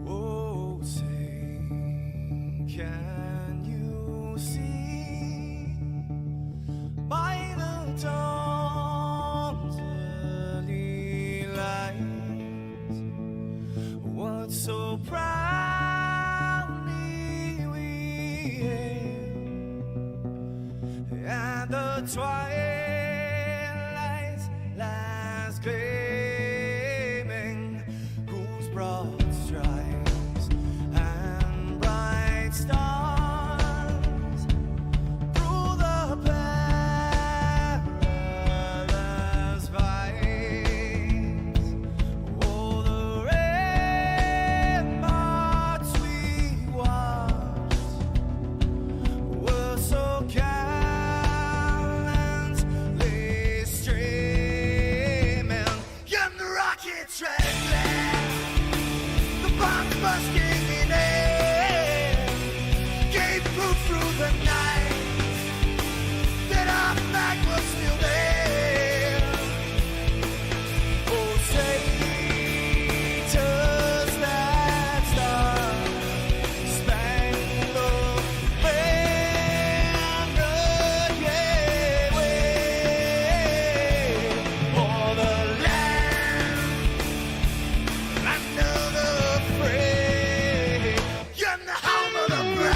Oh, say, can you see by the dawn's early light what so proudly we hailed at the twilight's last gleaming, whose broad stripes and bright stars through the perilous fights, oh, the ramparts we watched were so gallantly streaming, and the rockets trembling, the bombs bursting in air, gave proof through the night that our flag was still there. Oh, say, does that star-spangled banner yet wave o'er the land under the fray, and the home of the brave?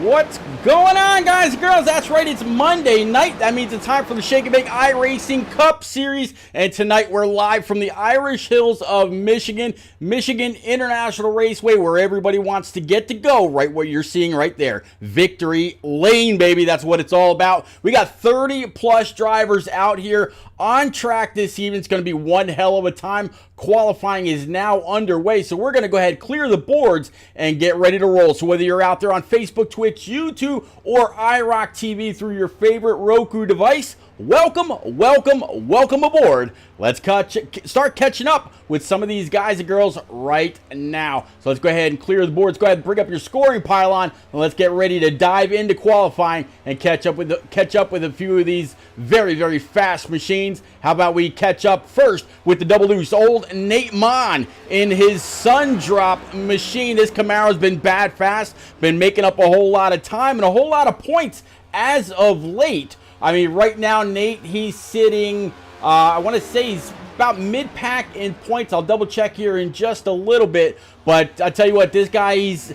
What's going on, guys and girls? That's right, it's Monday night. That means it's time for the Shake and Bake iRacing Cup Series. And tonight we're live from the Irish Hills of Michigan, Michigan International Raceway, where everybody wants to get to go. Right, what you're seeing right there. Victory Lane, baby. That's what it's all about. We got 30 plus drivers out here on track this evening. It's going to be one hell of a time. Qualifying is now underway, so we're going to go ahead, clear the boards, and get ready to roll. So whether you're out there on Facebook, Twitch, YouTube, or iRock TV through your favorite Roku device, welcome, welcome, welcome aboard. Let's start catching up with some of these guys and girls right now. So let's go ahead and clear the boards. Go ahead and bring up your scoring pylon, and let's get ready to dive into qualifying and catch up with a few of these very, very fast machines. How about we catch up first with the double loose, old Nate Mon in his sun drop machine. This Camaro's been bad fast, been making up a whole lot of time and a whole lot of points as of late. I mean, right now, Nate, he's sitting, I want to say he's about mid-pack in points. I'll double-check here in just a little bit. But I tell you what, this guy, he's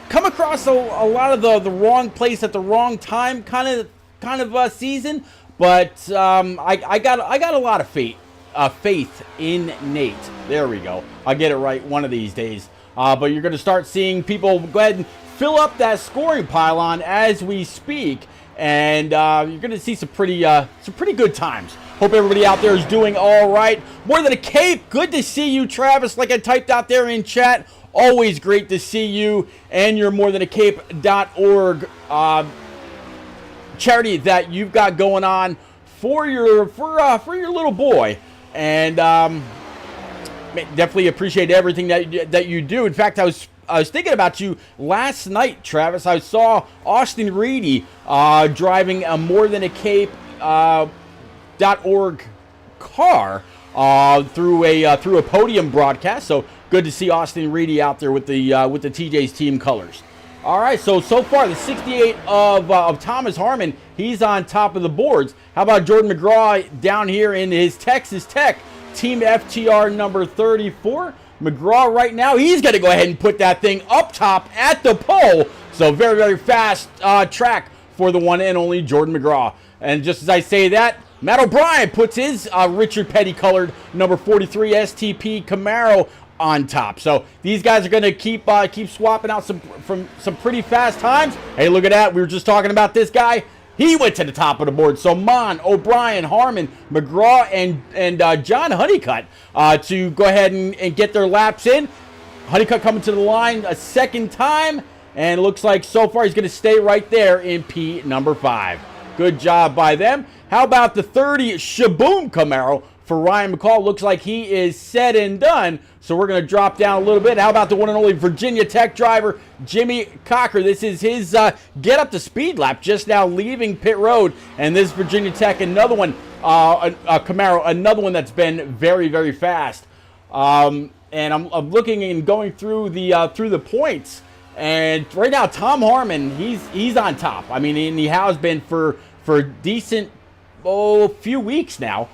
come across a lot of the wrong place at the wrong time kind of season. But I got a lot of faith in Nate. There we go. I'll get it right one of these days. But you're going to start seeing people go ahead and fill up that scoring pylon as we speak. And you're going to see some pretty good times. Hope everybody out there is doing all right. More than a cape. Good to see you, Travis, like I typed out there in chat. Always great to see you and your morethan-a-cape.org charity that you've got going on for your little boy. And definitely appreciate everything that you do. In fact, I was thinking about you last night, Travis. I saw Austin Reedy driving a morethan-a-cape.org car through a podium broadcast. So good to see Austin Reedy out there with the TJ's team colors. All right, so far the 68 of Thomas Harmon, he's on top of the boards. How about Jordan McGraw down here in his Texas Tech Team FTR number 34? McGraw right now, he's going to go ahead and put that thing up top at the pole. So very, very fast track for the one and only Jordan McGraw. And just as I say that, Matt O'Brien puts his Richard Petty colored number 43 STP Camaro on top. So these guys are going to keep swapping out some pretty fast times. Hey, look at that. We were just talking about this guy. He went to the top of the board. So Mon, O'Brien, Harmon, McGraw, and John Honeycutt to go ahead and get their laps in. Honeycutt coming to the line a second time. And it looks like so far he's going to stay right there in P number 5. Good job by them. How about the 30 Shaboom Camaro for Ryan McCall? Looks like he is said and done. So we're going to drop down a little bit. How about the one and only Virginia Tech driver, Jimmy Cocker? This is his get up to speed lap just now leaving pit road. And this Virginia Tech, another one, a Camaro, another one that's been very, very fast. And I'm looking and going through the points. And right now, Tom Harmon, he's on top. I mean, and he has been for a decent few weeks now.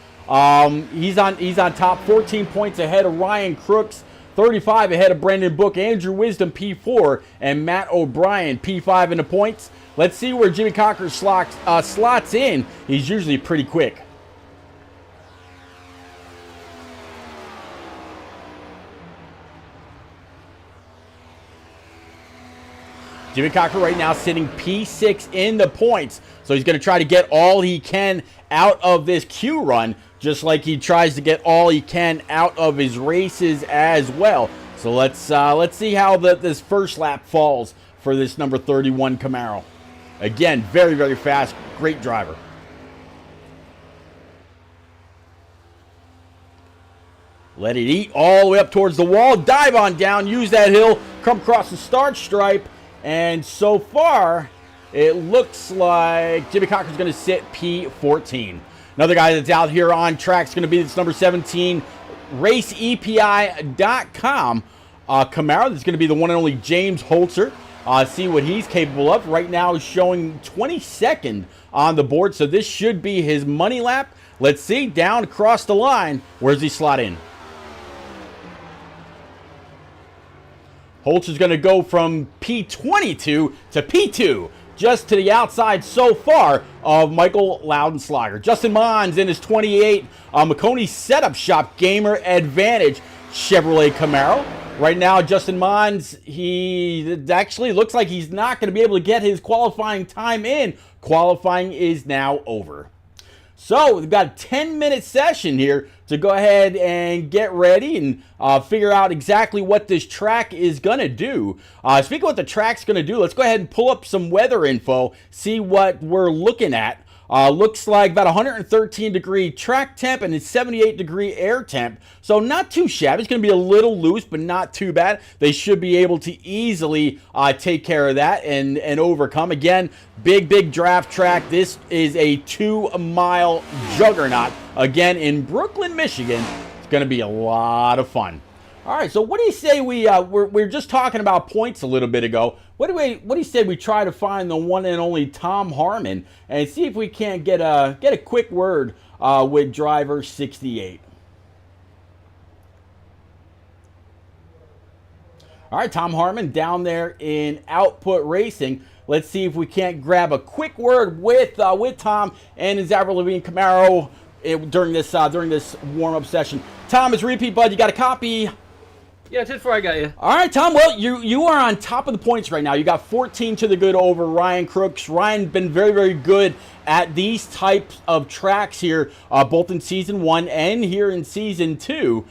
He's on top, 14 points ahead of Ryan Crooks, 35 ahead of Brendan Book, Andrew Wisdom P4, and Matt O'Brien P5 in the points. Let's see where Jimmy Cocker slots in. He's usually pretty quick. Jimmy Cocker right now sitting P6 in the points. So he's going to try to get all he can out of this Q run, just like he tries to get all he can out of his races as well. So let's see how this first lap falls for this number 31 Camaro. Again, very, very fast, great driver. Let it eat all the way up towards the wall. Dive on down, use that hill, come across the start stripe. And so far, it looks like Jimmy Cocker's going to sit P14. Another guy that's out here on track is going to be this number 17, RaceEPI.com Camaro. This is going to be the one and only James Holzer. See what he's capable of. Right now, he's showing 22nd on the board, so this should be his money lap. Let's see, down across the line. Where does he slot in? Holtz's going to go from P22 to P2, just to the outside so far of Michael Loudenslager. Justin Mons in his 28 McConey Setup Shop Gamer Advantage Chevrolet Camaro. Right now, Justin Mons, he actually looks like he's not going to be able to get his qualifying time in. Qualifying is now over. So we've got a 10-minute session here to go ahead and get ready and figure out exactly what this track is going to do. Speaking of what the track's going to do, let's go ahead and pull up some weather info, see what we're looking at. Looks like about 113-degree track temp and it's 78-degree air temp. So not too shabby. It's going to be a little loose, but not too bad. They should be able to easily take care of that and overcome. Again, big draft track. This is a 2-mile juggernaut. Again, in Brooklyn, Michigan. It's going to be a lot of fun. All right, so what do you say we're just talking about points a little bit ago. What do you say we try to find the one and only Tom Harmon and see if we can't get a quick word with driver 68. All right, Tom Harmon down there in Output Racing. Let's see if we can't grab a quick word with Tom and his Avril Lavigne Camaro during this warm-up session. Tom, it's repeat, bud. You got a copy? Yeah, 10-4, I got you. All right, Tom. Well, you are on top of the points right now. You got 14 to the good over Ryan Crooks. Ryan been very good at these types of tracks here, both in Season 1 and here in Season 2.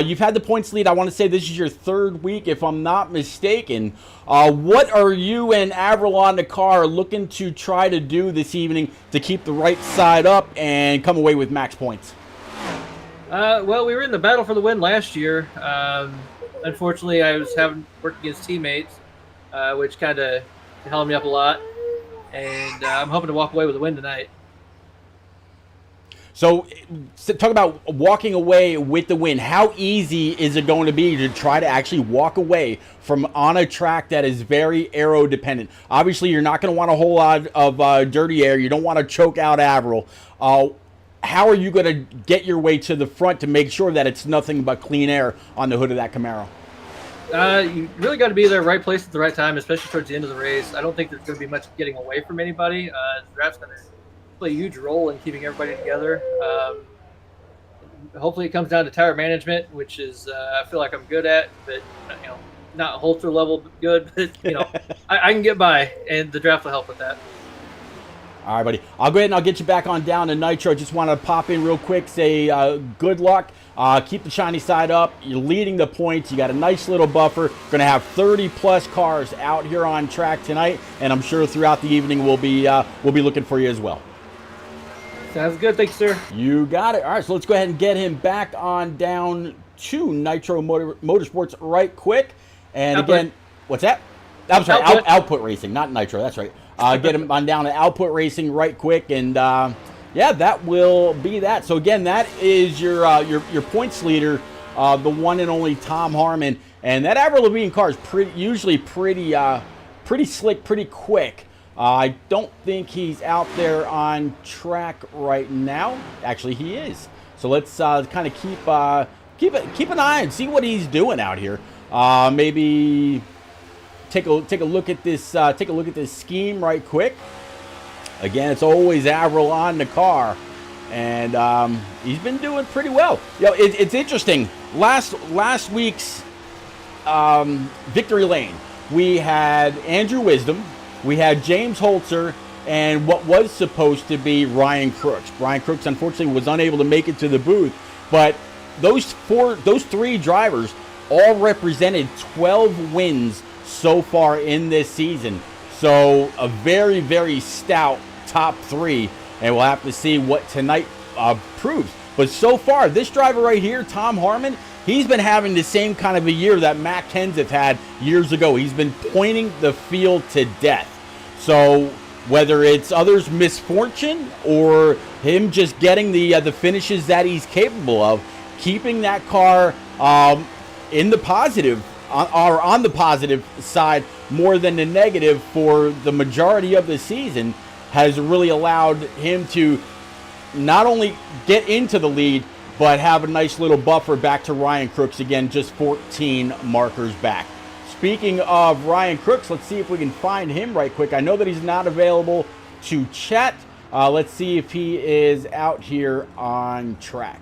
You've had the points lead. I want to say this is your third week, if I'm not mistaken. What are you and Avril on the car looking to try to do this evening to keep the right side up and come away with max points? Well, we were in the battle for the win last year. Unfortunately, I was having work against teammates, which kind of held me up a lot. And I'm hoping to walk away with a win tonight. So, talk about walking away with the win. How easy is it going to be to try to actually walk away from on a track that is very aero dependent? Obviously, you're not going to want a whole lot of dirty air. You don't want to choke out Avril. How are you going to get your way to the front to make sure that it's nothing but clean air on the hood of that Camaro? You really got to be there, right place at the right time, especially towards the end of the race. I don't think there's going to be much getting away from anybody. The draft's going to play a huge role in keeping everybody together. Hopefully, it comes down to tire management, which is I feel like I'm good at, but not Holter level good, but I can get by, and the draft will help with that. All right, buddy. I'll go ahead and I'll get you back on down to Nitro. Just want to pop in real quick, say good luck. Keep the shiny side up. You're leading the points. You got a nice little buffer. Going to have 30-plus cars out here on track tonight, and I'm sure throughout the evening we'll be looking for you as well. Sounds good. Thanks, sir. You got it. All right, so let's go ahead and get him back on down to Nitro Motorsports right quick. And Output. Again, what's that? I'm sorry, Output. Output Racing, not Nitro. That's right. Get him on down to Output Racing right quick, and yeah, that will be that. So again, that is your points leader, the one and only Tom Harmon, and that Avril Lavigne car is usually pretty slick, pretty quick. I don't think he's out there on track right now. Actually, he is. So let's kind of keep an eye and see what he's doing out here. Maybe take a look at this. Take a look at this scheme right quick. Again, it's always Avril on the car, and he's been doing pretty well. It's interesting. Last week's Victory Lane, we had Andrew Wisdom, we had James Holzer, and what was supposed to be Ryan Crooks. Ryan Crooks, unfortunately, was unable to make it to the booth, but those three drivers all represented 12 wins so far in this season. So a very stout top three, and we'll have to see what tonight proves. But so far, this driver right here, Tom Harmon, he's been having the same kind of a year that Matt Kenseth had years ago. He's been pointing the field to death. So whether it's others' misfortune or him just getting the finishes that he's capable of, keeping that car in the positive, or on the positive side more than the negative for the majority of the season, has really allowed him to not only get into the lead, but have a nice little buffer back to Ryan Crooks again, just 14 markers back. speaking of Ryan Crooks, let's see if we can find him right quick. I know that he's not available to chat. Let's see if he is out here on track.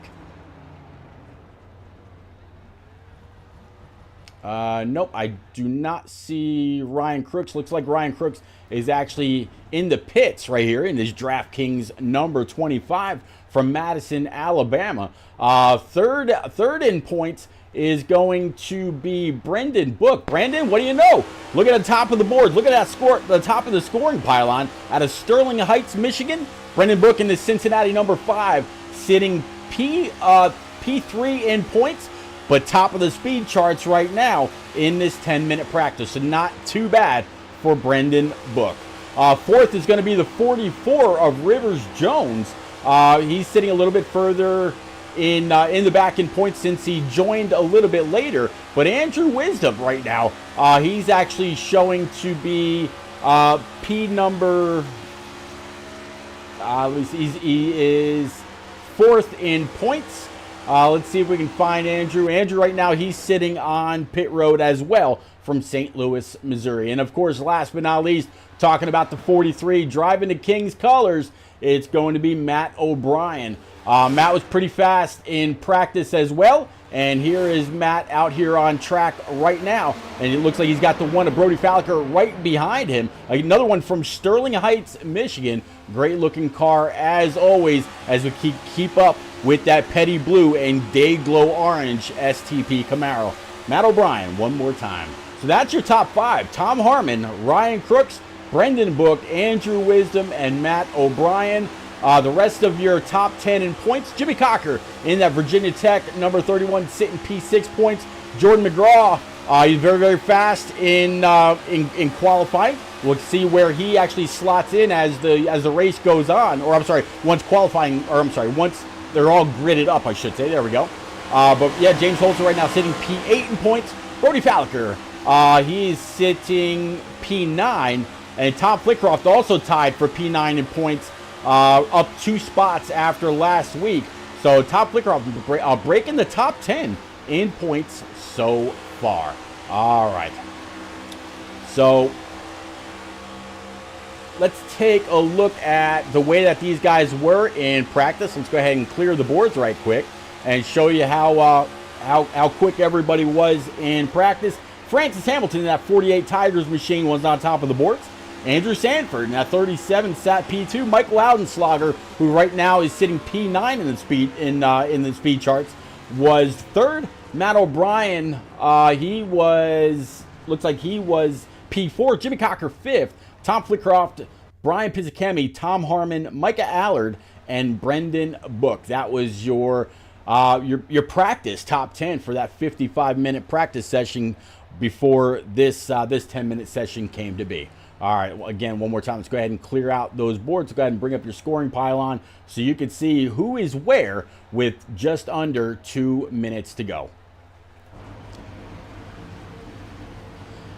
Nope, I do not see Ryan Crooks. Looks like Ryan Crooks is actually in the pits right here in this DraftKings number 25 from Madison, Alabama. Third in points is going to be Brendan Book. Brandon, what do you know? Look at the top of the board. Look at that score, the top of the scoring pylon out of Sterling Heights, Michigan. Brendan Book in the Cincinnati number 5, sitting P3 in points, but top of the speed charts right now in this 10-minute practice. So not too bad for Brendan Book. Fourth is going to be the 44 of Rivers Jones. He's sitting a little bit further in the back in points since he joined a little bit later. But Andrew Wisdom right now, he's actually showing to be P number. He is fourth in points. Let's see if we can find Andrew. Andrew right now, he's sitting on pit road as well from St. Louis, Missouri. And of course, last but not least, talking about the 43, driving the Kings colors, it's going to be Matt O'Brien. Matt was pretty fast in practice as well. And here is Matt out here on track right now. And it looks like he's got the one of Brody Falliker right behind him. Another one from Sterling Heights, Michigan. Great looking car as always as we keep up with that Petty Blue and Day Glow Orange STP Camaro. Matt O'Brien one more time. So that's your top 5. Tom Harmon, Ryan Crooks, Brendan Book, Andrew Wisdom, and Matt O'Brien. The rest of your top 10 in points, Jimmy Cocker in that Virginia Tech number 31 sitting P6 points. Jordan McGraw, he's very, very fast in qualifying. We'll see where he actually slots in as the race goes on. Or I'm sorry, once they're all gridded up, I should say. There we go. But yeah, James Holzer right now sitting P8 in points. Brody Falliker, he is sitting P9. And Tom Flickroft also tied for P9 in points, up 2 spots after last week. So Tom Flickroft breaking the top 10 in points so far. All right. So let's take a look at the way that these guys were in practice. Let's go ahead and clear the boards right quick and show you how quick everybody was in practice. Francis Hamilton in that 48 Tigers machine was on top of the boards. Andrew Sanford in that 37 sat P2. Mike Loudenslager, who right now is sitting P9 in the speed charts, was third. Matt O'Brien, looks like he was P4. Jimmy Cocker 5th. Tom Flickroft, Brian Pizzicami, Tom Harmon, Micah Allard, and Brendan Book. That was your practice top 10 for that 55-minute practice session before this 10-minute session came to be. All right, well, again, one more time, let's go ahead and clear out those boards. Go ahead and bring up your scoring pylon so you can see who is where with just under 2 minutes to go.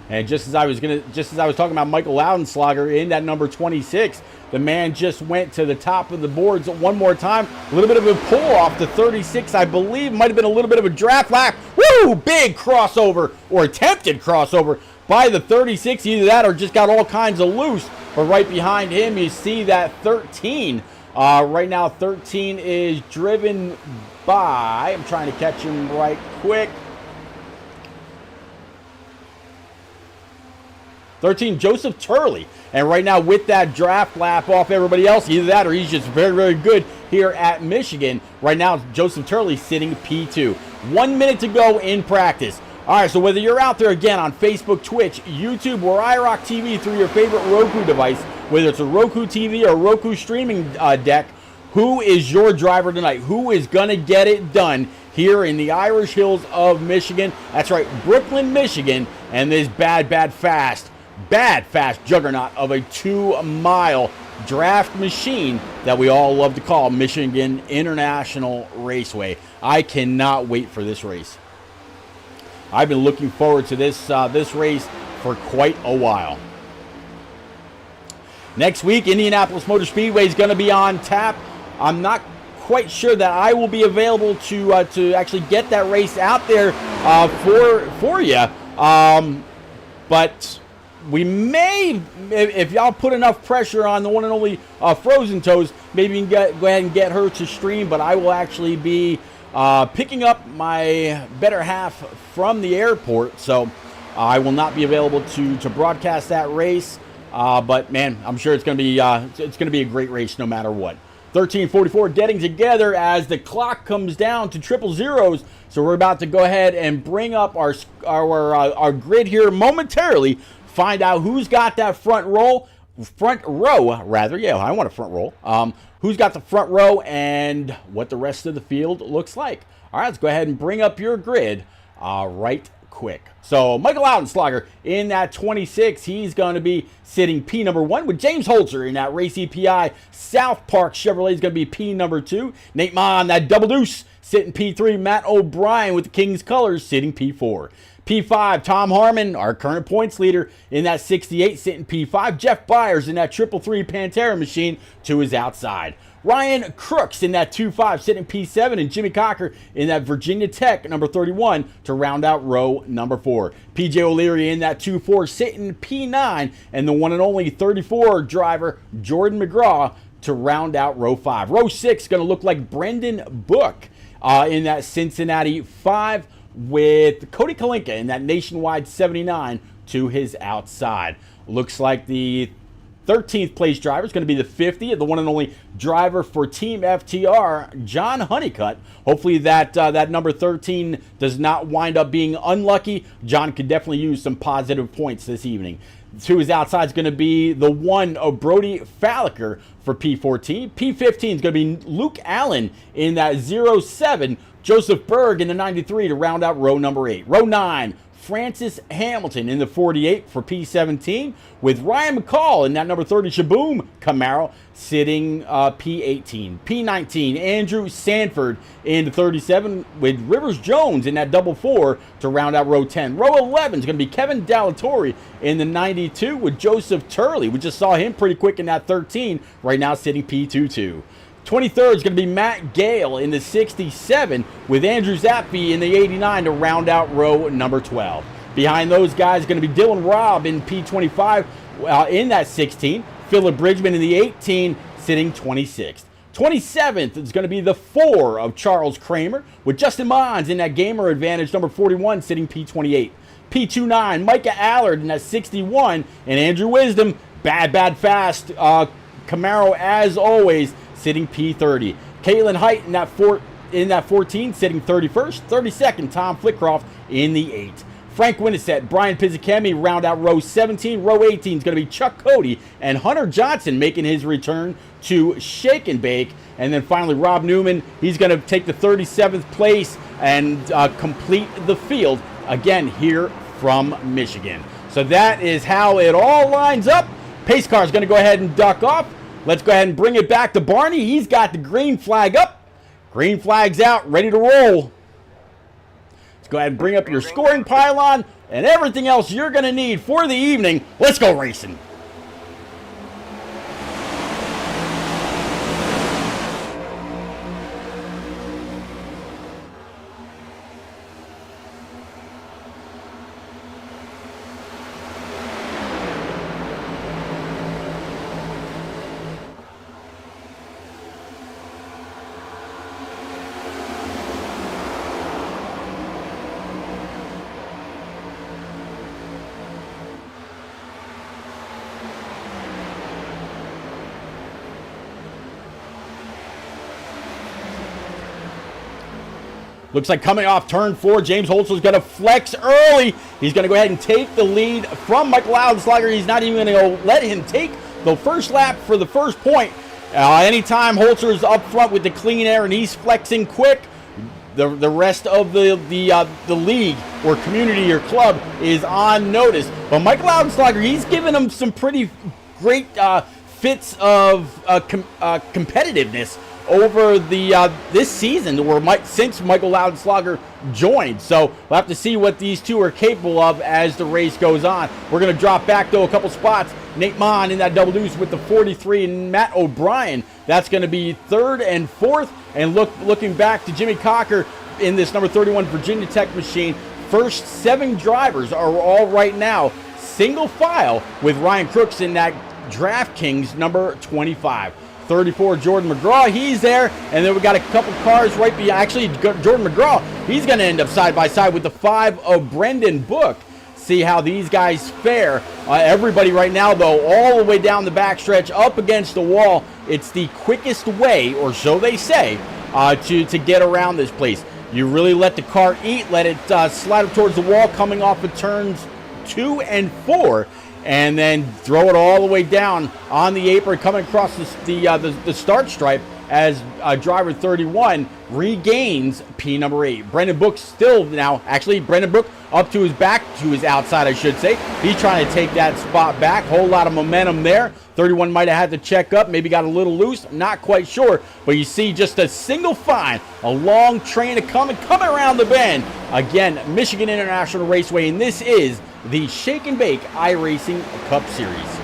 And just as I was talking about Michael Loudenslager in that number 26, the man just went to the top of the boards one more time. A little bit of a pull off the 36, I believe. Might have been a little bit of a draft lap. Woo! Big crossover, or attempted crossover by the 36. Either that or just got all kinds of loose. But right behind him, you see that 13. Right now, 13 is driven by, I'm trying to catch him right quick. 13, Joseph Turley. And right now with that draft lap off everybody else, either that or he's just very, very good here at Michigan. Right now, Joseph Turley sitting P2. 1 minute to go in practice. All right, so whether you're out there again on Facebook, Twitch, YouTube, or iRock TV through your favorite Roku device, whether it's a Roku TV or Roku streaming deck, who is your driver tonight? Who is going to get it done here in the Irish Hills of Michigan? That's right, Brooklyn, Michigan, and this bad, fast juggernaut of a 2-mile draft machine that we all love to call Michigan International Raceway. I cannot wait for this race. I've been looking forward to this race for quite a while. Next week, Indianapolis Motor Speedway is going to be on tap. I'm not quite sure that I will be available to actually get that race out there for you. but we may, if y'all put enough pressure on the one and only Frozen Toes, maybe we can go ahead and get her to stream. But I will actually be picking up my better half from the airport, so I will not be available to broadcast that race. But man, I'm sure it's going to be a great race no matter what. 13:44 getting together as the clock comes down to triple zeros. So we're about to go ahead and bring up our grid here momentarily. Find out who's got that front row. Yeah, I want a front row. Who's got the front row and what the rest of the field looks like. All right, let's go ahead and bring up your grid right quick. So Michael Laudenslager in that 26, he's going to be sitting P number 1 with James Holzer in that Race EPI. South Park Chevrolet is going to be P number 2. Nate Mon, that double deuce, sitting P3. Matt O'Brien with the King's Colors sitting P4. P5, Tom Harmon, our current points leader in that 68, sitting P5. Jeff Byers in that 333 Pantera machine to his outside. Ryan Crooks in that 2.5, sitting P7, and Jimmy Cocker in that Virginia Tech number 31 to round out row number 4. PJ O'Leary in that 2.4, sitting P9, and the one and only 34 driver Jordan McGraw to round out row 5. Row 6 going to look like Brendan Book in that Cincinnati 5, with Cody Kalinka in that Nationwide 79 to his outside. Looks like the 13th place driver is going to be the 50th, the one and only driver for Team FTR, John Honeycutt. Hopefully that number 13 does not wind up being unlucky. John could definitely use some positive points this evening. To his outside is going to be the one of Brody Falliker for P14. P15 is going to be Luke Allen in that 07. Joseph Berg in the 93 to round out row number 8. Row 9, Francis Hamilton in the 48 for P17, with Ryan McCall in that number 30 Shaboom Camaro sitting P18. P19, Andrew Sanford in the 37, with Rivers Jones in that double 4 to round out row 10. Row 11 is going to be Kevin Dallatorre in the 92, with Joseph Turley. We just saw him pretty quick in that 13, right now sitting P22. 23rd is going to be Matt Gale in the 67, with Andrew Zappi in the 89 to round out row number 12. Behind those guys is going to be Dylan Robb in P25 in that 16. Philip Bridgman in the 18, sitting 26th. 27th is going to be the 4 of Charles Kramer, with Justin Mons in that Gamer Advantage number 41, sitting P28. P29, Micah Allard in that 61, and Andrew Wisdom, bad fast Camaro as always, sitting P30. Caitlin Height in that 14, sitting 31st. 32nd, Tom Flickroft in the 8. Frank Winnisett, Brian Pizzicami round out row 17. Row 18 is going to be Chuck Cody and Hunter Johnson making his return to Shake and Bake. And then finally, Rob Newman, he's going to take the 37th place and complete the field, again, here from Michigan. So that is how it all lines up. Pace car is going to go ahead and duck off. Let's go ahead and bring it back to Barney. He's got the green flag up. Green flag's out, ready to roll. Let's go ahead and bring up your scoring pylon and everything else you're going to need for the evening. Let's go racing. Looks like coming off turn 4, James Holtzler's going to flex early. He's going to go ahead and take the lead from Michael Laudenslager. He's not even going to let him take the first lap for the first point. Anytime Holtzler's up front with the clean air and he's flexing quick, the rest of the league or community or club is on notice. But Michael Laudenslager, he's given him some pretty great fits of competitiveness over this season, since Michael Laudenslager joined. So we'll have to see what these two are capable of as the race goes on. We're going to drop back, though, a couple spots. Nate Mon in that double deuce with the 43, and Matt O'Brien, that's going to be 3rd and 4th. And looking back to Jimmy Cocker in this number 31 Virginia Tech machine, first 7 drivers are all right now single file with Ryan Crooks in that DraftKings number 25. 34, Jordan McGraw, he's there. And then we got a couple cars right behind. Actually, Jordan McGraw, he's going to end up side by side with the 5 of Brendan Book. See how these guys fare. Everybody right now, though, all the way down the backstretch, up against the wall. It's the quickest way, or so they say, to get around this place. You really let the car eat, let it slide up towards the wall, coming off of turns 2 and 4, and then throw it all the way down on the apron, coming across the start stripe as driver 31 regains P number 8. Brendan Book still now, actually Brendan Book up to his back, to his outside I should say. He's trying to take that spot back. Whole lot of momentum there. 31 might have had to check up, maybe got a little loose, not quite sure. But you see just a single fine, a long train of coming around the bend. Again, Michigan International Raceway, and this is the Shake and Bake iRacing Cup Series.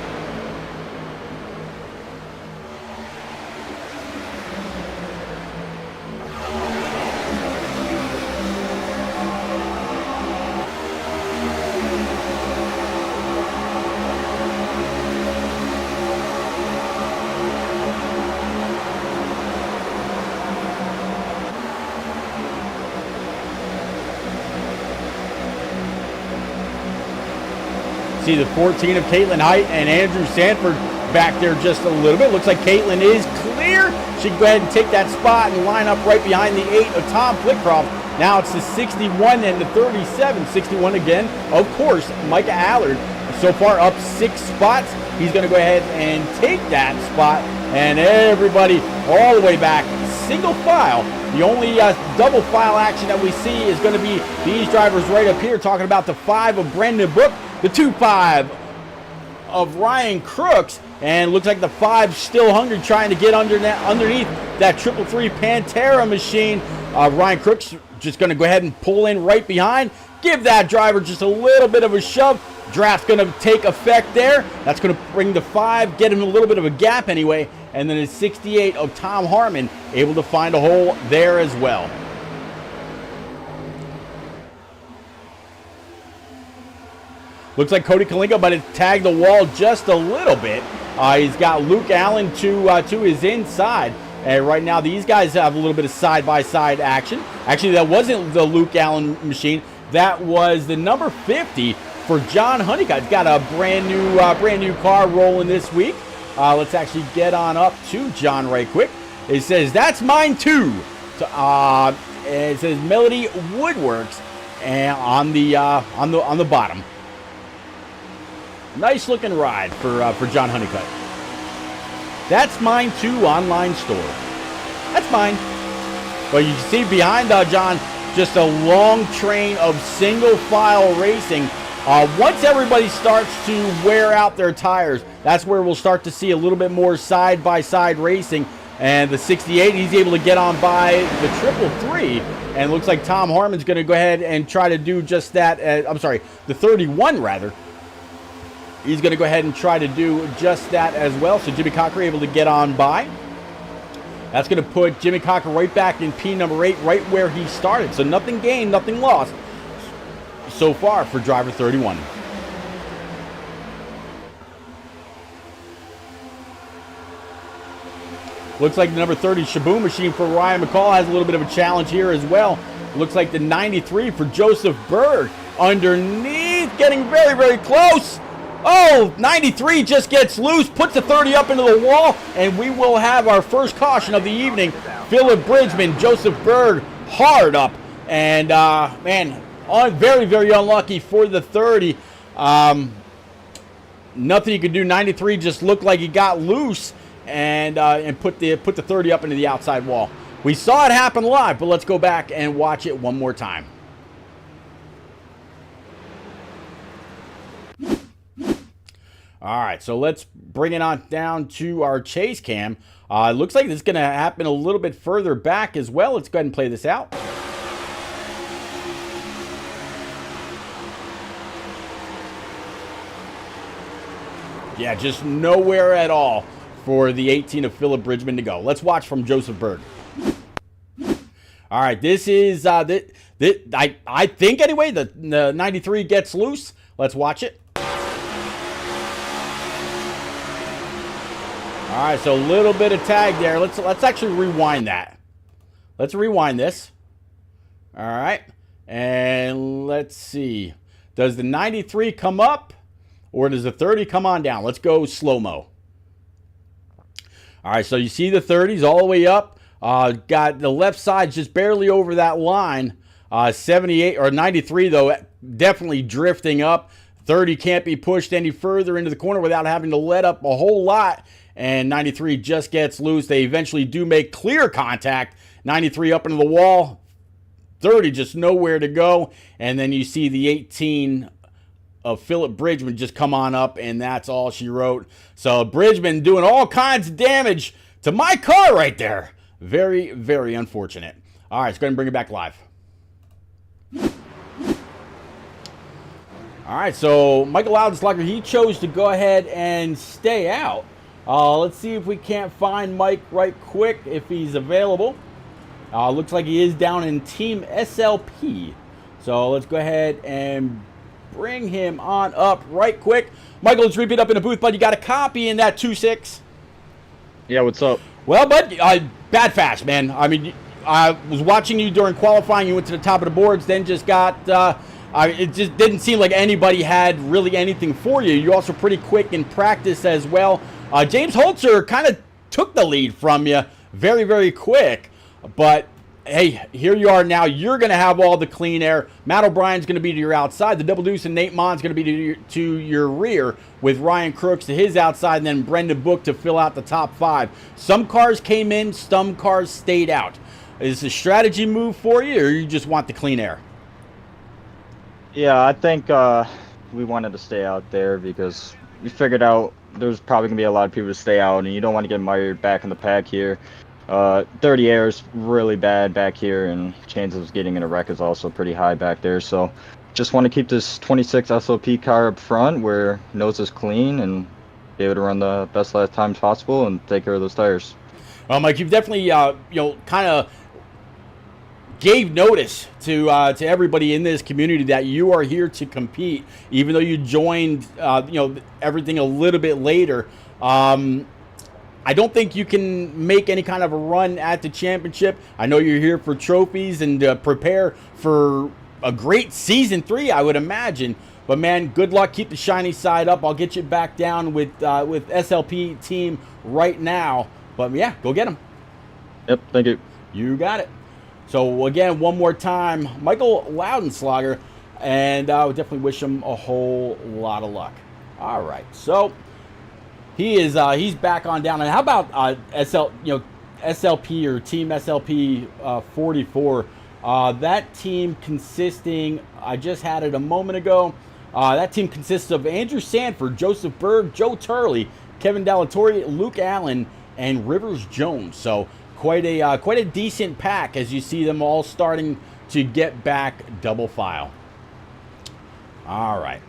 See the 14 of Caitlin Height and Andrew Sanford back there just a little bit. Looks like Caitlin is clear. She can go ahead and take that spot and line up right behind the 8 of Tom Flitcroft. Now it's the 61 and the 37. 61 again, of course, Micah Allard. So far up 6 spots. He's going to go ahead and take that spot. And everybody all the way back, single file. The only double file action that we see is going to be these drivers right up here, talking about the 5 of Brendan Book, the 2-5 of Ryan Crooks, and looks like the 5 still hungry, trying to get underneath that 333 Pantera machine. Ryan Crooks just going to go ahead and pull in right behind, give that driver just a little bit of a shove. Draft's going to take effect there. That's going to bring the 5, get him a little bit of a gap anyway, and then the 68 of Tom Harmon able to find a hole there as well. Looks like Cody Kalinga, but it tagged the wall just a little bit. He's got Luke Allen to his inside. And right now, these guys have a little bit of side-by-side action. Actually, that wasn't the Luke Allen machine. That was the number 50 for John Honeycutt. He's got a brand new car rolling this week. Let's actually get on up to John right quick. It says, "That's mine too." So, it says Melody Woodworks, and on the bottom. Nice looking ride for John Honeycutt. That's mine too online store. That's mine. But you can see behind John just a long train of single file racing. Once everybody starts to wear out their tires, that's where we'll start to see a little bit more side by side racing. And the 68, he's able to get on by the 333. And it looks like Tom Harmon's going to go ahead and try to do just that. I'm sorry, the 31 rather. He's going to go ahead and try to do just that as well. So Jimmy Cocker able to get on by. That's going to put Jimmy Cocker right back in P number 8, right where he started. So nothing gained, nothing lost so far for driver 31. Looks like the number 30 Shaboom machine for Ryan McCall has a little bit of a challenge here as well. Looks like the 93 for Joseph Berg underneath, getting very, very close. Oh, 93 just gets loose, puts the 30 up into the wall, and we will have our first caution of the evening. Philip Bridgman, Joseph Berg, hard up. And, man, very, very unlucky for the 30. Nothing you could do. 93 just looked like he got loose and put the 30 up into the outside wall. We saw it happen live, but let's go back and watch it one more time. All right, so let's bring it on down to our chase cam. It looks like this is going to happen a little bit further back as well. Let's go ahead and play this out. Yeah, just nowhere at all for the 18 of Philip Bridgman to go. Let's watch from Joseph Berg. All right, this is, I think anyway, the 93 gets loose. Let's watch it. All right, so a little bit of tag there. Let's actually rewind that. Let's rewind this. All right, and let's see. Does the 93 come up, or does the 30 come on down? Let's go slow-mo. All right, so you see the 30s all the way up. Got the left side just barely over that line. 78 or 93, though, definitely drifting up. 30 can't be pushed any further into the corner without having to let up a whole lot. And 93 just gets loose. They eventually do make clear contact. 93 up into the wall. 30 just nowhere to go. And then you see the 18 of Philip Bridgman just come on up, and that's all she wrote. So Bridgman doing all kinds of damage to my car right there. Very, very unfortunate. All right, let's go ahead and bring it back live. All right, so Michael Loudenslager, he chose to go ahead and stay out. Let's see if we can't find Mike right quick, if he's available. Looks like he is down in Team SLP. So let's go ahead and bring him on up right quick. Michael, let's repeat up in the booth, bud. You got a copy in that 2-6? Yeah, what's up? Well, bud, bad fast, man. I mean, I was watching you during qualifying. You went to the top of the boards, then just got... it just didn't seem like anybody had really anything for you. You're also pretty quick in practice as well. James Holzer kind of took the lead from you very, very quick. But, hey, here you are now. You're going to have all the clean air. Matt O'Brien's going to be to your outside. The Double Deuce and Nate Mon's going to be to your rear, with Ryan Crooks to his outside, and then Brendan Book to fill out the top 5. Some cars came in, some cars stayed out. Is this a strategy move for you, or you just want the clean air? Yeah, I think we wanted to stay out there because we figured out there's probably going to be a lot of people to stay out, and you don't want to get mired back in the pack here. 30 air is really bad back here, and chances of getting in a wreck is also pretty high back there. So just want to keep this 26 SLP car up front where nose is clean and be able to run the best last times possible and take care of those tires. Well, Mike, you've definitely, kind of gave notice to everybody in this community that you are here to compete, even though you joined, everything a little bit later. I don't think you can make any kind of a run at the championship. I know you're here for trophies and prepare for a great season 3, I would imagine. But man, good luck. Keep the shiny side up. I'll get you back down with SLP team right now. But yeah, go get them. Yep, thank you. You got it. So again, one more time, Michael Loudenslager, and I would definitely wish him a whole lot of luck. All right, so he's back on down. And how about SLP or Team SLP 44? That team consisting, I just had it a moment ago. That team consists of Andrew Sanford, Joseph Berg, Joe Turley, Kevin Dallatorre, Luke Allen, and Rivers Jones. So quite a decent pack as you see them all starting to get back double file. All right.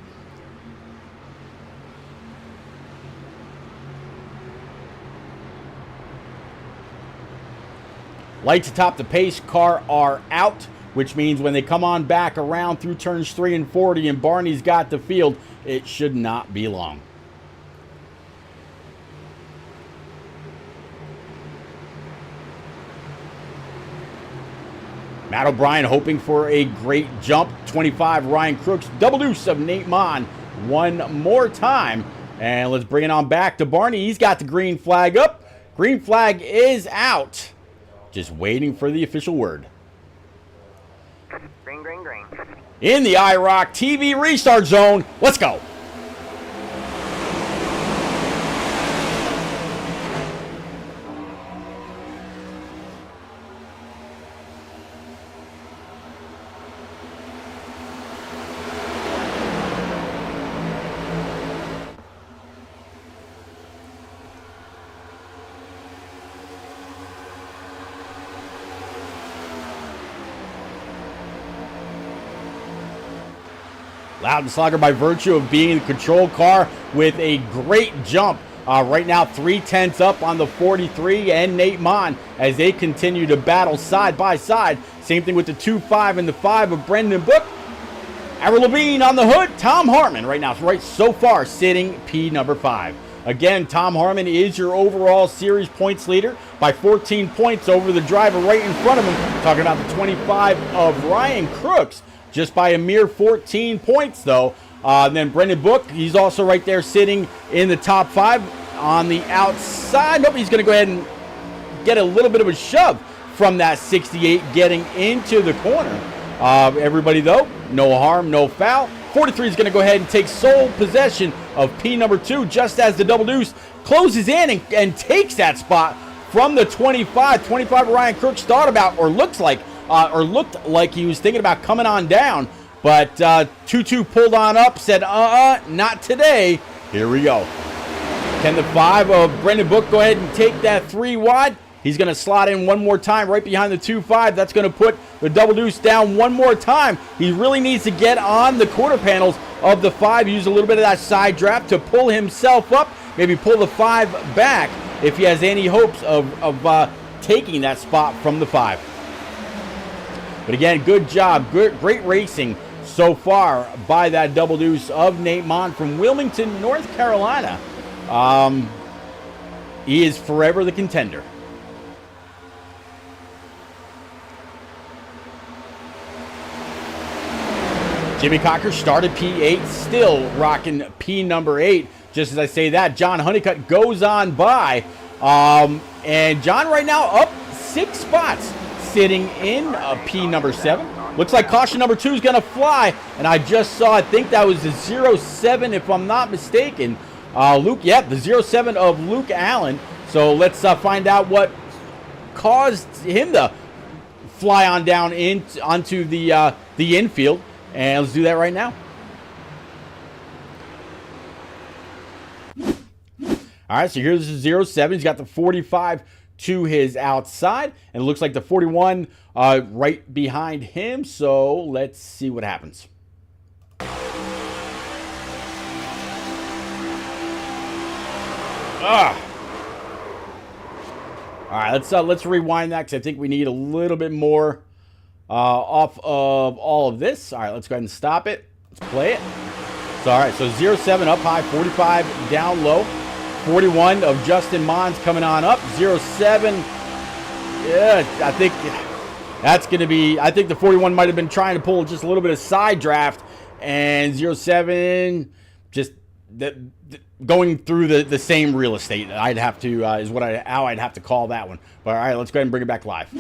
Lights atop the pace car are out, which means when they come on back around through turns 3 and 40 and Barney's got the field, it should not be long. Matt O'Brien hoping for a great jump. 25, Ryan Crooks. Double deuce of Nate Mon one more time. And let's bring it on back to Barney. He's got the green flag up. Green flag is out. Just waiting for the official word. Green, green, green. In the iRock TV restart zone. Let's go. Loudenslager, by virtue of being the control car with a great jump. Right now, 3/10 up on the 43 and Nate Mon as they continue to battle side by side. Same thing with the 2-5 and the 5 of Brendan Book. Ira Levine on the hood. Tom Hartman right now, right so far, sitting P number 5. Again, Tom Harmon is your overall series points leader by 14 points over the driver right in front of him. Talking about the 25 of Ryan Crooks, just by a mere 14 points, though. And then Brendan Book, he's also right there sitting in the top 5 on the outside. Nope, he's going to go ahead and get a little bit of a shove from that 68 getting into the corner. Everybody, though, no harm, no foul. 43 is going to go ahead and take sole possession of P number 2 just as the double deuce closes in and takes that spot from the 25. 25 Ryan Crooks thought about or looked like he was thinking about coming on down. But 2-2 pulled on up, said, not today. Here we go. Can the 5 of Brendan Book go ahead and take that 3 wide? He's going to slot in one more time right behind the 2-5. That's going to put the double deuce down one more time. He really needs to get on the quarter panels of the 5, use a little bit of that side draft to pull himself up, maybe pull the 5 back if he has any hopes of taking that spot from the 5. But again, good job, great racing so far by that double deuce of Nate Mond from Wilmington, North Carolina. He is forever the contender. Jimmy Cocker started P8, still rocking P number 8. Just as I say that, John Honeycutt goes on by. And John right now up 6 spots, sitting in P number 7. Looks like caution number 2 is going to fly. And I just saw, I think that was the 07 if I'm not mistaken. The 07 of Luke Allen. So let's find out what caused him to fly on down onto the infield. And let's do that right now. All right, so here's the 07. He's got the 45 to his outside. And it looks like the 41 right behind him. So let's see what happens. All right, let's rewind that because I think we need a little bit more off of all of this. All right, let's go ahead and stop it. Let's play it. So, all right, so 07 up high, 45 down low. 41 of Justin Mons coming on up. 07, yeah, I think that's going to be, I think the 41 might have been trying to pull just a little bit of side draft. And 07 just going through the same real estate. I'd have to, is how I'd have to call that one. But, all right, let's go ahead and bring it back live.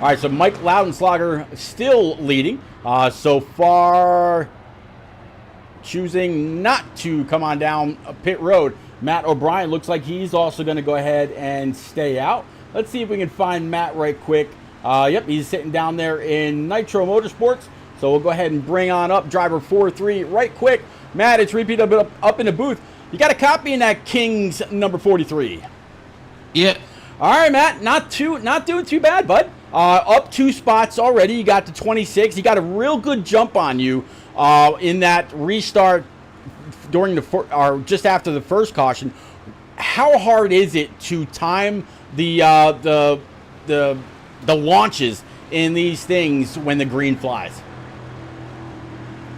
All right, so Mike Loudenslager still leading. So far, choosing not to come on down pit road. Matt O'Brien looks like he's also going to go ahead and stay out. Let's see if we can find Matt right quick. Yep, he's sitting down there in Nitro Motorsports. So we'll go ahead and bring on up driver 4-3 right quick. Matt, it's repeat up in the booth. You got a copy in that Kings number 43. Yeah. All right, Matt, not doing too bad, bud. Up 2 spots already. You got to 26. He got a real good jump on you in that restart during or just after the first caution. How hard is it to time the launches in these things when the green flies?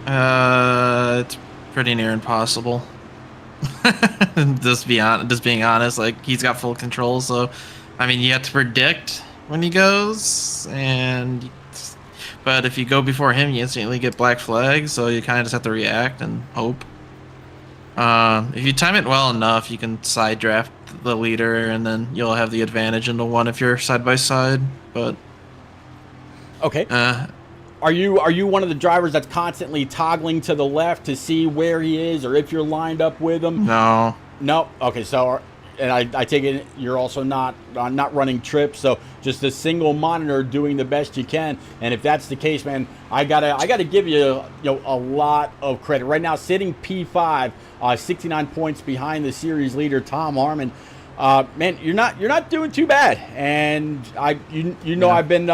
It's pretty near impossible. Just being honest, like he's got full control. So, I mean, you have to predict when he goes, but if you go before him, you instantly get black flags. So you kind of just have to react and hope. If you time it well enough, you can side draft the leader, and then you'll have the advantage in the one if you're side by side. But okay. Are you one of the drivers that's constantly toggling to the left to see where he is, or if you're lined up with him? No. No. Okay. So, and I take it you're also not running trips, so just a single monitor doing the best you can. And if that's the case, man, I gotta give you a lot of credit right now. Sitting P5, 69 points behind the series leader Tom Harmon. Man, you're not doing too bad. And Yeah. I've been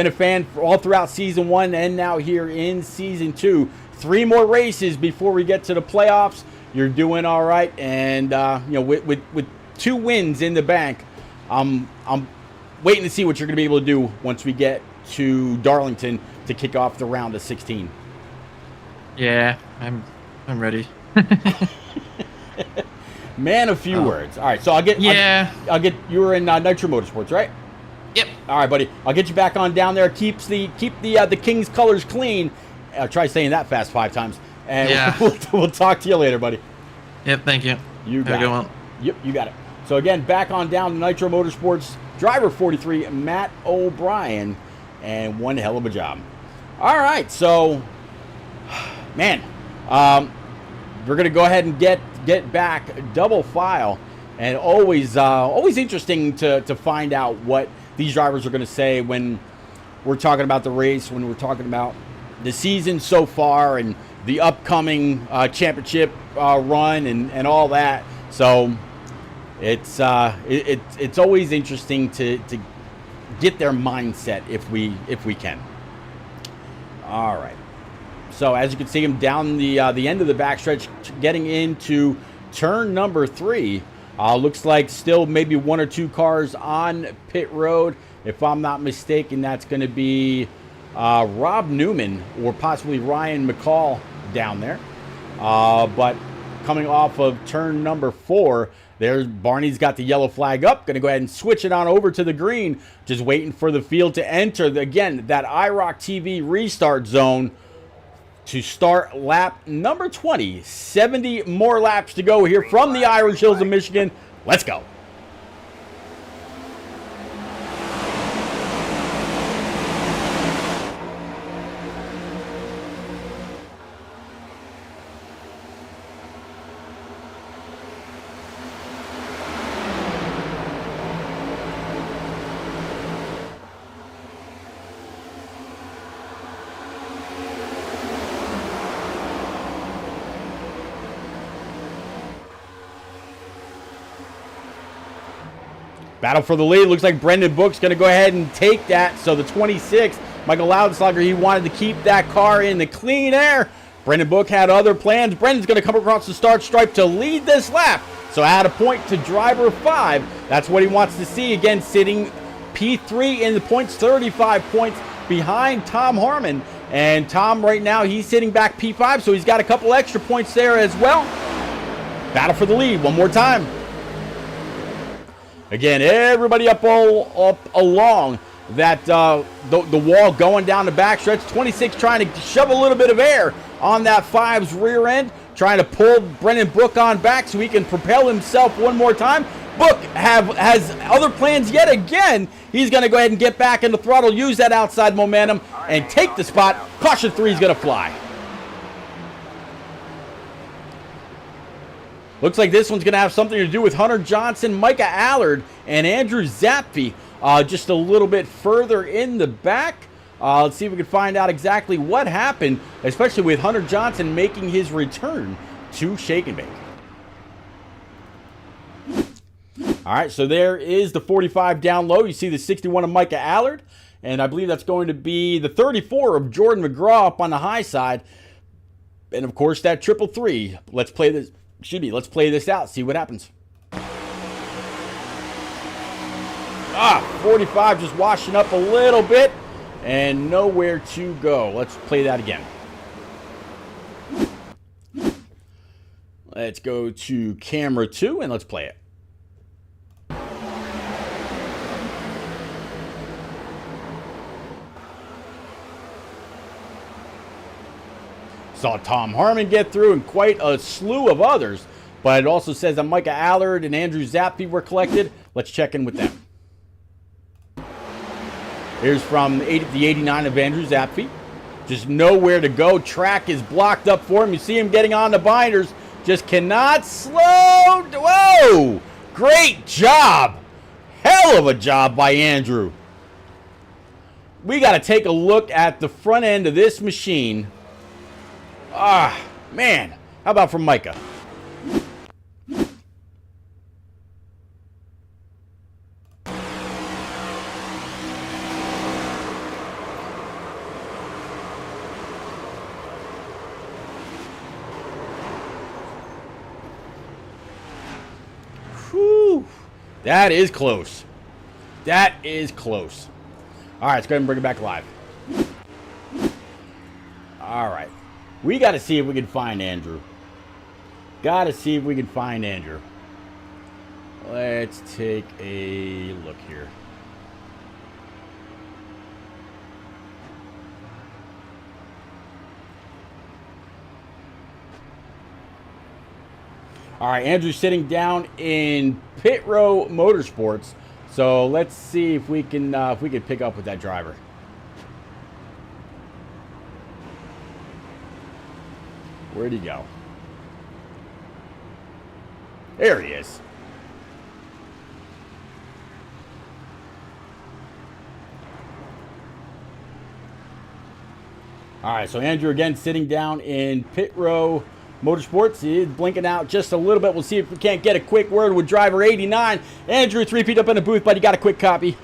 a fan for all throughout season 1 and now here in season 2. 3 more races before we get to the playoffs. You're doing all right, and with 2 wins in the bank, I'm waiting to see what you're going to be able to do once we get to Darlington to kick off the round of 16. Yeah, I'm ready. Man of few words. All right, so I'll get. Yeah. I'll get. You were in Nitro Motorsports, right? Yep. All right, buddy. I'll get you back on down there. Keep the King's colors clean. Try saying that fast 5 times, and Yeah. we'll talk to you later, buddy. Yep. Thank you. You got Have a good it. one. Yep, you got it. So again, back on down to Nitro Motorsports, driver 43, Matt O'Brien, and one hell of a job. All right, so man, we're gonna go ahead and get back double file, and always interesting to find out what these drivers are gonna say when we're talking about the race, when we're talking about the season so far and the upcoming championship run and all that. So it's always interesting to get their mindset if we can. All right. So as you can see, him down the end of the backstretch, getting into turn number 3. Looks like still maybe 1 or 2 cars on pit road. If I'm not mistaken, that's going to be Rob Newman or possibly Ryan McCall down there. But coming off of turn number 4, there's Barney's got the yellow flag up. Going to go ahead and switch it on over to the green. Just waiting for the field to enter. Again, that iRock TV restart zone to start lap number 20. 70 more laps to go here from the Irish Hills of Michigan. Let's go. Battle for the lead. Looks like Brendan Book's going to go ahead and take that. So the 26, Michael Loudslugger, he wanted to keep that car in the clean air. Brendan Book had other plans. Brendan's going to come across the start stripe to lead this lap. So add a point to driver 5. That's what he wants to see. Again, sitting P3 in the points, 35 points behind Tom Harmon. And Tom right now, he's sitting back P5, so he's got a couple extra points there as well. Battle for the lead one more time. Again, everybody up along that the wall going down the backstretch. 26 trying to shove a little bit of air on that 5's rear end, trying to pull Brendan Book on back so he can propel himself one more time. Book has other plans yet again. He's going to go ahead and get back in the throttle, use that outside momentum, and take the spot. Caution 3 is going to fly. Looks like this one's going to have something to do with Hunter Johnson, Micah Allard, and Andrew Zappi just a little bit further in the back. Let's see if we can find out exactly what happened, especially with Hunter Johnson making his return to Shake and Bake. All right, so there is the 45 down low. You see the 61 of Micah Allard, and I believe that's going to be the 34 of Jordan McGraw up on the high side. And, of course, that 333. Let's play this. Let's play this out, see what happens. 45 just washing up a little bit and nowhere to go. Let's play that again. Let's go to camera 2 and let's play it. Saw Tom Harmon get through and quite a slew of others. But it also says that Micah Allard and Andrew Zappi were collected. Let's check in with them. Here's from the 89 of Andrew Zappi. Just nowhere to go. Track is blocked up for him. You see him getting on the binders. Just cannot slow. Whoa! Great job. Hell of a job by Andrew. We got to take a look at the front end of this machine. Man. How about from Micah? Whew. That is close. That is close. All right, let's go ahead and bring it back live. All right. We got to see if we can find Andrew. Gotta see if we can find Andrew. Let's take a look here. All right, Andrew's sitting down in Pit Row Motorsports. So let's see if we can pick up with that driver. Where'd he go? There he is. All right, so Andrew again sitting down in Pit Row Motorsports. He is blinking out just a little bit. We'll see if we can't get a quick word with driver 89. Andrew, 3-peat up in the booth, but you got a quick copy.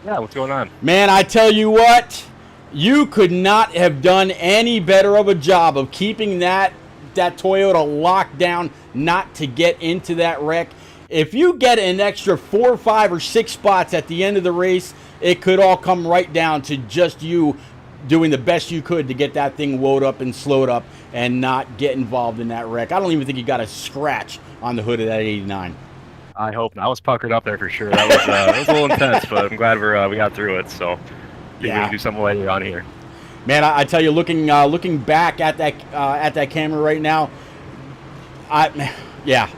Yeah, what's going on? Man, I tell you what, you could not have done any better of a job of keeping that Toyota locked down not to get into that wreck. If you get an extra 4, 5, or 6 spots at the end of the race, it could all come right down to just you doing the best you could to get that thing woed up and slowed up and not get involved in that wreck. I don't even think you got a scratch on the hood of that 89. I hope not. I was puckered up there for sure. That was a little intense, but I'm glad we got through it. So maybe we can do something later on here. Man, I tell you, looking back at that camera right now, yeah,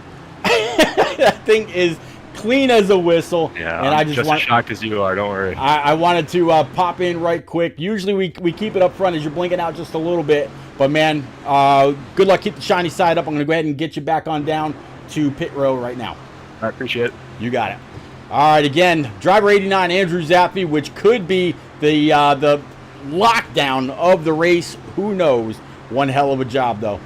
that thing is clean as a whistle. Yeah, and I'm just as shocked as you are. Don't worry. I wanted to pop in right quick. Usually we keep it up front as you're blinking out just a little bit. But, man, good luck. Keep the shiny side up. I'm going to go ahead and get you back on down to Pit Row right now. I appreciate it. You got it. All right, again, driver 89, Andrew Zappi, which could be the lockdown of the race. Who knows? One hell of a job, though.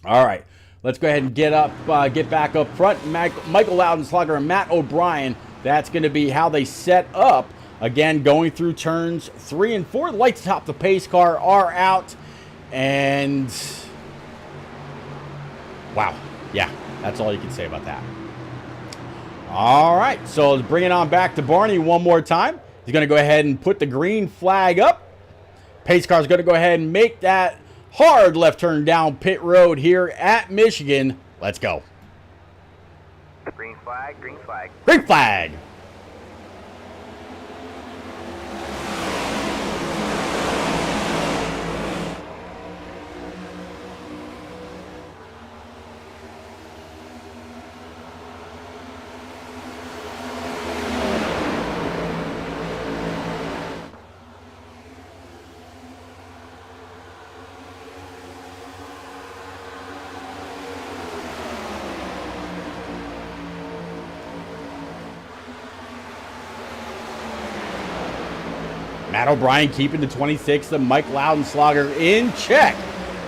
All right. Let's go ahead and get back up front. Michael Loudenslager and Matt O'Brien. That's going to be how they set up. Again, going through turns 3 and 4. The lights atop the pace car are out. And, wow. Yeah, that's all you can say about that. All right, so let's bring it on back to Barney one more time. He's going to go ahead and put the green flag up. Pace car's going to go ahead and make that hard left turn down pit road here at Michigan. Let's go. Green flag, green flag. Green flag. Matt O'Brien keeping the 26 of Mike Loudenslager in check.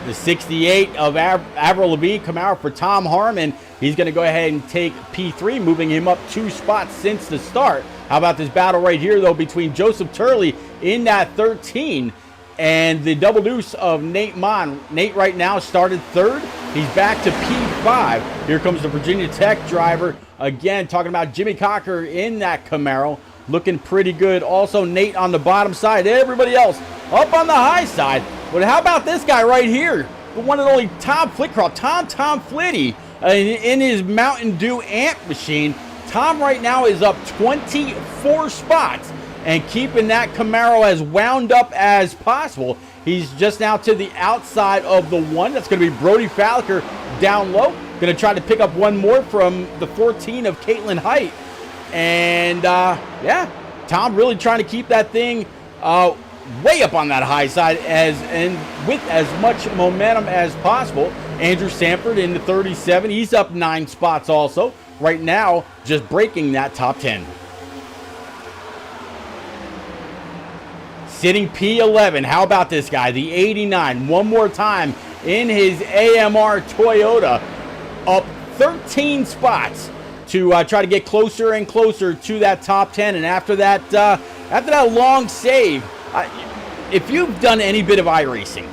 The 68 of Avril Lavigne Camaro for Tom Harmon. He's going to go ahead and take P3, moving him up 2 spots since the start. How about this battle right here, though, between Joseph Turley in that 13 and the double deuce of Nate Mon. Nate right now started 3rd. He's back to P5. Here comes the Virginia Tech driver. Again, talking about Jimmy Cocker in that Camaro. Looking pretty good. Also, Nate on the bottom side. Everybody else up on the high side. But how about this guy right here? The one and only Tom Flitcroft. Tom Flitty in his Mountain Dew amp machine. Tom right now is up 24 spots and keeping that Camaro as wound up as possible. He's just now to the outside of the 1. That's going to be Brody Falker down low. Going to try to pick up one more from the 14 of Caitlin Height. And, yeah, Tom really trying to keep that thing way up on that high side and with as much momentum as possible. Andrew Sanford in the 37. He's up 9 spots also. Right now, just breaking that top 10. Sitting P11. How about this guy? The 89. One more time in his AMR Toyota. Up 13 spots to try to get closer and closer to that top 10. And after that long save, if you've done any bit of iRacing,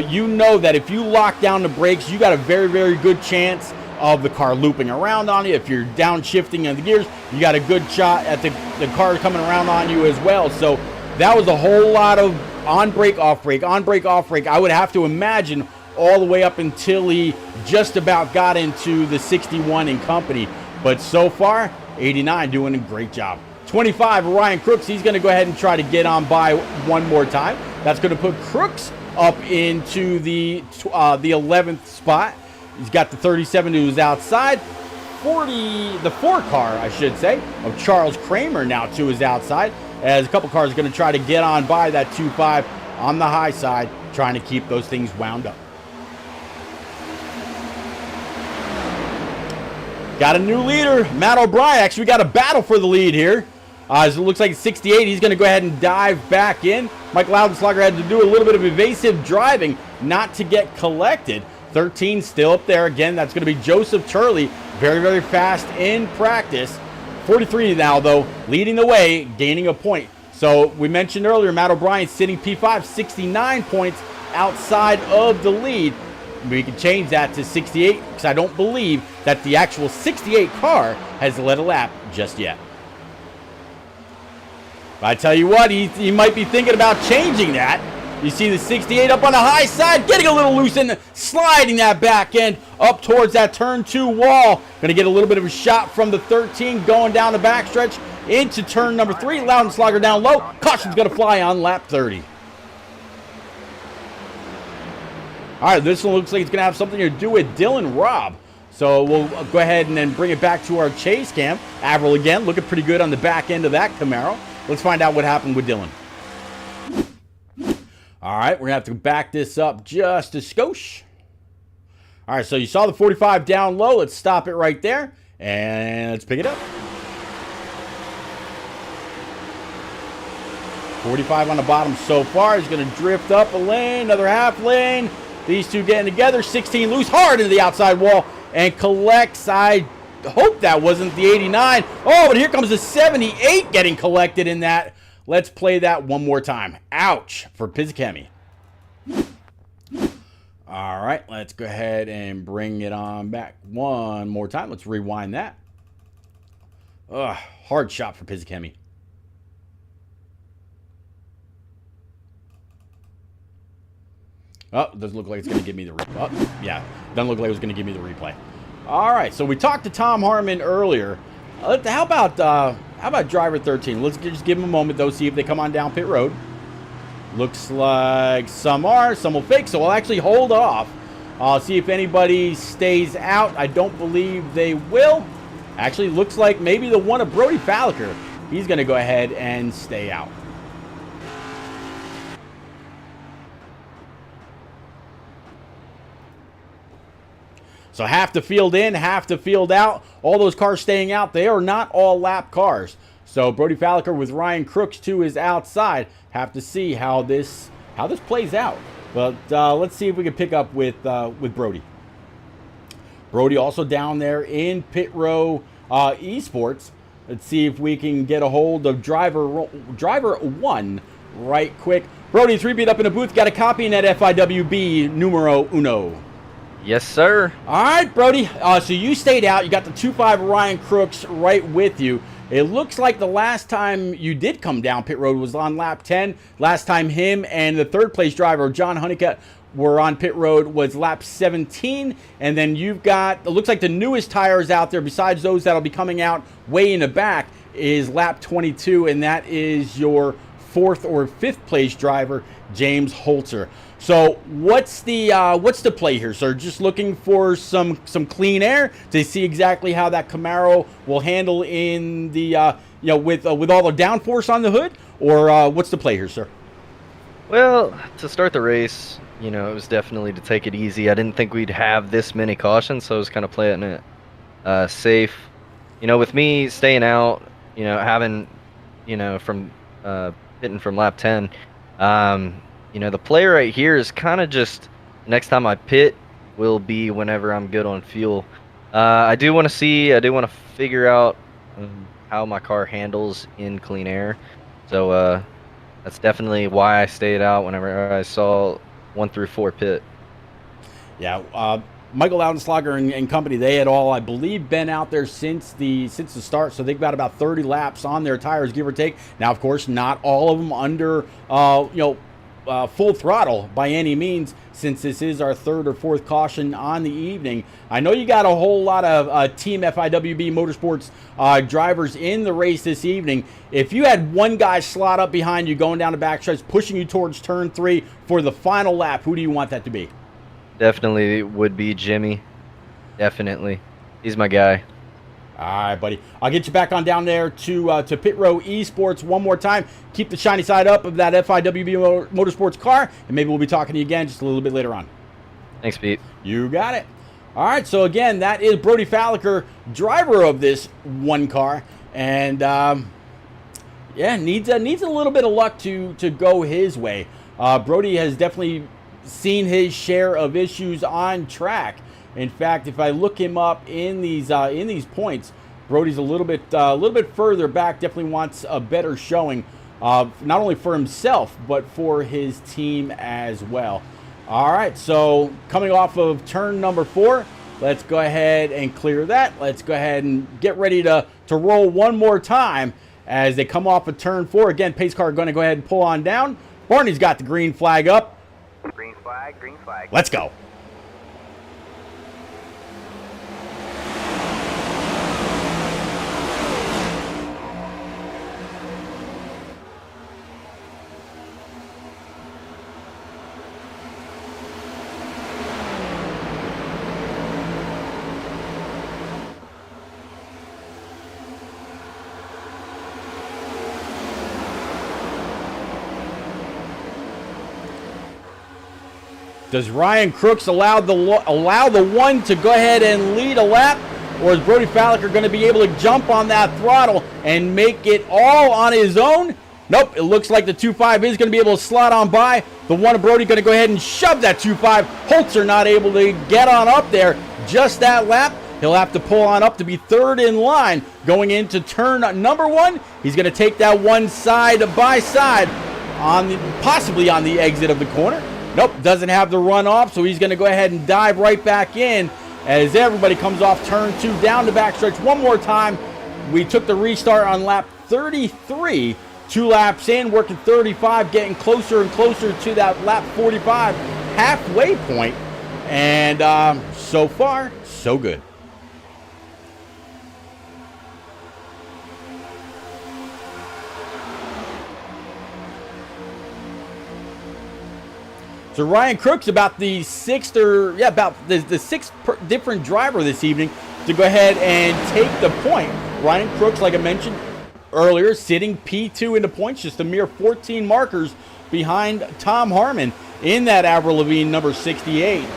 you know that if you lock down the brakes, you got a very, very good chance of the car looping around on you. If you're downshifting in the gears, you got a good shot at the car coming around on you as well. So that was a whole lot of on brake, off brake, on brake, off brake. I would have to imagine all the way up until he just about got into the 61 in company. But so far, 89 doing a great job. 25, Ryan Crooks, he's going to go ahead and try to get on by one more time. That's going to put Crooks up into the 11th spot. He's got the 37 who's outside. The 4 car, I should say, of Charles Kramer now to his outside, as a couple cars are going to try to get on by that 2-5 on the high side, trying to keep those things wound up. Got a new leader, Matt O'Brien. Actually, we got a battle for the lead here. As it looks like 68, he's going to go ahead and dive back in. Mike Loudenslager had to do a little bit of evasive driving not to get collected. 13 still up there. Again, that's going to be Joseph Turley. Very, very fast in practice. 43 now, though, leading the way, gaining a point. So we mentioned earlier, Matt O'Brien sitting P5, 69 points outside of the lead. We can change that to 68 because I don't believe that the actual 68 car has led a lap just yet. But I tell you what, he might be thinking about changing that. You see the 68 up on the high side, getting a little loose and sliding that back end up towards that turn 2 wall. Going to get a little bit of a shot from the 13 going down the backstretch into turn number 3. Loudenslager down low. Caution's going to fly on lap 30. All right, this one looks like it's going to have something to do with Dylan Robb. So we'll go ahead and then bring it back to our chase cam. Averill again, looking pretty good on the back end of that Camaro. Let's find out what happened with Dylan. All right, we're going to have to back this up just a skosh. All right, so you saw the 45 down low. Let's stop it right there, and let's pick it up. 45 on the bottom so far. He's going to drift up a lane, another half lane. These two getting together. 16 loose, hard into the outside wall, and collects. I hope that wasn't the 89. Oh, but here comes the 78 getting collected in that. Let's play that one more time. Ouch for Pizzichemi. All right, let's go ahead and bring it on back one more time. Let's rewind that. Ugh, hard shot for Pizzichemi. Oh, doesn't look like it's going to give me the replay. Oh, yeah, doesn't look like it was going to give me the replay. All right, so we talked to Tom Harmon earlier. How about driver 13? Let's just give him a moment, though, see if they come on down pit road. Looks like some are, some will fake, so we'll actually hold off. See if anybody stays out. I don't believe they will. Actually, looks like maybe the one of Brody Falliker. He's going to go ahead and stay out. So half the field in, half the field out. All those cars staying out, they are not all lap cars. So Brody Falliker with Ryan Crooks to his outside. Have to see how this plays out. But let's see if we can pick up with Brody. Brody also down there in pit row esports. Let's see if we can get a hold of driver 1 right quick. Brody, 3-beat up in the booth. Got a copy in that FIWB numero uno. Yes, sir. All right, Brody. So you stayed out. You got the 2-5 Ryan Crooks right with you. It looks like the last time you did come down pit road was on lap 10. Last time him and the third place driver, John Honeycutt, were on pit road was lap 17. And then you've got, it looks like the newest tires out there, besides those that'll be coming out way in the back, is lap 22. And that is your 4th or 5th place driver, James Holzer. So what's the play here, sir? Just looking for some clean air to see exactly how that Camaro will handle in the with all the downforce on the hood, or what's the play here, sir? Well, to start the race, it was definitely to take it easy. I didn't think we'd have this many cautions, so I was kind of playing it safe. With me staying out, having from hitting from lap 10. The play right here is kind of just next time I pit will be whenever I'm good on fuel. I do want to figure out how my car handles in clean air. So that's definitely why I stayed out whenever I saw 1 through 4 pit. Yeah, Michael Loudenslager and company, they had all, I believe, been out there since the start, so they've got about 30 laps on their tires, give or take. Now, of course, not all of them under full throttle by any means, since this is our third or fourth caution on the evening. I know you got a whole lot of Team FIWB Motorsports drivers in the race this evening. If you had one guy slot up behind you going down the backstretch, pushing you towards turn 3 for the final lap, who do you want that to be? Definitely would be Jimmy. Definitely. He's my guy. All right, buddy. I'll get you back on down there to Pit Row Esports one more time. Keep the shiny side up of that FIWB Motorsports car, and maybe we'll be talking to you again just a little bit later on. Thanks, Pete. You got it. All right, so again, that is Brody Falliker, driver of this one car, and yeah, needs a little bit of luck to go his way. Brody has definitely seen his share of issues on track. In fact, if I look him up in these points, Brody's a little bit further back. Definitely wants a better showing, not only for himself but for his team as well. All right, so coming off of turn number 4, let's go ahead and clear that. Let's go ahead and get ready to roll one more time as they come off of turn 4. Again, pace car going to go ahead and pull on down. Barney's got the green flag up. Green flag, green flag. Let's go. Does Ryan Crooks allow the one to go ahead and lead a lap? Or is Brody Falliker going to be able to jump on that throttle and make it all on his own? Nope, it looks like the 2.5 is going to be able to slot on by. The one of Brody going to go ahead and shove that 2.5. Holzer not able to get on up there just that lap. He'll have to pull on up to be third in line going into turn number 1. He's going to take that one side by side, possibly on the exit of the corner. Nope, doesn't have the run off, so he's going to go ahead and dive right back in as everybody comes off turn 2 down the backstretch one more time. We took the restart on lap 33, 2 laps in, working 35, getting closer and closer to that lap 45 halfway point, and so far, so good. So Ryan Crooks about the sixth different driver this evening to go ahead and take the point. Ryan Crooks, like I mentioned earlier, sitting P2 in the points, just a mere 14 markers behind Tom Harmon in that Avril Lavigne number 68.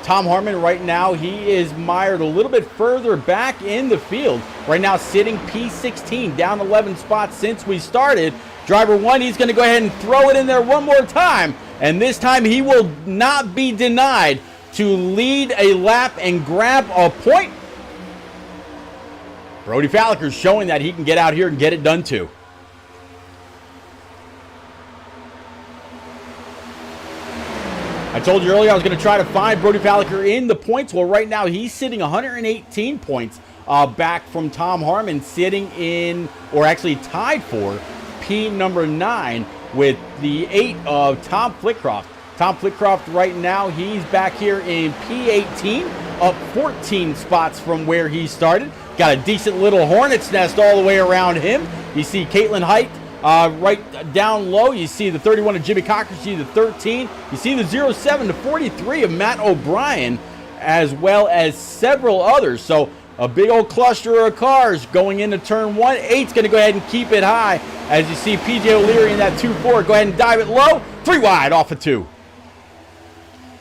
Tom Harmon right now, he is mired a little bit further back in the field. Right now sitting P16, down 11 spots since we started. Driver 1, he's going to go ahead and throw it in there one more time. And this time he will not be denied to lead a lap and grab a point. Brody Falliker showing that he can get out here and get it done too. I told you earlier I was going to try to find Brody Falliker in the points. Well, right now he's sitting 118 points back from Tom Harmon, sitting in, or actually tied for, P number 9 with the 8 of Tom Flitcroft. Tom Flitcroft right now, he's back here in P18, up 14 spots from where he started. Got a decent little hornet's nest all the way around him. You see Caitlin Height right down low. You see the 31 of Jimmy Cocker. You see the 13. You see the 07 to 43 of Matt O'Brien, as well as several others. So a big old cluster of cars going into turn 1. 8's going to go ahead and keep it high. As you see PJ O'Leary in that 2-4. Go ahead and dive it low. 3 wide off of 2.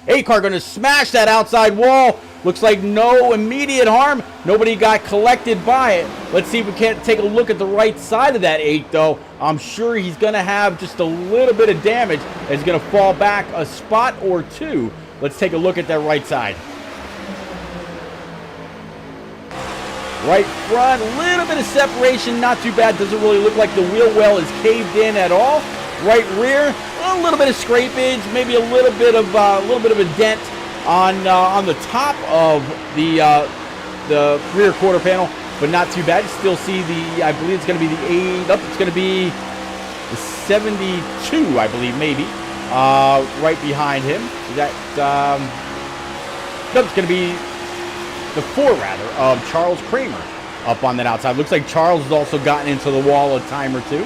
8 car going to smash that outside wall. Looks like no immediate harm. Nobody got collected by it. Let's see if we can't take a look at the right side of that 8, though. I'm sure he's going to have just a little bit of damage. He's going to fall back a spot or 2. Let's take a look at that right side. Right front, a little bit of separation, not too bad. Doesn't really look like the wheel well is caved in at all. Right rear, a little bit of scrapage, maybe a little bit of a dent on the top of the rear quarter panel, but not too bad. You still see the, I believe it's going to be the 8. Up, it's going to be the 72, I believe, maybe. right behind him. That no, it's going to be the 4 rather of Charles Kramer up on that outside. Looks like Charles has also gotten into the wall a time or two.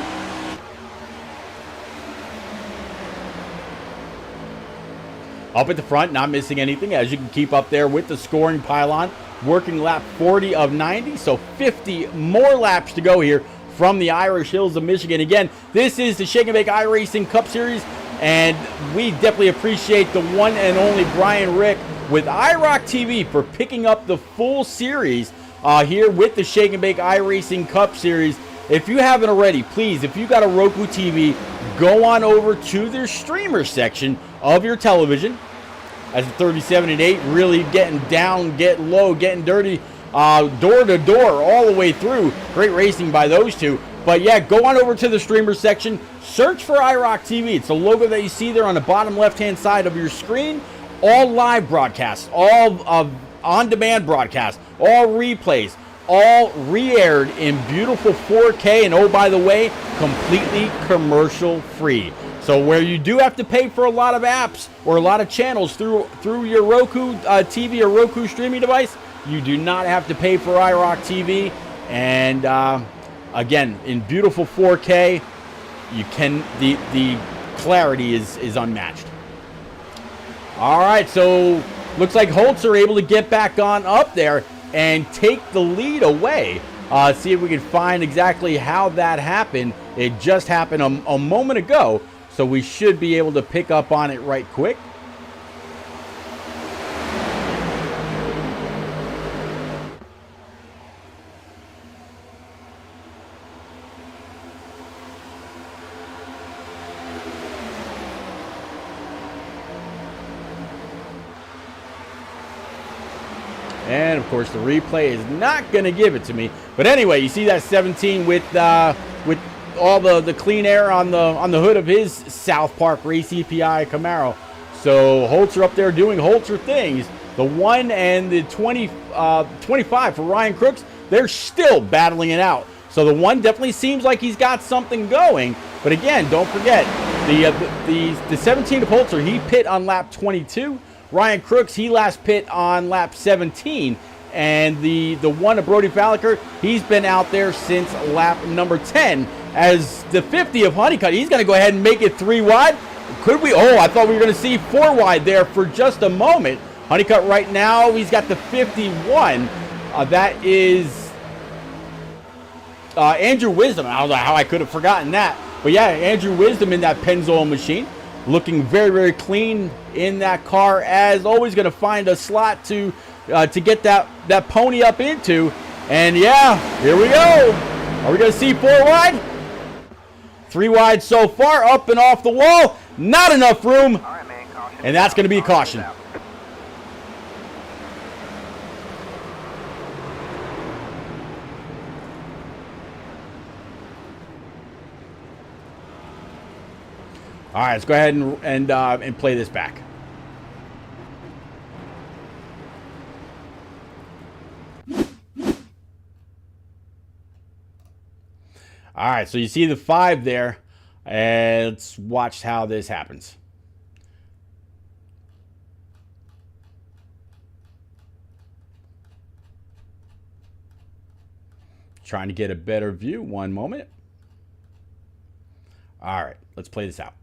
Up at the front, not missing anything, as you can keep up there with the scoring pylon. Working lap 40 of 90, so 50 more laps to go here from the Irish Hills of Michigan. Again, this is the Shake and Bake iRacing Cup Series, and we definitely appreciate the one and only Brian Rick with iRock TV for picking up the full series here with the Shake and Bake iRacing Cup Series. If you haven't already, please, if you got a Roku TV, go on over to their streamer section of your television. As a 37 and 8, really getting down, getting low, getting dirty, door to door, all the way through. Great racing by those two. But yeah, go on over to the streamer section, search for iRock TV. It's the logo that you see there on the bottom left-hand side of your screen. All live broadcasts, all on-demand broadcasts, all replays, all re-aired in beautiful 4K, and oh, by the way, completely commercial-free. So where you do have to pay for a lot of apps or a lot of channels through your Roku TV or Roku streaming device, you do not have to pay for iRock TV. And again, in beautiful 4K, you can the clarity is unmatched. All right, so looks like Holtz are able to get back on up there and take the lead away. See if we can find exactly how that happened. It just happened a moment ago. So we should be able to pick up on it right quick. And of course the replay is not going to give it to me. But anyway, you see that 17 with all the clean air on the hood of his South Park Race EPI Camaro. So Holzer up there doing Holzer things. The 1 and the 25 for Ryan Crooks, they're still battling it out. So the 1 definitely seems like he's got something going. But again, don't forget, the 17 of Holzer, he pit on lap 22. Ryan Crooks, he last pit on lap 17. And the 1 of Brody Falliker, he's been out there since lap number 10. As the 50 of Honeycutt, he's going to go ahead and make it 3 wide. Could we? Oh, I thought we were going to see 4 wide there for just a moment. Honeycutt right now, he's got the 51. That is Andrew Wisdom. I don't know how I could have forgotten that. But yeah, Andrew Wisdom in that Pennzoil machine. Looking very, very clean in that car. As always, going to find a slot to get that pony up into. And yeah, here we go. Are we going to see 4 wide? 3 wide so far, up and off the wall. Not enough room. All right, man, caution. And that's going to be a caution. All right, let's go ahead and play this back. All right, so you see the 5 there, and let's watch how this happens. Trying to get a better view. One moment. All right, let's play this out.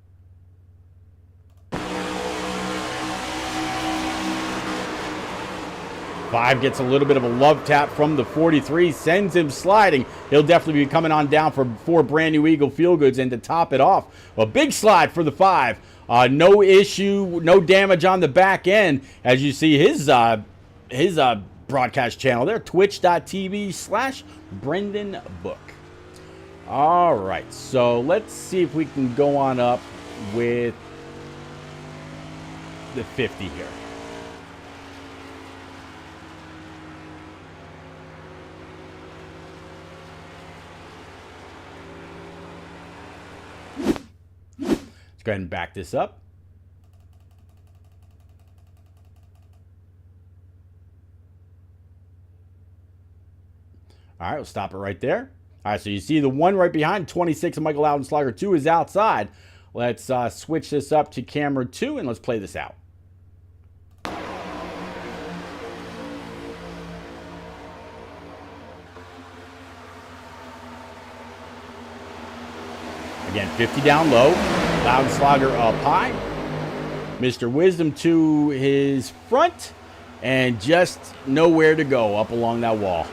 Five gets a little bit of a love tap from the 43, sends him sliding. He'll definitely be coming on down for 4 brand new Eagle Feel Goods, and to top it off, a big slide for the 5. No issue, no damage on the back end, as you see his broadcast channel there, twitch.tv/Brendan Book. All right, so let's see if we can go on up with the 50 here. Let's go ahead and back this up. All right, we'll stop it right there. All right, so you see the 1 right behind, 26 of Michael Loudon Slugger, 2 is outside. Let's switch this up to camera 2 and let's play this out. Again, 50 down low, Loud Slogger up high. Mr. Wisdom to his front, and just nowhere to go up along that wall.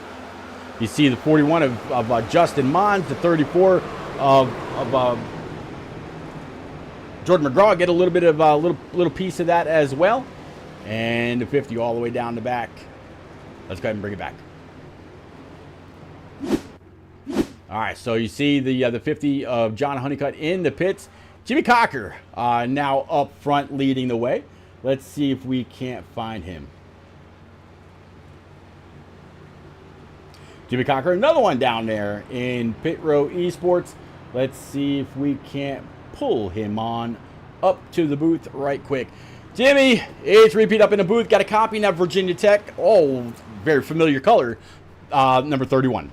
You see the 41 of Justin Mons, the 34 of Jordan McGraw get a little bit of a little piece of that as well, and the 50 all the way down the back. Let's go ahead and bring it back. All right, so you see the 50 of John Honeycutt in the pits. Jimmy Cocker now up front leading the way. Let's see if we can't find him. Jimmy Cocker, another one down there in Pit Row Esports. Let's see if we can't pull him on up to the booth right quick. Jimmy, it's repeat up in the booth. Got a copy now, Virginia Tech. Oh, very familiar color, number 31.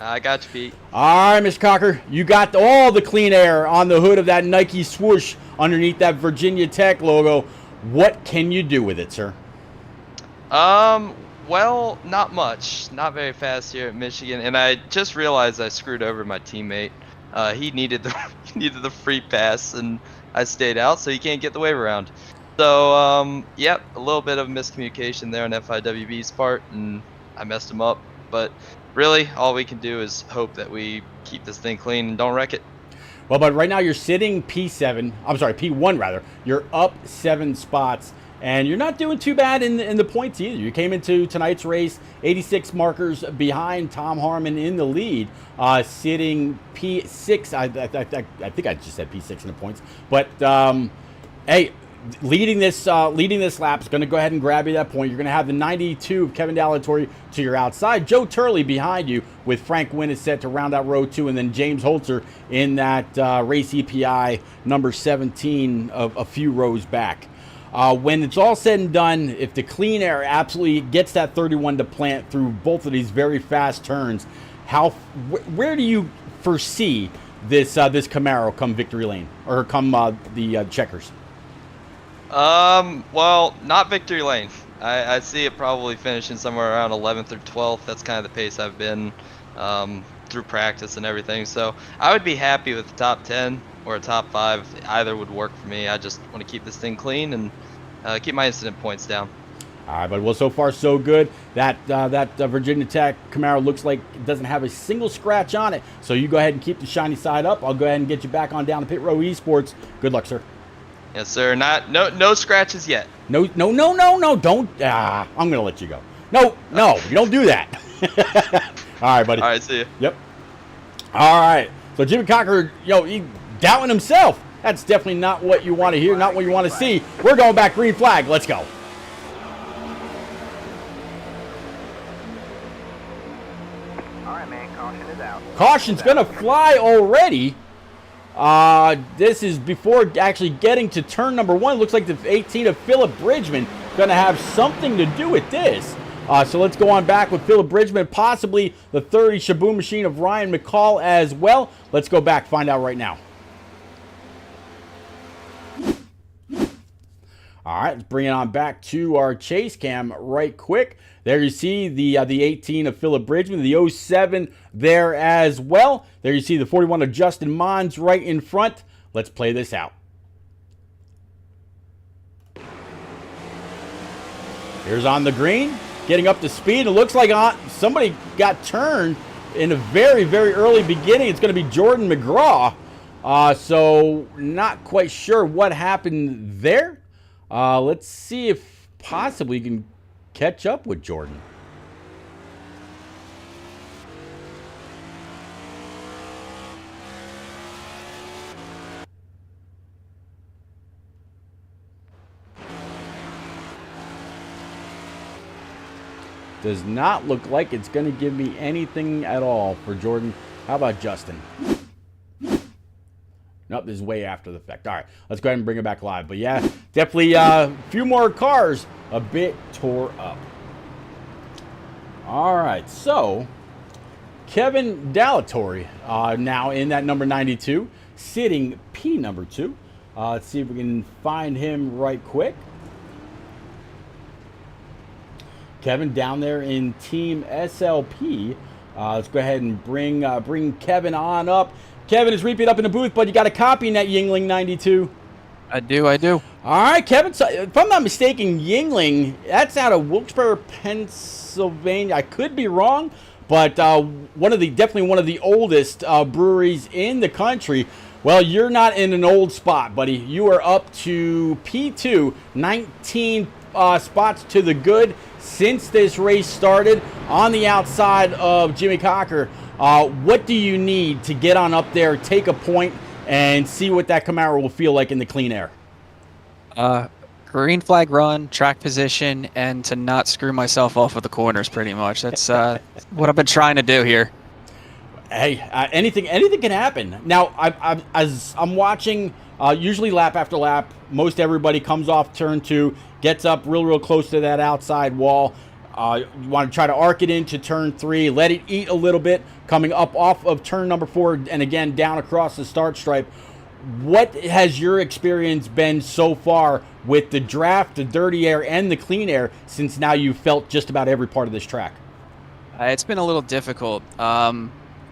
I got you, Pete. All right, Mr. Cocker, you got all the clean air on the hood of that Nike swoosh underneath that Virginia Tech logo. What can you do with it, sir? Well, not much. Not very fast here at Michigan, and I just realized I screwed over my teammate. He needed the free pass, and I stayed out, so he can't get the wave around. So, yep, a little bit of miscommunication there on FIWB's part, and I messed him up, but really, all we can do is hope that we keep this thing clean and don't wreck it. Well, but right now you're sitting P1 rather. You're up 7 spots, and you're not doing too bad in the points either. You came into tonight's race 86 markers behind Tom Harmon in the lead, sitting P6. I think I just said P6 in the points, but hey. Leading this lap is going to go ahead and grab you that point. You're going to have the 92 of Kevin Dallatorre to your outside. Joe Turley behind you with Frank Wynn is set to round out row 2. And then James Holzer in that race EPI number 17 of a few rows back. When it's all said and done, if the clean air absolutely gets that 31 to plant through both of these very fast turns, where do you foresee this Camaro come victory lane or come the checkers? Well, not victory lane. I see it probably finishing somewhere around 11th or 12th. That's kind of the pace I've been through practice and everything. So I would be happy with the top 10 or a top 5. Either would work for me. I just want to keep this thing clean and keep my incident points down. All right, but well, so far so good. That Virginia Tech Camaro looks like it doesn't have a single scratch on it. So you go ahead and keep the shiny side up. I'll go ahead and get you back on down to Pit Row Esports. Good luck, sir. Yes, sir. No scratches yet. No. Don't. I'm gonna let you go. No. You don't do that. All right, buddy. All right, see you. Yep. All right. So Jimmy Cocker, he doubting himself. That's definitely not what you want to hear, not what you want to see. We're going back green flag. Let's go. All right, man. Caution is out. Caution's gonna fly already. This is before actually getting to turn number 1. Looks like the 18 of Philip Bridgman going to have something to do with this. So let's go on back with Philip Bridgman, possibly the 30 Shaboom machine of Ryan McCall as well. Let's go back, find out right now. All right, let's bring it on back to our chase cam right quick. There you see the 18 of Philip Bridgman, the 07 there as well. There you see the 41 of Justin Mons right in front. Let's play this out. Here's on the green, getting up to speed. It looks like somebody got turned in a very, very early beginning. It's going to be Jordan McGraw. So not quite sure what happened there. Let's see if possibly you can catch up with Jordan. Does not look like it's going to give me anything at all for Jordan. How about Justin? Nope, this is way after the fact. All right, let's go ahead and bring it back live. But yeah, definitely a few more cars a bit tore up. All right, so Kevin Dallatorre now in that number 92, sitting SLP number 2. Let's see if we can find him right quick. Kevin down there in Team SLP. Let's go ahead and bring Kevin on up. Kevin is repeat up in the booth, but you got a copy in that Yingling 92. I do. All right, Kevin. So if I'm not mistaken, Yingling, that's out of Wilkes-Barre, Pennsylvania. I could be wrong, but definitely one of the oldest breweries in the country. Well, you're not in an old spot, buddy. You are up to P2, 19 spots to the good since this race started on the outside of Jimmy Cocker. What do you need to get on up there, take a point, and see what that Camaro will feel like in the clean air? Green flag run, track position, and to not screw myself off with the corners. Pretty much. That's what I've been trying to do here. Hey, anything can happen. Now, as I'm watching, usually lap after lap, most everybody comes off turn 2, gets up real close to that outside wall. You want to try to arc it into turn 3, let it eat a little bit, coming up off of turn number 4, and again down across the start stripe. What has your experience been so far with the draft, the dirty air, and the clean air since now you've felt just about every part of this track? It's been a little difficult.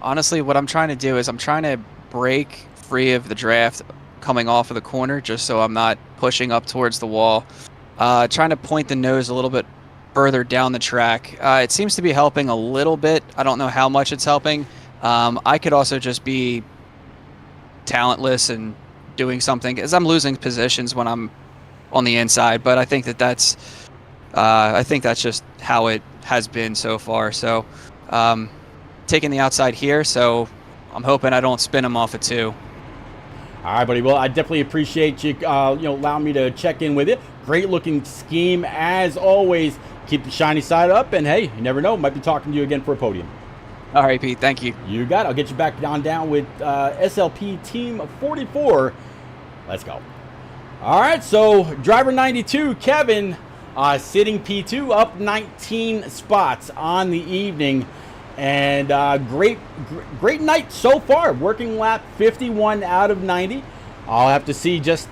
Honestly, what I'm trying to do is I'm trying to break free of the draft coming off of the corner just so I'm not pushing up towards the wall. Trying to point the nose a little bit further down the track. It seems to be helping a little bit. I don't know how much it's helping. I could also just be talentless and doing something because I'm losing positions when I'm on the inside, but I think that's just how it has been so far. So taking the outside here, so I'm hoping I don't spin him off at 2. All right, buddy. Well, I definitely appreciate you, allowing me to check in with you. Great looking scheme as always. Keep the shiny side up, and hey, you never know, might be talking to you again for a podium. All right, Pete. Thank you. You got it. I'll get you back down with SLP Team 44. Let's go. All right, so driver 92, Kevin, sitting P2, up 19 spots on the evening. And great night so far. Working lap 51 out of 90. I'll have to see just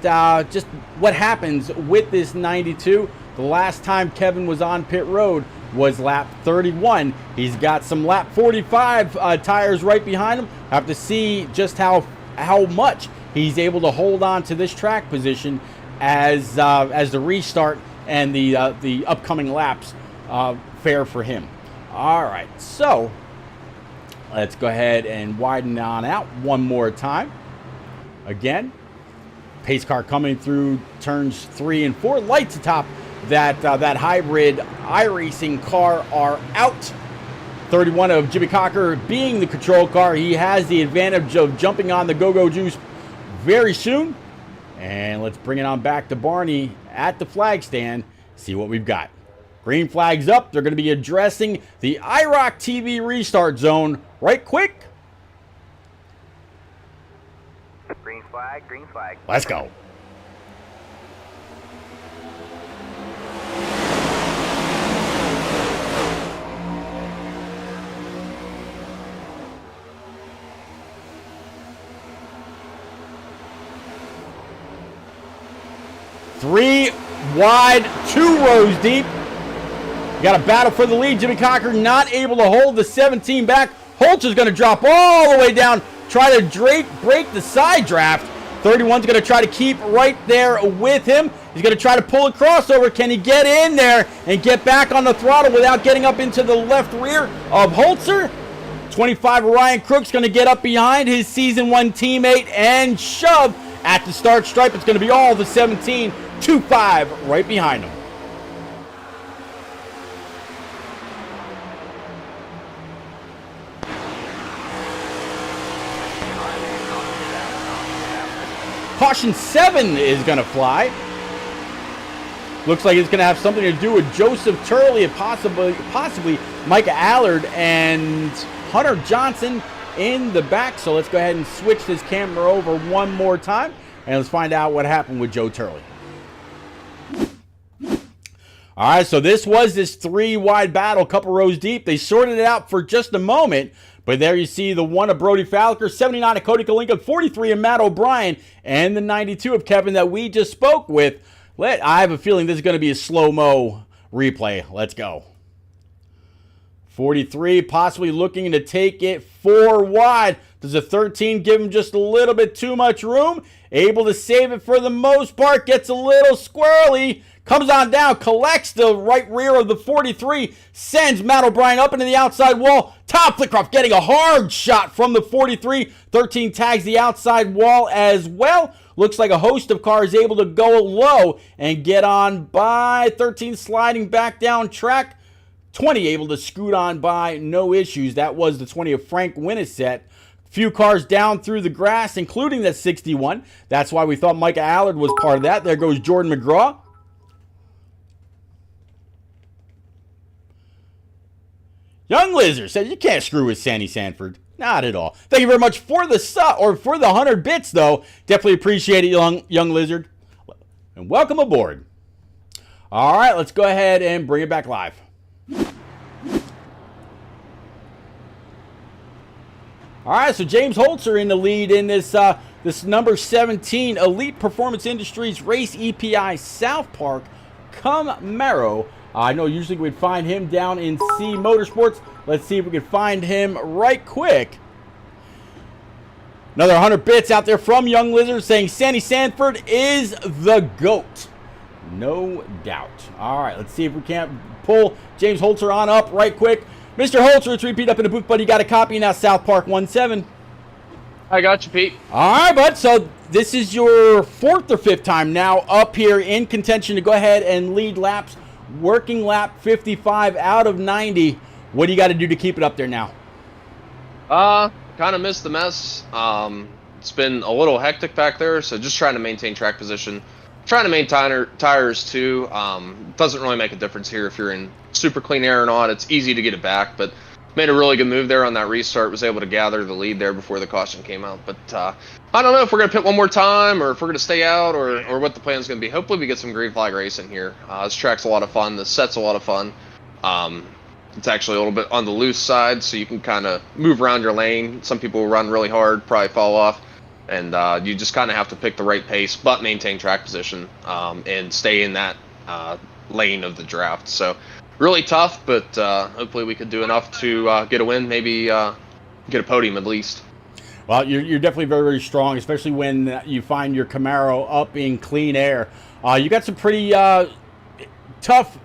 what happens with this 92. The last time Kevin was on pit road was lap 31. He's got some lap 45 tires right behind him. Have to see just how much he's able to hold on to this track position as the restart and the upcoming laps fare for him. All right, so let's go ahead and widen on out one more time. Again, pace car coming through turns 3 and 4. Lights atop that hybrid iRacing car are out. 31 of Jimmy Cocker being the control car. He has the advantage of jumping on the go-go juice very soon. And let's bring it on back to Barney at the flag stand. See what we've got. Green flag's up. They're going to be addressing the iRock TV restart zone right quick. Green flag, green flag. Let's go. Three wide, 2 rows deep. You got a battle for the lead. Jimmy Cocker not able to hold the 17 back. Holtz is going to drop all the way down, try to break the side draft. 31's going to try to keep right there with him. He's going to try to pull a crossover. Can he get in there and get back on the throttle without getting up into the left rear of Holzer? 25 Ryan Crook's going to get up behind his Season 1 teammate and shove at the start stripe. It's going to be all the 17, 2-5 right behind him. Caution 7 is going to fly. Looks like it's going to have something to do with Joseph Turley and possibly Micah Allard and Hunter Johnson in the back. So let's go ahead and switch this camera over one more time and let's find out what happened with Joe Turley. All right, so this was this 3-wide battle, couple rows deep. They sorted it out for just a moment, but there you see the 1 of Brody Falliker, 79 of Cody Kalinka, 43 of Matt O'Brien, and the 92 of Kevin that we just spoke with. I have a feeling this is going to be a slow-mo replay. Let's go. 43, possibly looking to take it 4 wide. Does a 13 give him just a little bit too much room? Able to save it for the most part. Gets a little squirrely. Comes on down. Collects the right rear of the 43. Sends Matt O'Brien up into the outside wall. Tom Flickroft getting a hard shot from the 43. 13 tags the outside wall as well. Looks like a host of cars able to go low and get on by. 13 sliding back down track. 20 able to scoot on by, no issues. That was the 20 of Frank Winniset. Few cars down through the grass, including that 61. That's why we thought Micah Allard was part of that. There goes Jordan McGraw. Young Lizard said you can't screw with Sandy Sanford. Not at all. Thank you very much for the for the 100 bits, though. Definitely appreciate it, young Lizard. And welcome aboard. All right, let's go ahead and bring it back live. All right, so James Holzer in the lead in this this number 17 Elite Performance Industries Race EPI South Park Camaro. I know usually we'd find him down in C Motorsports. Let's see if we can find him right quick. Another 100 bits out there from Young Lizard saying Sandy Sanford is the GOAT. No doubt. All right, let's see if we can't pull James Holzer on up right quick. Mr. Holzer, it's repeat up in the booth, buddy. You got a copy now, South Park 17. I got you, Pete. All right, bud. So this is your 4th or 5th time now up here in contention to go ahead and lead laps. Working lap 55 out of 90. What do you got to do to keep it up there now? Kind of missed the mess. It's been a little hectic back there, so just trying to maintain track position. Trying to maintain tires too. Doesn't really make a difference here if you're in super clean air or not. It's easy to get it back, but made a really good move there on that restart. Was able to gather the lead there before the caution came out. But I don't know if we're going to pit one more time or if we're going to stay out or what the plan's going to be. Hopefully we get some green flag racing here. This track's a lot of fun. This set's a lot of fun. It's actually a little bit on the loose side, so you can kind of move around your lane. Some people run really hard, probably fall off. And you just kind of have to pick the right pace, but maintain track position and stay in that lane of the draft. So really tough, but hopefully we could do enough to get a win, maybe get a podium at least. Well, you're definitely very, very strong, especially when you find your Camaro up in clean air. You got some pretty tough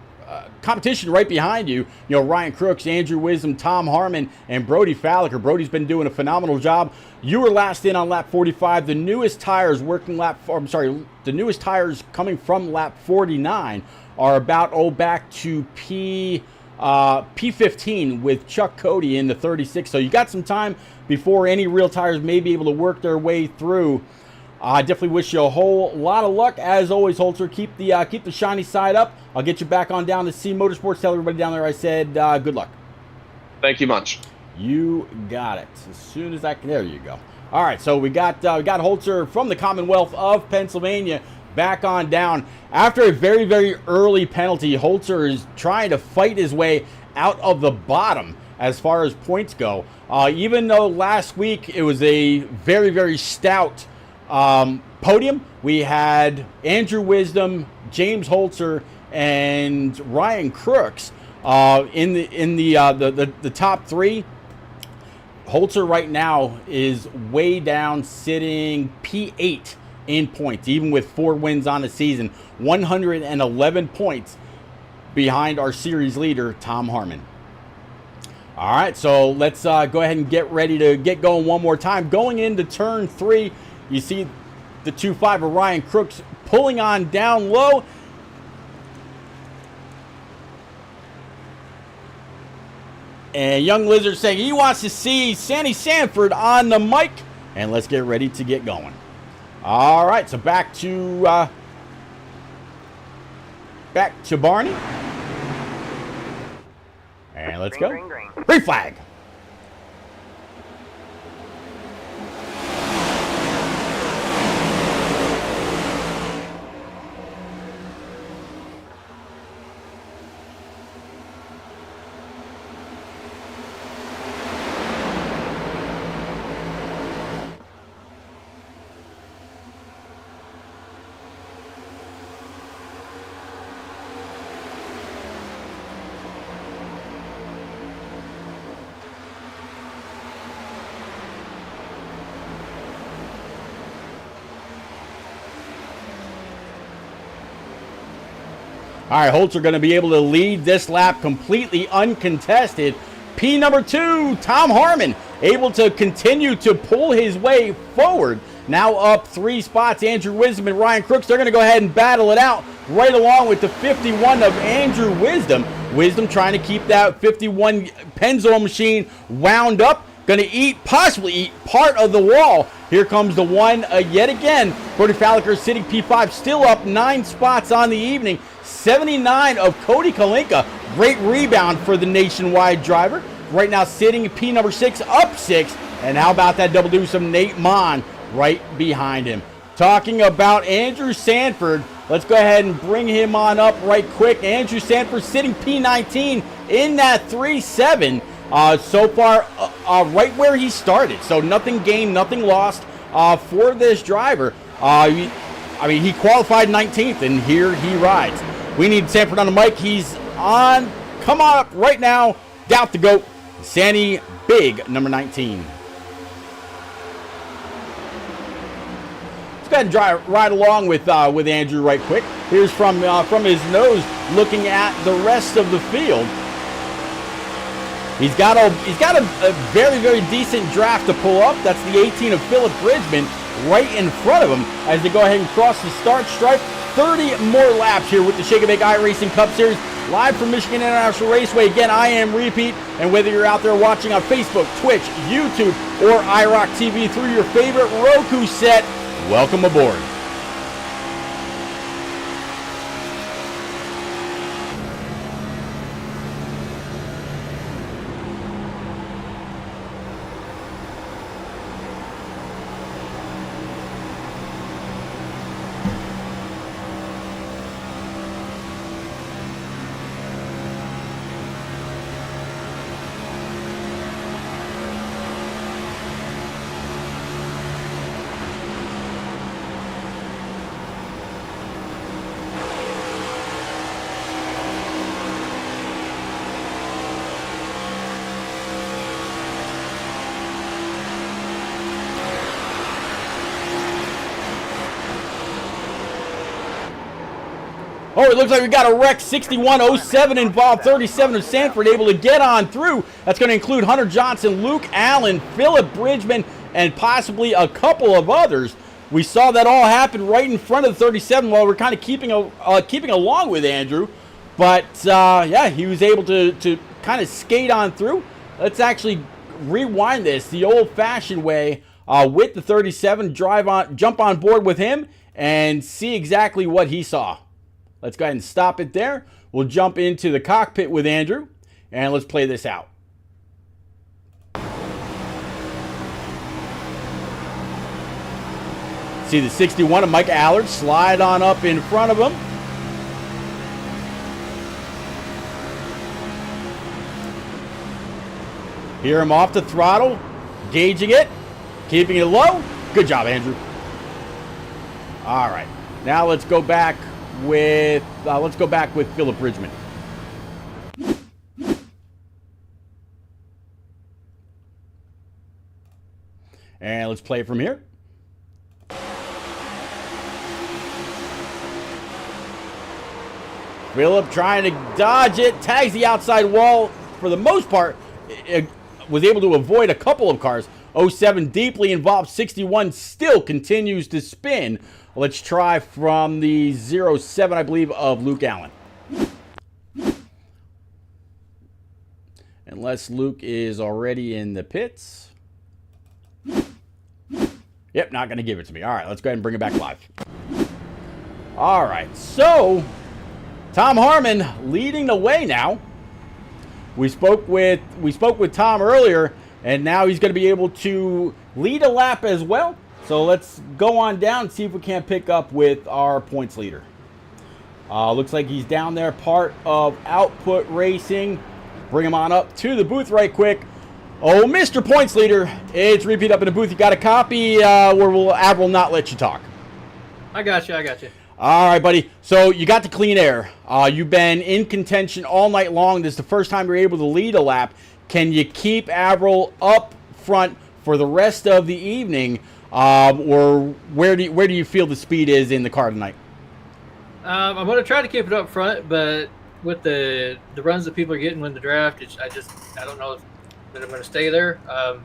competition right behind you. You know, Ryan Crooks, Andrew Wisdom, Tom Harmon, and Brody Falliker. Brody's been doing a phenomenal job. You were last in on lap 45. The newest tires the newest tires coming from lap 49 are about back to P15 with Chuck Cody in the 36. So you got some time before any real tires may be able to work their way through. I definitely wish you a whole lot of luck. As always, Holzer, keep the shiny side up. I'll get you back on down to C Motorsports. Tell everybody down there I said good luck. Thank you much. You got it. As soon as I can, there you go. All right, so we got Holzer from the Commonwealth of Pennsylvania back on down. After a very, very early penalty, Holzer is trying to fight his way out of the bottom as far as points go. Even though last week it was a very, very stout podium, we had Andrew Wisdom, James Holzer, and Ryan Crooks in the top 3. Holzer right now is way down, sitting P8 in points, even with 4 wins on the season. 111 points behind our series leader, Tom Harmon. All right, so let's go ahead and get ready to get going one more time. Going into turn 3, you see the 2.5 of Ryan Crooks pulling on down low. And Young Lizard saying he wants to see Sandy Sanford on the mic. And let's get ready to get going. All right, so back to Barney. And let's go. Green flag. All right, Holtz are going to be able to lead this lap completely uncontested. P number 2, Tom Harmon, able to continue to pull his way forward. Now up 3 spots, Andrew Wisdom and Ryan Crooks. They're going to go ahead and battle it out right along with the 51 of Andrew Wisdom. Wisdom trying to keep that 51 Pennzoil machine wound up. Going to possibly eat part of the wall. Here comes the one yet again. Brody Falliker sitting P5, still up 9 spots on the evening. 79 of Cody Kalinka. Great rebound for the Nationwide driver. Right now sitting P number 6, up 6. And how about that double deuce of Nate Mon right behind him. Talking about Andrew Sanford, let's go ahead and bring him on up right quick. Andrew Sanford sitting P19 in that 3-7. So far, right where he started. So nothing gained, nothing lost for this driver. I mean, he qualified 19th, and here he rides. We need Sanford on the mic. He's on. Come on up right now. Doubt the GOAT. Sandy Big, number 19. Let's go ahead and ride along with Andrew right quick. Here's from his nose, looking at the rest of the field. He's got a very, very decent draft to pull up. That's the 18 of Philip Bridgman right in front of him as they go ahead and cross the start stripe. 30 more laps here with the Shake and Bake iRacing Cup Series, live from Michigan International Raceway. Again, I am Repeat, and whether you're out there watching on Facebook, Twitch, YouTube, or iRock TV through your favorite Roku set, welcome aboard. Oh, it looks like we got a wreck. 6107 involved. 37 of Sanford able to get on through. That's going to include Hunter Johnson, Luke Allen, Philip Bridgman, and possibly a couple of others. We saw that all happen right in front of the 37 while we're kind of keeping along with Andrew. But, yeah, he was able to kind of skate on through. Let's actually rewind this the old-fashioned way with the 37, jump on board with him, and see exactly what he saw. Let's go ahead and stop it there. We'll jump into the cockpit with Andrew, and let's play this out. See the 61 of Mike Allard slide on up in front of him. Hear him off the throttle, gauging it, keeping it low. Good job, Andrew. All right, now let's go back with Philip Bridgman. And let's play from here. Philip trying to dodge it, tags the outside wall. For the most part, was able to avoid a couple of cars. 07 deeply involved. 61 still continues to spin. Let's try from the 07, I believe, of Luke Allen. Unless Luke is already in the pits. Yep, not going to give it to me. All right, let's go ahead and bring it back live. All right, so Tom Harmon leading the way now. We spoke with Tom earlier, and now he's going to be able to lead a lap as well. So let's go on down and see if we can't pick up with our points leader. Looks like he's down there, part of Output Racing. Bring him on up to the booth right quick. Oh, Mr. Points Leader, it's Repeat up in the booth. You got a copy, or Av will not let you talk? I got you. All right, buddy. So you got the clean air. You've been in contention all night long. This is the first time you're able to lead a lap. Can you keep Avril up front for the rest of the evening? Or where do you feel the speed is in the car tonight? I'm going to try to keep it up front, but with the runs that people are getting in the draft, I don't know if that I'm going to stay there.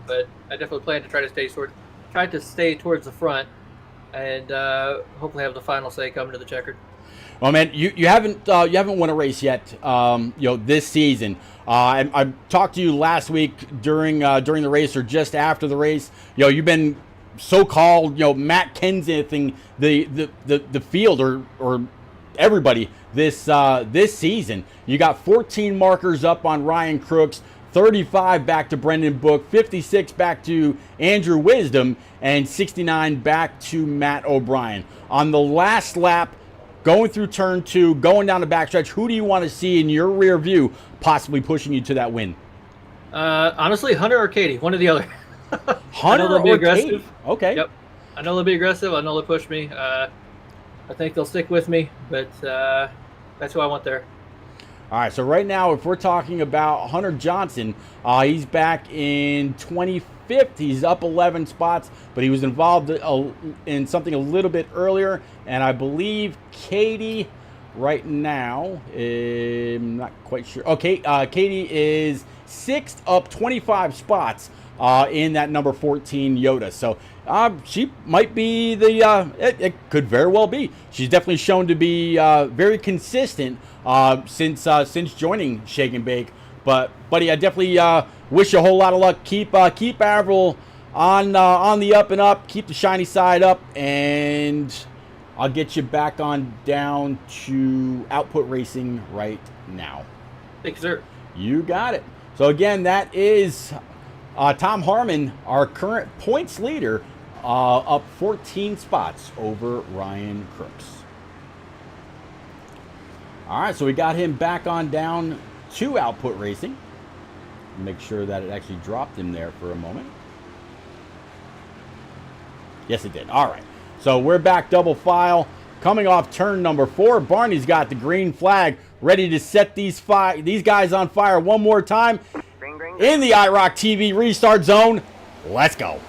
But I definitely plan to try to stay towards the front, and hopefully have the final say coming to the checkered. Well, man, you haven't won a race yet. This season. I talked to you last week during the race or just after the race. You've been so-called Matt Kensething the field or everybody this season. You got 14 markers up on Ryan Crooks, 35 back to Brendan Book, 56 back to Andrew Wisdom, and 69 back to Matt O'Brien. On the last lap, going through turn 2, going down the backstretch, who do you want to see in your rear view possibly pushing you to that win? Honestly, Hunter or Katie, one or the other. Hunter they'll be or aggressive. Katie? Okay. Yep. I know they'll be aggressive. I know they'll push me. I think they'll stick with me, but that's who I want there. All right, so right now, if we're talking about Hunter Johnson, he's back in 25th. He's up 11 spots, but he was involved in something a little bit earlier. And I believe Katie right now, I'm not quite sure. Okay, Katie is 6th, up 25 spots in that number 14 Yoda. So she might be it could very well be. She's definitely shown to be very consistent since joining Shake and Bake. But buddy, I definitely wish you a whole lot of luck. Keep Avril on the up and up. Keep the shiny side up, and I'll get you back on down to Output Racing right now. Thank you, sir. You got it. So again, that is Tom Harmon, our current points leader, up 14 spots over Ryan Crooks. All right, so we got him back on down to Output Racing. Make sure that it actually dropped him there for a moment. Yes, it did. All right, so we're back double file. Coming off turn number 4, Barney's got the green flag, ready to set these guys on fire one more time. In the iRock TV restart zone. Let's go.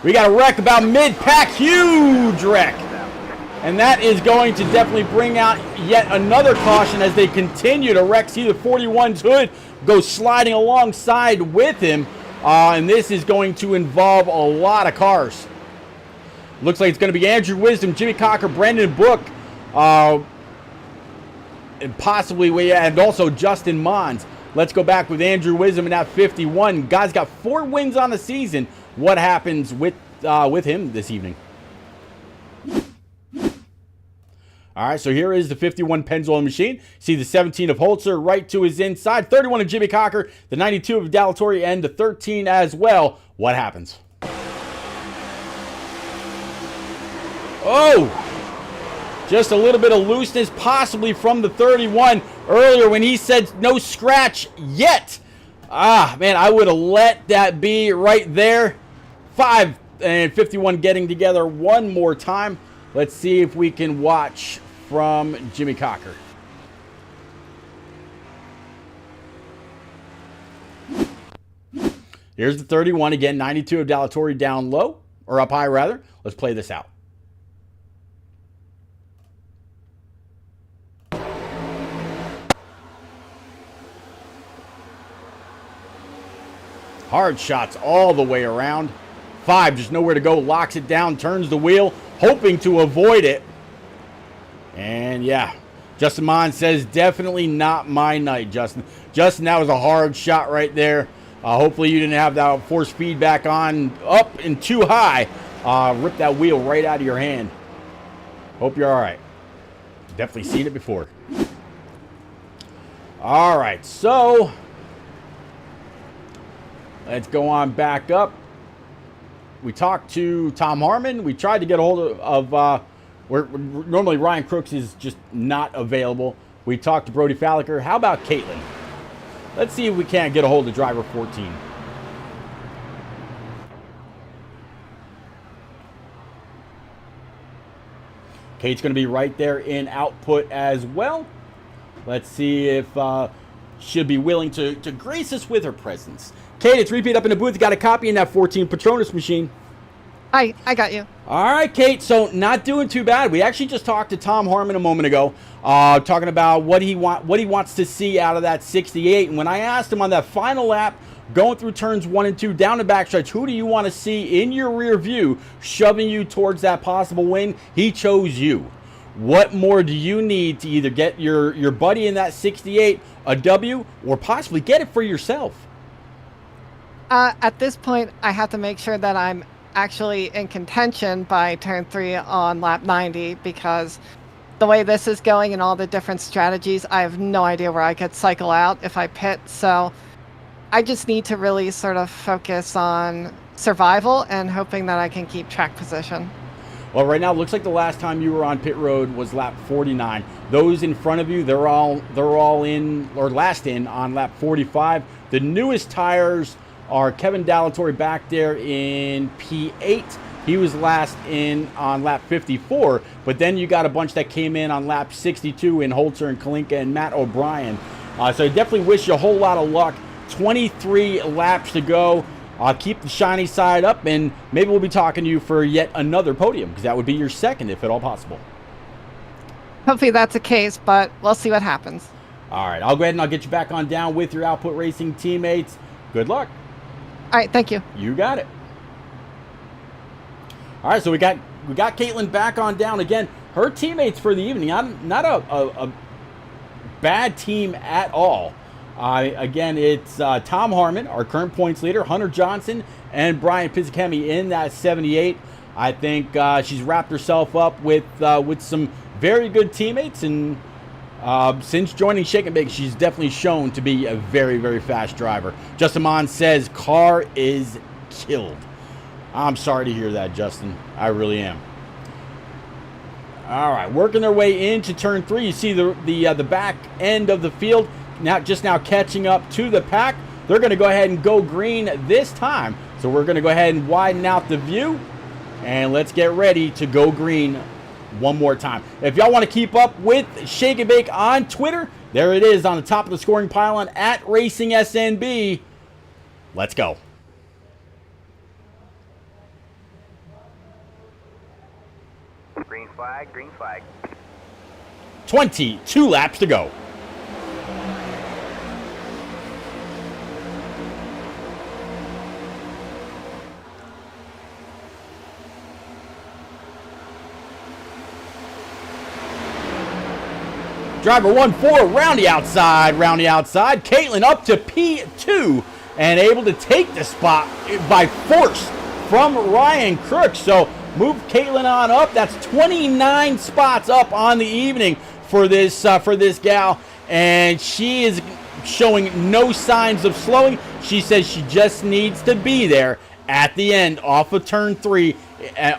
We got a wreck about mid-pack, huge wreck. And that is going to definitely bring out yet another caution as they continue to wreck. See the 41's hood go sliding alongside with him. And this is going to involve a lot of cars. Looks like it's going to be Andrew Wisdom, Jimmy Cocker, Brendan Book, and possibly, and also Justin Mons. Let's go back with Andrew Wisdom in that 51. Guy's got 4 wins on the season. What happens with him this evening? All right, so here is the 51 Pennzoil machine. See the 17 of Holzer right to his inside. 31 of Jimmy Cocker, the 92 of Dallatorre, and the 13 as well. What happens? Oh! Just a little bit of looseness, possibly from the 31 earlier when he said no scratch yet. Ah, man, I would have let that be right there. 5 and 51 getting together one more time. Let's see if we can watch from Jimmy Cocker. Here's the 31 again, 92 of Dallatorre down low, or up high rather. Let's play this out. Hard shots all the way around. 5, just nowhere to go, locks it down, turns the wheel, hoping to avoid it. And yeah, Justin Mons says, definitely not my night, Justin. Justin, that was a hard shot right there. Hopefully you didn't have that force feedback on up and too high. Rip that wheel right out of your hand. Hope you're all right. Definitely seen it before. All right, so let's go on back up. We talked to Tom Harmon. We tried to get a hold of where normally Ryan Crooks is just not available. We talked to Brody Falliker. How about Caitlin? Let's see if we can't get a hold of driver 14. Kate's going to be right there in output as well. Let's see if she'll be willing to grace us with her presence. Kate, it's Repeat up in the booth. You got a copy in that 14 Patronus machine. I got you. All right, Kate. So not doing too bad. We actually just talked to Tom Harmon a moment ago, talking about what he wants to see out of that 68. And when I asked him on that final lap, going through turns 1 and 2 down the backstretch, who do you want to see in your rear view shoving you towards that possible win? He chose you. What more do you need to either get your buddy in that 68 a W or possibly get it for yourself? At this point, I have to make sure that I'm actually in contention by turn 3 on lap 90, because the way this is going and all the different strategies, I have no idea where I could cycle out if I pit. So I just need to really sort of focus on survival and hoping that I can keep track position. Well, right now it looks like the last time you were on pit road was lap 49. Those in front of you, they're all in, or last in, on lap 45. The newest tires are Kevin Dallatore back there in P8. He was last in on lap 54, but then you got a bunch that came in on lap 62 in Holzer and Kalinka and Matt O'Brien. So I definitely wish you a whole lot of luck. 23 laps to go. Keep the shiny side up, and maybe we'll be talking to you for yet another podium, because that would be your second if at all possible. Hopefully that's the case, but we'll see what happens. All right, I'll go ahead and I'll get you back on down with your Output Racing teammates. Good luck. All right, thank you. You got it. All right, so we got Caitlin back on down again. Her teammates for the evening, not a bad team at all. Again, it's Tom Harmon, our current points leader, Hunter Johnson, and Brian Pizzicami in that 78. I think she's wrapped herself up with some very good teammates, and since joining Shake and Bake, she's definitely shown to be a very, very fast driver. Justin Mon says, car is killed. I'm sorry to hear that, Justin. I really am. All right, working their way into turn 3. You see the back end of the field now catching up to the pack. They're going to go ahead and go green this time. So we're going to go ahead and widen out the view, and let's get ready to go green one more time. If y'all want to keep up with Shake and Bake on Twitter, there it is on the top of the scoring pylon at RacingSNB. Let's go. Green flag, green flag. 22 laps to go. Driver 1-4, round the outside. Caitlin up to P2 and able to take the spot by force from Ryan Crook. So move Caitlin on up. That's 29 spots up on the evening for this gal, and she is showing no signs of slowing. She says she just needs to be there at the end off of turn 3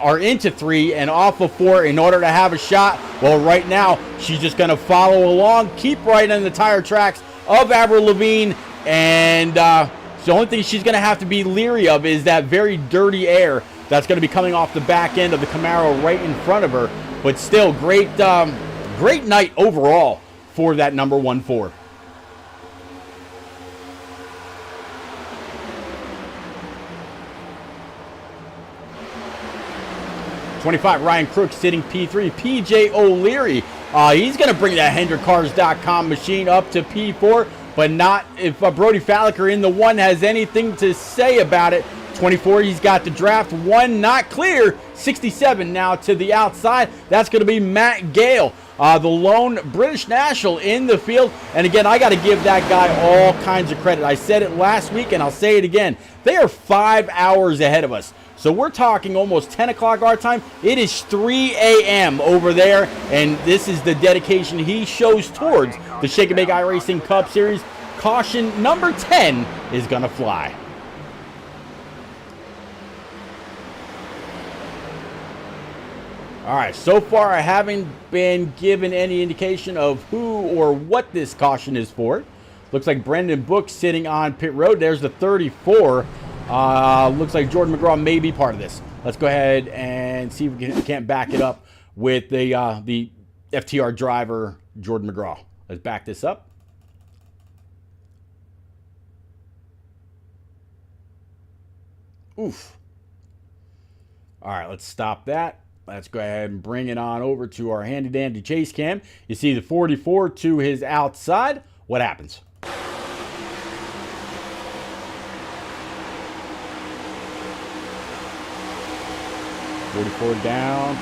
or into 3 and off of 4 in order to have a shot. Well, right now she's just going to follow along, keep right on the tire tracks of Avril Lavigne, and the only thing she's going to have to be leery of is that very dirty air that's going to be coming off the back end of the Camaro right in front of her. But still, great night overall for that number 1-4. '25, Ryan Crook sitting P3. PJ O'Leary, he's going to bring that HendrickCars.com machine up to P4, but not if Brody Falliker in the 1 has anything to say about it. 24, he's got the draft 1 not clear. 67 now to the outside. That's going to be Matt Gale, the lone British national in the field. And again, I got to give that guy all kinds of credit. I said it last week and I'll say it again. They are 5 hours ahead of us. So we're talking almost 10 o'clock our time. It is 3 a.m. over there, and this is the dedication he shows towards the Shake and Bake iRacing Cup Series. Caution number 10 is going to fly. All right, so far I haven't been given any indication of who or what this caution is for. Looks like Brendan Book sitting on pit road. There's the 34. Looks like Jordan McGraw may be part of this. Let's go ahead and see if we can't back it up with the FTR driver, Jordan McGraw. Let's back this up. Oof. All right, let's stop that. Let's go ahead and bring it on over to our handy dandy chase cam. You see the 44 to his outside. What happens? 44 down.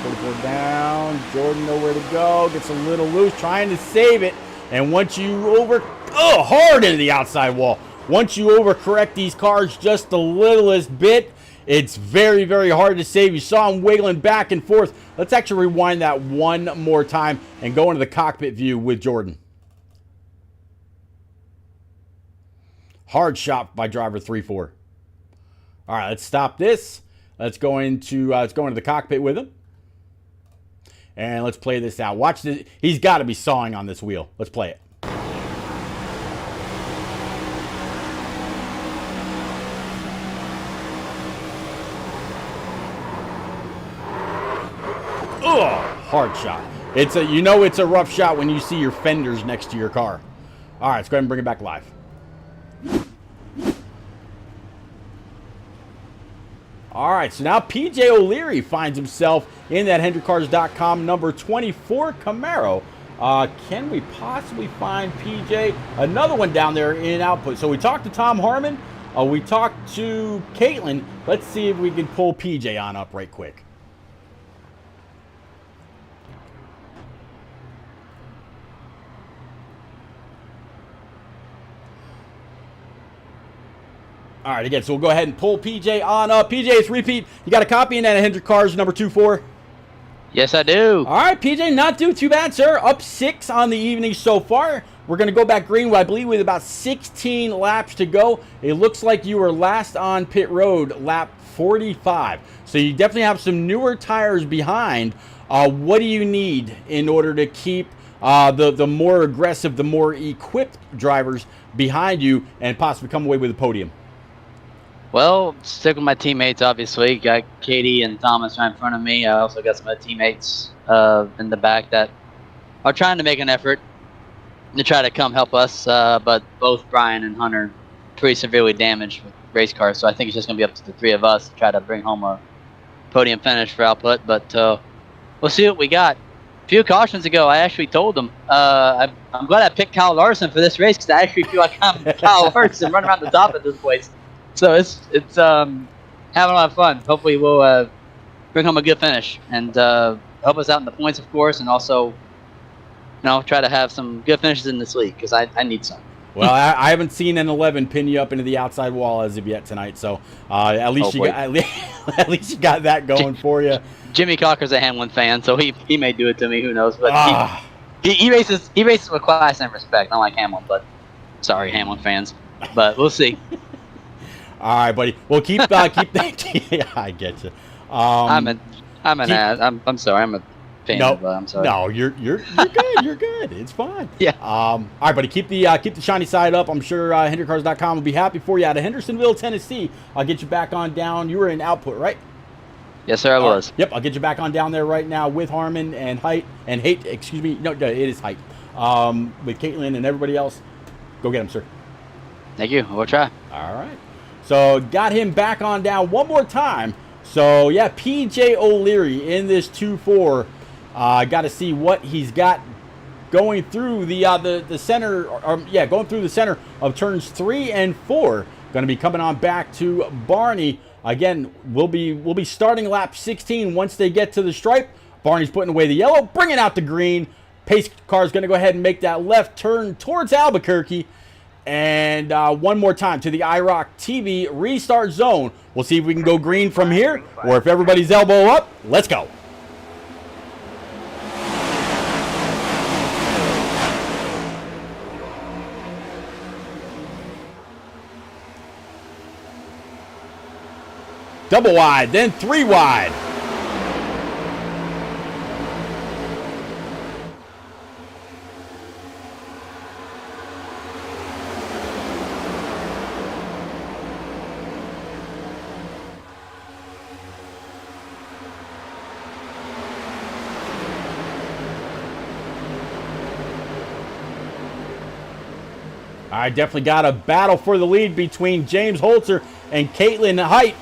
Jordan nowhere to go. Gets a little loose, trying to save it. And once you hard into the outside wall. Once you overcorrect these cars just the littlest bit, it's very, very hard to save. You saw him wiggling back and forth. Let's actually rewind that one more time and go into the cockpit view with Jordan. Hard shot by driver 3-4. All right, let's stop this. Let's go into the cockpit with him. And let's play this out. Watch this. He's got to be sawing on this wheel. Let's play it. Hard shot. It's a rough shot when you see your fenders next to your car. All right, let's go ahead and bring it back live. All right, so now PJ O'Leary finds himself in that HendrickCars.com number 24 Camaro. Can we possibly find PJ? Another one down there in output. So we talked to Tom Harmon. We talked to Caitlin. Let's see if we can pull PJ on up right quick. All right, again, so we'll go ahead and pull PJ on up. PJ, it's repeat. You got a copy in that Hendrick Cars number 24? Yes, I do. All right, PJ, not doing too bad, sir. Up 6 on the evening so far. We're going to go back green, I believe, with about 16 laps to go. It looks like you were last on pit road, lap 45. So you definitely have some newer tires behind. What do you need in order to keep the more aggressive, the more equipped drivers behind you and possibly come away with a podium? Well, stick with my teammates, obviously. Got Katie and Thomas right in front of me. I also got some other teammates in the back that are trying to make an effort to try to come help us. But both Brian and Hunter are pretty severely damaged with race cars. So I think it's just going to be up to the 3 of us to try to bring home a podium finish for output. But we'll see what we got. A few cautions ago, I actually told them, I'm glad I picked Kyle Larson for this race because I actually feel like I'm Kyle Larson running around the top of this place. So it's having a lot of fun. Hopefully we'll bring home a good finish and help us out in the points, of course, and also, try to have some good finishes in this league because I need some. Well, I haven't seen an 11 pin you up into the outside wall as of yet tonight, so at least at least you got that going for you. Jimmy Cocker's a Hamlin fan, so he may do it to me. Who knows? But he races with class and respect. Not like Hamlin, but sorry, Hamlin fans. But we'll see. All right, buddy. Well, keep that. Yeah, I get you. I'm sorry. I'm a fan. No, I'm sorry. No, you're good. You're good. It's fine. Yeah. All right, buddy. Keep the shiny side up. I'm sure HendrickCars.com will be happy for you out of Hendersonville, Tennessee. I'll get you back on down. You were in output, right? Yes, sir. I was. Yep. I'll get you back on down there right now with Harmon and Haight. Excuse me. No, it is Haight. With Caitlin and everybody else. Go get him, sir. Thank you. We'll try. All right. So got him back on down one more time. So yeah, PJ O'Leary in this 2-4. Got to see what he's got going through the center. Going through the center of turns 3 and 4. Going to be coming on back to Barney again. We'll be starting lap 16 once they get to the stripe. Barney's putting away the yellow, bringing out the green. Pace car is going to go ahead and make that left turn towards Albuquerque. And one more time to the iRock TV restart zone. We'll see if we can go green from here, or if everybody's elbow up, let's go. Double wide, then 3 wide. I definitely got a battle for the lead between James Holzer and Caitlin Height.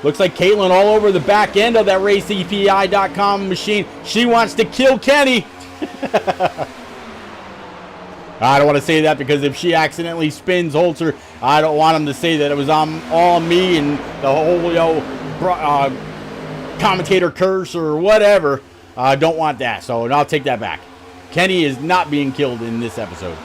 Looks like Caitlin all over the back end of that RaceEPI.com machine. She wants to kill Kenny. I don't want to say that because if she accidentally spins Holzer, I don't want him to say that it was all me and the whole commentator curse or whatever. I don't want that, so I'll take that back. Kenny is not being killed in this episode.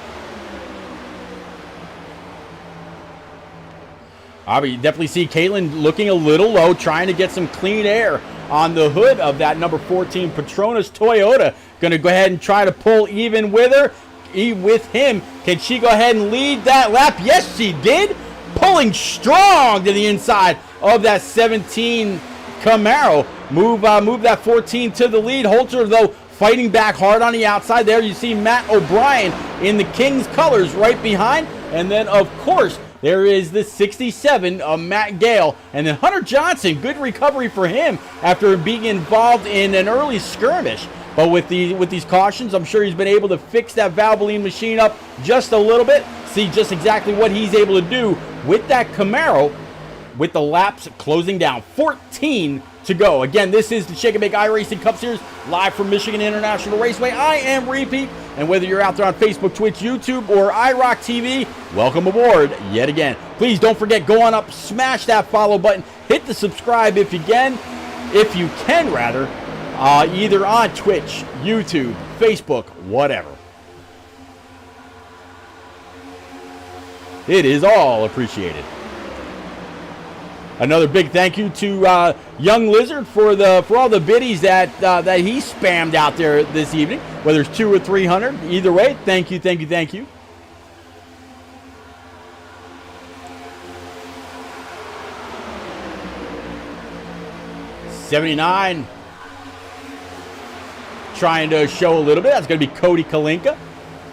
You definitely see Caitlin looking a little low, trying to get some clean air on the hood of that number 14 Petronas Toyota. Going to go ahead and try to pull even with her. With him, can she go ahead and lead that lap? Yes, she did. Pulling strong to the inside of that 17 Camaro. Move that 14 to the lead. Holzer, though, fighting back hard on the outside. There you see Matt O'Brien in the King's colors right behind. And then, of course, there is the 67 of Matt Gale. And then Hunter Johnson, good recovery for him after being involved in an early skirmish. But with these cautions, I'm sure he's been able to fix that Valvoline machine up just a little bit. See just exactly what he's able to do with that Camaro with the laps closing down. 14 to go. Again, this is the Shake and Bake iRacing Cup Series live from Michigan International Raceway. I am Repeat, and whether you're out there on Facebook, Twitch, YouTube, or iRock TV, welcome aboard yet again. Please don't forget, go on up, smash that follow button, hit the subscribe if you can, either on Twitch, YouTube, Facebook, whatever. It is all appreciated. Another big thank you to Young Lizard for all the biddies that he spammed out there this evening, whether it's 200 or 300. Either way, thank you, thank you, thank you. '79. Trying to show a little bit. That's going to be Cody Kalinka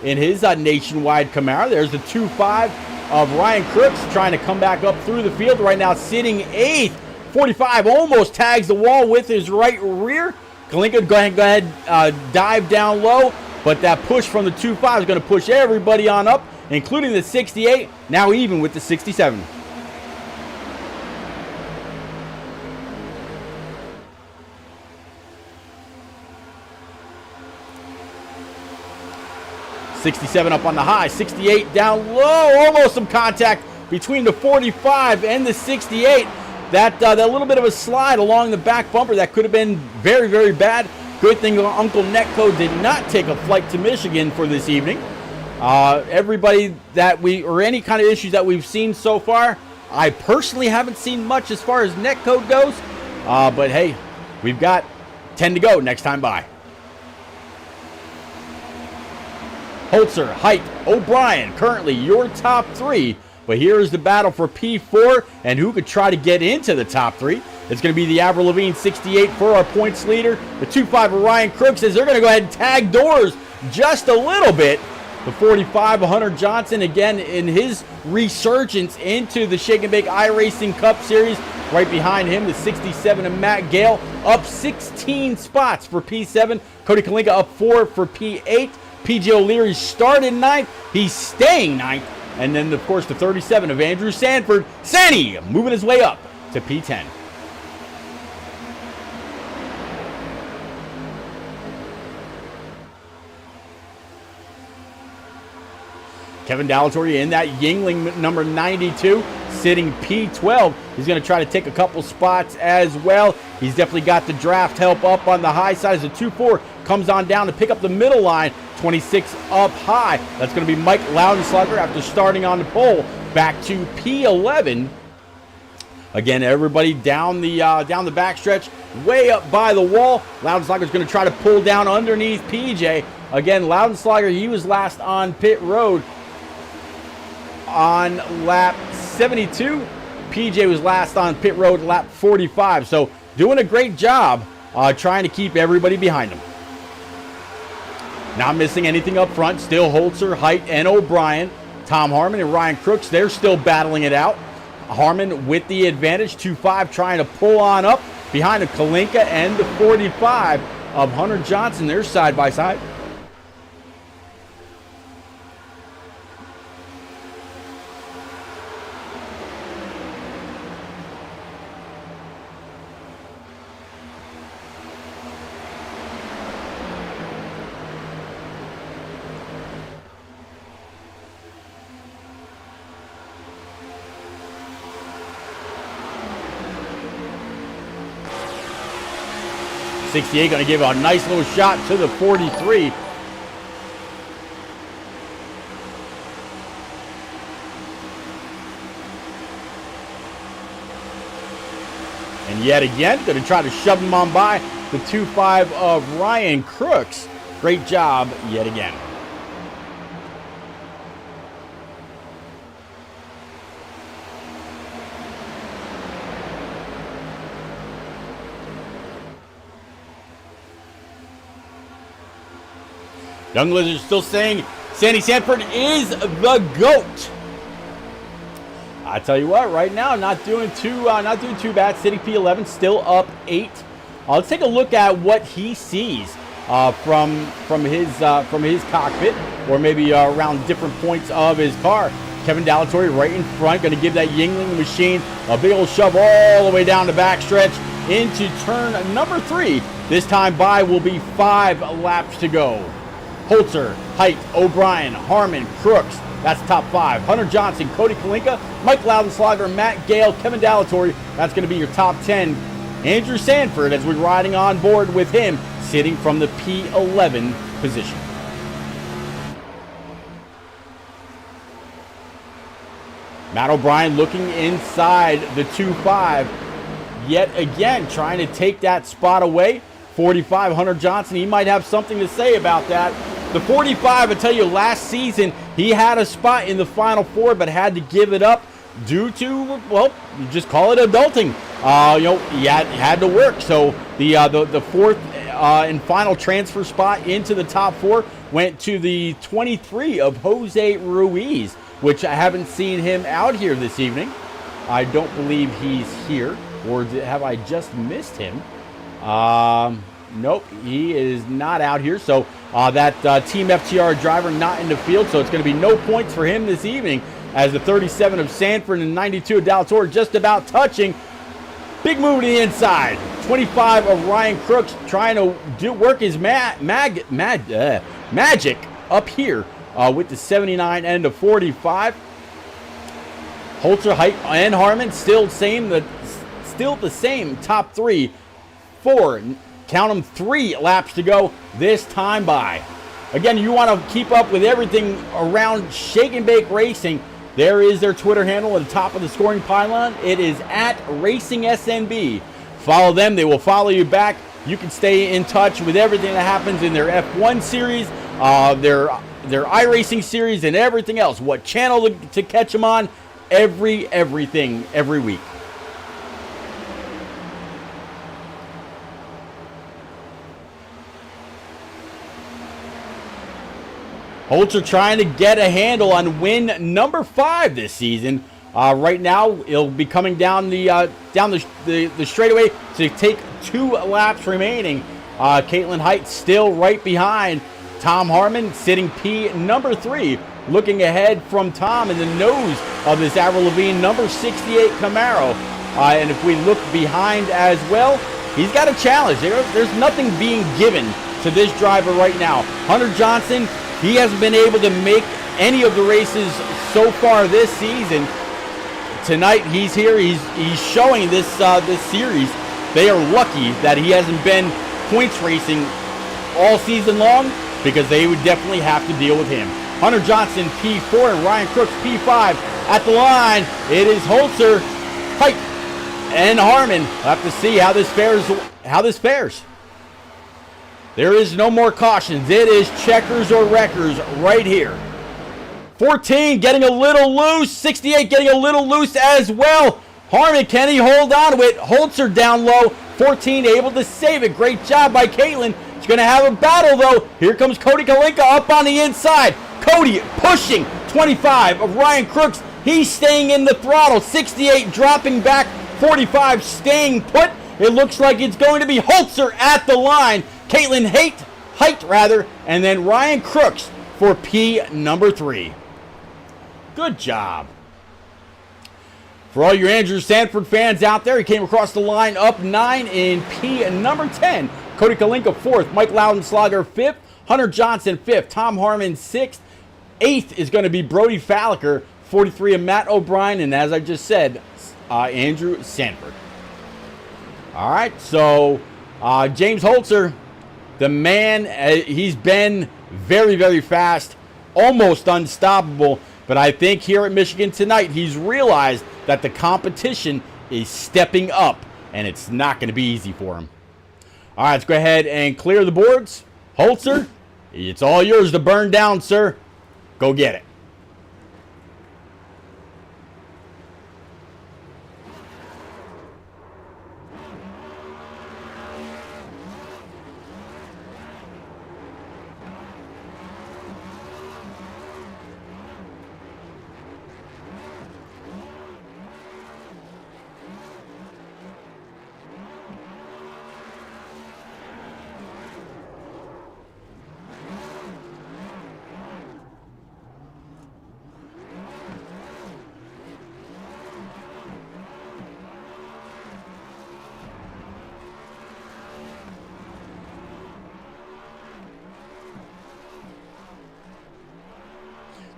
in his nationwide Camaro. There's the 2.5 of Ryan Crooks trying to come back up through the field right now, sitting 8th. 45 almost tags the wall with his right rear. Kalinka go ahead, dive down low, but that push from the 2.5 is going to push everybody on up, including the 68, now even with the 67. '67 up on the high, 68 down low, almost some contact between the 45 and the 68. That little bit of a slide along the back bumper that could have been very, very bad. Good thing Uncle Netco did not take a flight to Michigan for this evening. Everybody any kind of issues that we've seen so far, I personally haven't seen much as far as Netcode goes. But hey, we've got 10 to go next time by. Holzer, Height, O'Brien, currently your top 3. But here is the battle for P4 and who could try to get into the top 3. It's going to be the Avril Lavigne 68 for our points leader. The 2.5 of Ryan Crooks as they're going to go ahead and tag doors just a little bit. The 45 of Hunter Johnson, again, in his resurgence into the Shake and Bake iRacing Cup Series. Right behind him, the 67 of Matt Gale, up 16 spots for P7. Cody Kalinka up 4 for P8. PJ O'Leary started 9th. He's staying 9th. And then, of course, the 37 of Andrew Sanford. Sandy moving his way up to P10. Kevin Dalatory in that Yingling number 92, sitting P12. He's going to try to take a couple spots as well. He's definitely got the draft help up on the high side as the 2.4 comes on down to pick up the middle line. 26 up high. That's going to be Mike Loudenslager after starting on the pole. Back to P11. Again, everybody down the backstretch, way up by the wall. Loudenslager is going to try to pull down underneath PJ. Again, Loudenslager, he was last on pit road on lap 72. PJ was last on pit road lap 45. So doing a great job trying to keep everybody behind him. Not missing anything up front. Still Holzer, Height, and O'Brien. Tom Harmon and Ryan Crooks, they're still battling it out. Harmon with the advantage. 2.5 trying to pull on up behind the Kalinka and the 45 of Hunter Johnson. They're side by side. 68 going to give a nice little shot to the 43. And yet again, going to try to shove him on by the 2.5 of Ryan Crooks. Great job yet again. Young Lizard still saying Sandy Sanford is the GOAT. I tell you what, right now, not doing too bad. City P11 still up 8. Let's take a look at what he sees from his cockpit, or maybe around different points of his car. Kevin Dallatore right in front, going to give that Yingling machine a big old shove all the way down the backstretch into turn number 3. This time by will be 5 laps to go. Holzer, Height, O'Brien, Harmon, Crooks. That's top 5. Hunter Johnson, Cody Kalinka, Mike Loudenslager, Matt Gale, Kevin Dallatore. That's going to be your top 10. Andrew Sanford, as we're riding on board with him, sitting from the P11 position. Matt O'Brien looking inside the 2.5. Yet again, trying to take that spot away. 45, Hunter Johnson, he might have something to say about that. The 45, I tell you, last season, he had a spot in the Final Four, but had to give it up due to, well, you just call it adulting. He had to work. So the fourth and final transfer spot into the top 4 went to the 23 of Jose Ruiz, which I haven't seen him out here this evening. I don't believe he's here, or have I just missed him? Nope, he is not out here. So that Team FTR driver not in the field, so it's going to be no points for him this evening, as the 37 of Sanford and 92 of Dallatore just about touching. Big move to the inside. 25 of Ryan Crooks trying to work his magic up here with the 79 and the 45. Holzer, Height, and Harmon still the same top 3. 4, count them, 3 laps to go this time by. Again, you want to keep up with everything around Shake and Bake Racing. There is their Twitter handle at the top of the scoring pylon. It is at RacingSNB. Follow them. They will follow you back. You can stay in touch with everything that happens in their F1 series, their iRacing series, and everything else. What channel to catch them on, everything every week. Holzer trying to get a handle on win number 5 this season. Right now, it'll be coming down the straightaway to take 2 laps remaining. Caitlin Height still right behind. Tom Harmon sitting P number 3, looking ahead from Tom in the nose of this Avril Lavigne number 68 Camaro. And if we look behind as well, he's got a challenge. There's nothing being given to this driver right now. Hunter Johnson, he hasn't been able to make any of the races so far this season. Tonight he's here. He's showing this series. They are lucky that he hasn't been points racing all season long, because they would definitely have to deal with him. Hunter Johnson P4 and Ryan Crooks P5 at the line. It is Holzer, Height, and Harmon. We'll have to see how this fares. There is no more cautions. It is checkers or wreckers right here. 14 getting a little loose. 68 getting a little loose as well. Harmon, can he hold on to it? Holzer down low. 14 able to save it. Great job by Caitlin. She's going to have a battle though. Here comes Cody Kalinka up on the inside. Cody pushing. 25 of Ryan Crooks. He's staying in the throttle. 68 dropping back. 45 staying put. It looks like it's going to be Holzer at the line. Caitlin Height, and then Ryan Crooks for P number 3. Good job. For all your Andrew Sanford fans out there, he came across the line up 9 in P number 10. Cody Kalinka 4th, Mike Loudenslager 5th, Hunter Johnson 5th, Tom Harmon 6th. 8th is going to be Brody Falliker, 43 of Matt O'Brien, and as I just said, Andrew Sanford. All right, so James Holzer, the man, he's been very, very fast, almost unstoppable. But I think here at Michigan tonight, he's realized that the competition is stepping up, and it's not going to be easy for him. All right, let's go ahead and clear the boards. Holzer, it's all yours to burn down, sir. Go get it.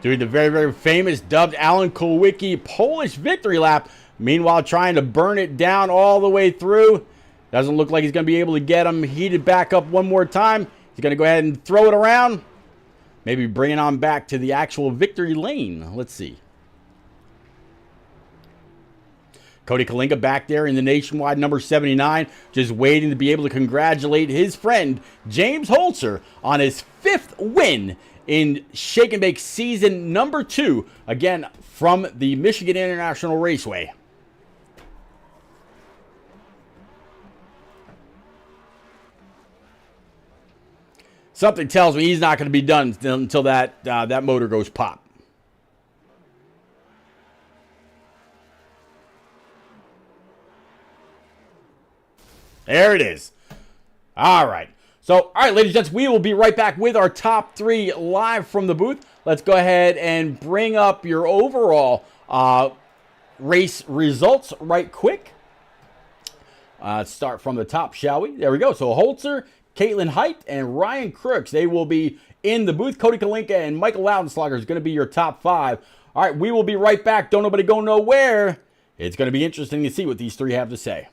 Doing the very, very famous dubbed Alan Kulwicki Polish victory lap. Meanwhile, trying to burn it down all the way through. Doesn't look like he's going to be able to get him heated back up one more time. He's going to go ahead and throw it around. Maybe bring it on back to the actual victory lane. Let's see. Cody Kalinga back there in the nationwide number 79, just waiting to be able to congratulate his friend James Holzer on his 5th win in Shake and Bake season number 2, again from the Michigan International Raceway. Something tells me he's not going to be done until that motor goes pop. There it is. All right. So, all right, ladies and gents, we will be right back with our top 3 live from the booth. Let's go ahead and bring up your overall race results right quick. Let's start from the top, shall we? There we go. So, Holzer, Caitlin Height, and Ryan Crooks, they will be in the booth. Cody Kalinka and Michael Loudenslager is going to be your top 5. All right, we will be right back. Don't nobody go nowhere. It's going to be interesting to see what these 3 have to say.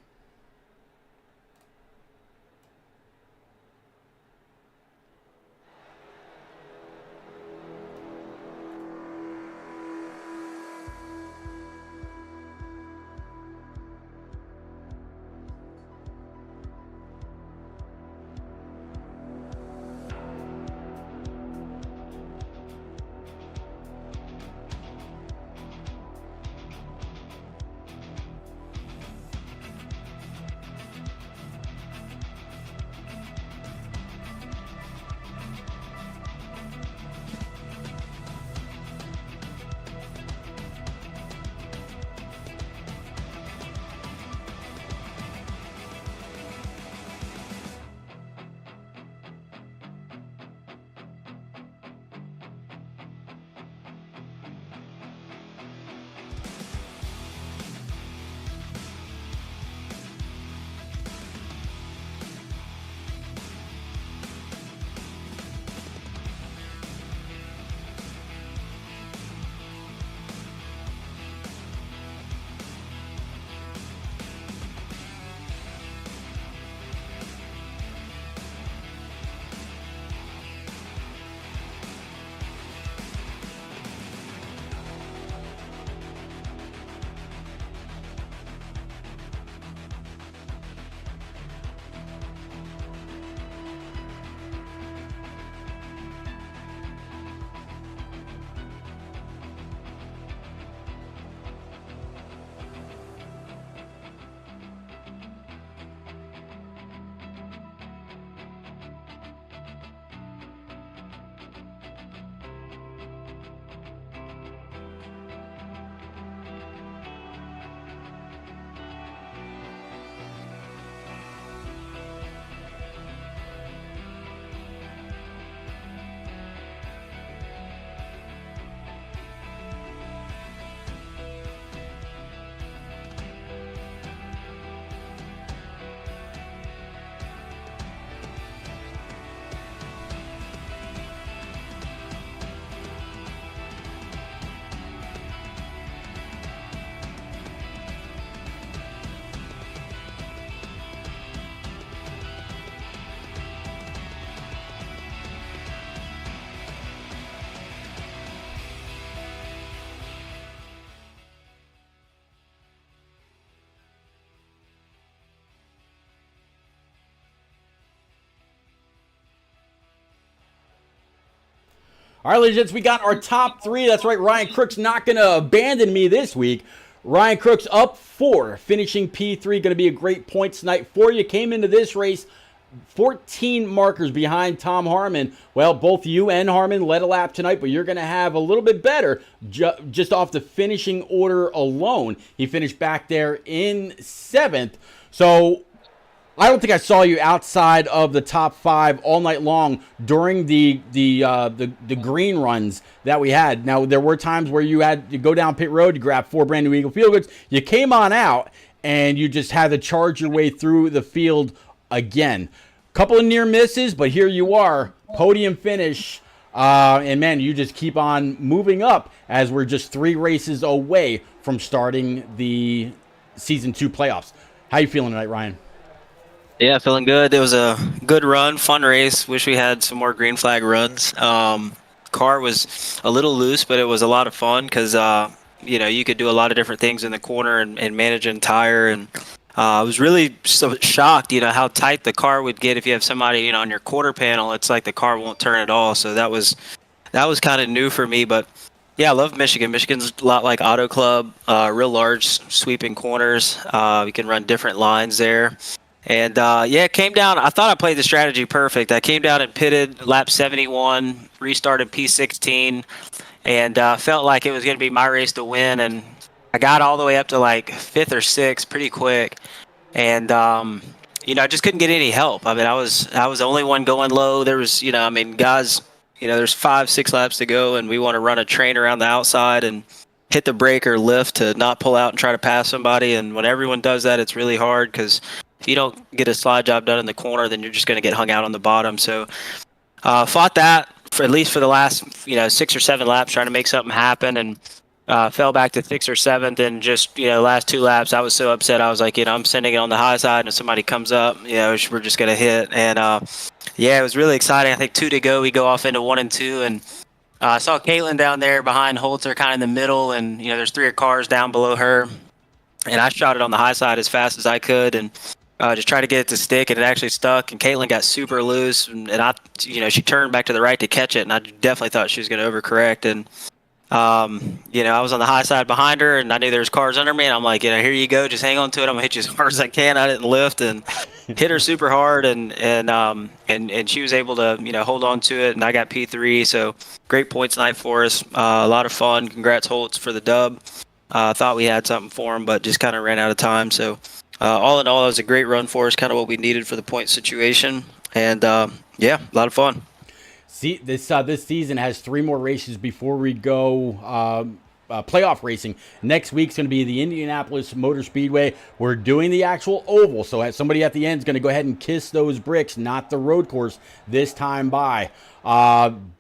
All right, ladies and gents, we got our top 3. That's right, Ryan Crook's not going to abandon me this week. Ryan Crook's up 4, finishing P3. Going to be a great points night for you. Came into this race 14 markers behind Tom Harmon. Well, both you and Harmon led a lap tonight, but you're going to have a little bit better just off the finishing order alone. He finished back there in 7th. So I don't think I saw you outside of the top 5 all night long during the green runs that we had. Now, there were times where you had to go down pit road, you grab 4 brand new Eagle Feel Goods, you came on out, and you just had to charge your way through the field again. Couple of near misses, but here you are, podium finish. And man, you just keep on moving up as we're just 3 races away from starting the season 2 playoffs. How you feeling tonight, Ryan? Yeah, feeling good. It was a good run, fun race. Wish we had some more green flag runs. Car was a little loose, but it was a lot of fun because you could do a lot of different things in the corner and manage a tire. And I was really so shocked, how tight the car would get if you have somebody, on your quarter panel. It's like the car won't turn at all. So that was kind of new for me. But yeah, I love Michigan. Michigan's a lot like Auto Club, real large sweeping corners. We can run different lines there. And, it came down. I thought I played the strategy perfect. I came down and pitted lap 71, restarted P16, and felt like it was going to be my race to win. And I got all the way up to like 5th or 6th pretty quick. And, I just couldn't get any help. I mean, I was the only one going low. There was, guys, there's 5-6 laps to go, and we want to run a train around the outside and hit the brake or lift to not pull out and try to pass somebody. And when everyone does that, it's really hard because if you don't get a slide job done in the corner, then you're just going to get hung out on the bottom. So fought that for at least for the last 6 or 7 laps, trying to make something happen, and fell back to 6th or 7th. And just last 2 laps, I was so upset. I was like, I'm sending it on the high side, and if somebody comes up, we're just going to hit. And it was really exciting. I think 2 to go, we go off into 1 and 2, and I saw Caitlin down there behind Holzer, kind of in the middle, and there's 3 cars down below her, and I shot it on the high side as fast as I could, and just tried to get it to stick, and it actually stuck. And Caitlin got super loose, and I, she turned back to the right to catch it, and I definitely thought she was going to overcorrect. And I was on the high side behind her, and I knew there was cars under me, and I'm like, here you go, just hang on to it. I'm gonna hit you as hard as I can. I didn't lift, and hit her super hard, and she was able to hold on to it, and I got P3. So great points night for us. A lot of fun. Congrats Holtz for the dub. Thought we had something for him, but just kind of ran out of time. So all in all, it was a great run for us, kind of what we needed for the point situation, and a lot of fun. See, this season has 3 more races before we go playoff racing. Next week's going to be the Indianapolis Motor Speedway. We're doing the actual oval, so somebody at the end is going to go ahead and kiss those bricks, not the road course this time by.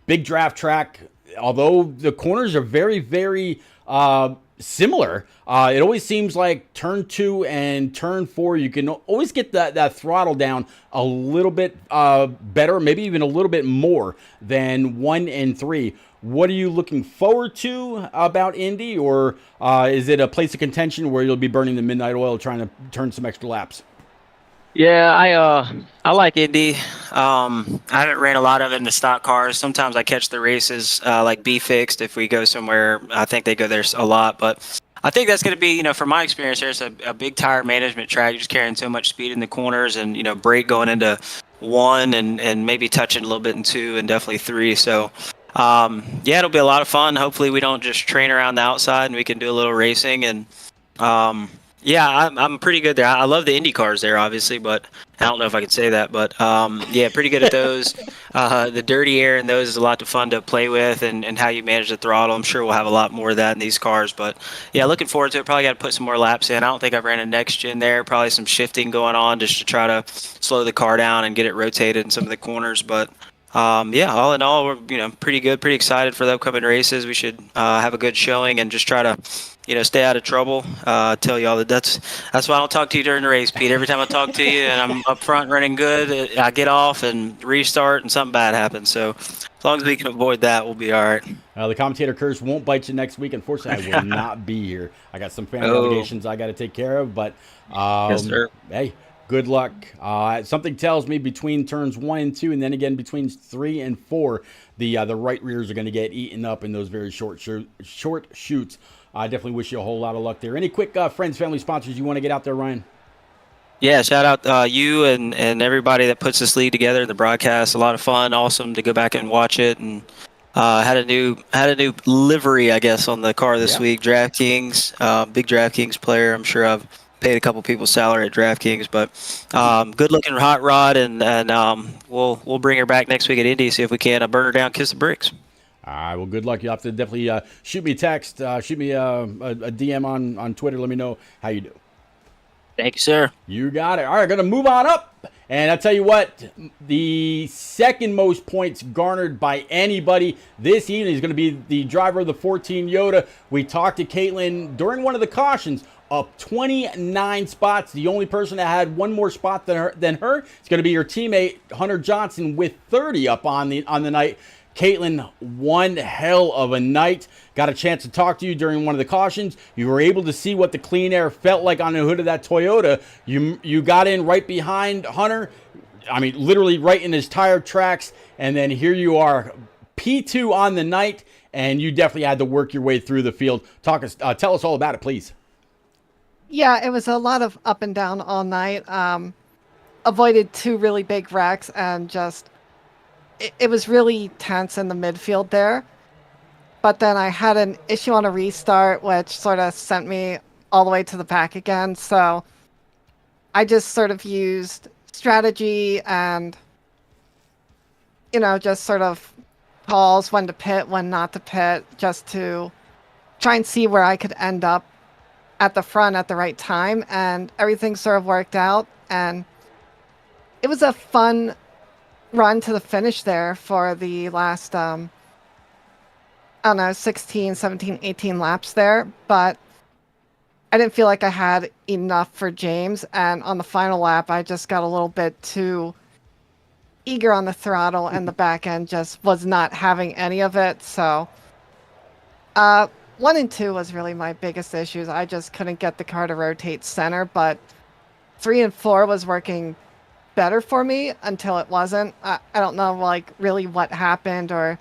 Big draft track. Although the corners are very, very similar, it always seems like turn 2 and turn 4, you can always get that throttle down a little bit better, maybe even a little bit more than 1 and 3. What are you looking forward to about Indy, or is it a place of contention where you'll be burning the midnight oil trying to turn some extra laps? Yeah, I like Indy. I haven't ran a lot of it in the stock cars. Sometimes I catch the races like B Fixed if we go somewhere. I think they go there a lot, but I think that's going to be, from my experience, there's a big tire management track. You're just carrying so much speed in the corners, and brake going into 1 and maybe touching a little bit in 2 and definitely 3. So it'll be a lot of fun. Hopefully we don't just train around the outside and we can do a little racing. And I'm pretty good there. I love the Indy cars there, obviously, but I don't know if I could say that. But pretty good at those. The dirty air in those is a lot of fun to play with, and how you manage the throttle. I'm sure we'll have a lot more of that in these cars. But looking forward to it. Probably got to put some more laps in. I don't think I've ran a next gen there. Probably some shifting going on just to try to slow the car down and get it rotated in some of the corners. But all in all, we're pretty good, pretty excited for the upcoming races. We should have a good showing and just try to stay out of trouble. Tell y'all that's why I don't talk to you during the race, Pete. Every time I talk to you and I'm up front running good, I get off and restart and something bad happens. So as long as we can avoid that, we'll be all right. The commentator curse won't bite you next week. Unfortunately, I will not be here. I got some family obligations I got to take care of, but yes, sir. Hey, Good luck. Something tells me between turns 1 and 2, and then again between 3 and 4, the right rears are going to get eaten up in those very short shoots. I definitely wish you a whole lot of luck there. Any quick friends, family, sponsors you want to get out there, Ryan? Yeah, shout out you and everybody that puts this league together. The broadcast, a lot of fun, awesome to go back and watch it, and had a new livery, I guess, on the car this week. DraftKings, big DraftKings player. I'm sure I've paid a couple people's salary at DraftKings, but good looking hot rod, and we'll bring her back next week at Indy, see if we can burn her down, kiss the bricks. All right, well, good luck. You'll have to definitely shoot me a text, shoot me a DM on Twitter. Let me know how you do. Thank you, sir. You got it. All right, going to move on up. And I'll tell you what, the second most points garnered by anybody this evening is going to be the driver of the 14 Yoda. We talked to Caitlin during one of the cautions, up 29 spots. The only person that had one more spot than her is going to be your teammate, Hunter Johnson, with 30 up on the night. Caitlin, one hell of a night. Got a chance to talk to you during one of the cautions. You were able to see what the clean air felt like on the hood of that Toyota. You got in right behind Hunter. I mean, literally right in his tire tracks. And then here you are, P2 on the night, and you definitely had to work your way through the field. Tell us all about it, please. Yeah, it was a lot of up and down all night. Avoided 2 really big wrecks, and just it was really tense in the midfield there. But then I had an issue on a restart, which sort of sent me all the way to the back again. So I just sort of used strategy and, just sort of calls when to pit, when not to pit, just to try and see where I could end up at the front at the right time. And everything sort of worked out. And it was a fun run to the finish there for the last, 16, 17, 18 laps there. But I didn't feel like I had enough for James. And on the final lap, I just got a little bit too eager on the throttle, and the back end just was not having any of it. So 1 and 2 was really my biggest issues. I just couldn't get the car to rotate center, but 3 and 4 was working better for me until it wasn't. I don't know really what happened, or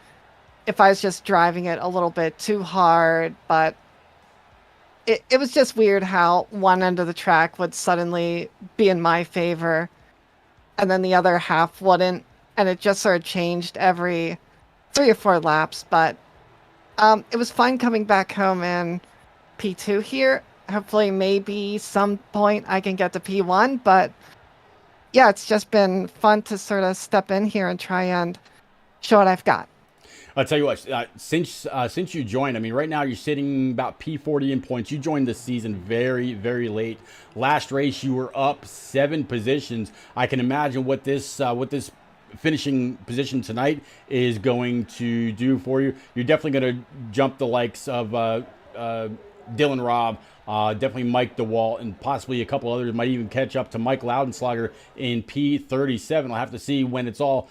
if I was just driving it a little bit too hard, but it was just weird how one end of the track would suddenly be in my favor and then the other half wouldn't, and it just sort of changed every 3 or 4 laps. But it was fun coming back home in P2 here. Hopefully maybe some point I can get to P1, but yeah, it's just been fun to sort of step in here and try and show what I've got. I'll tell you what, since you joined, I mean, right now you're sitting about P40 in points. You joined the season very, very late. Last race, you were up 7 positions. I can imagine what this finishing position tonight is going to do for you. You're definitely going to jump the likes of Dylan Robb, definitely Mike DeWalt, and possibly a couple others. Might even catch up to Mike Loudenslager in P37. I'll have to see when it's all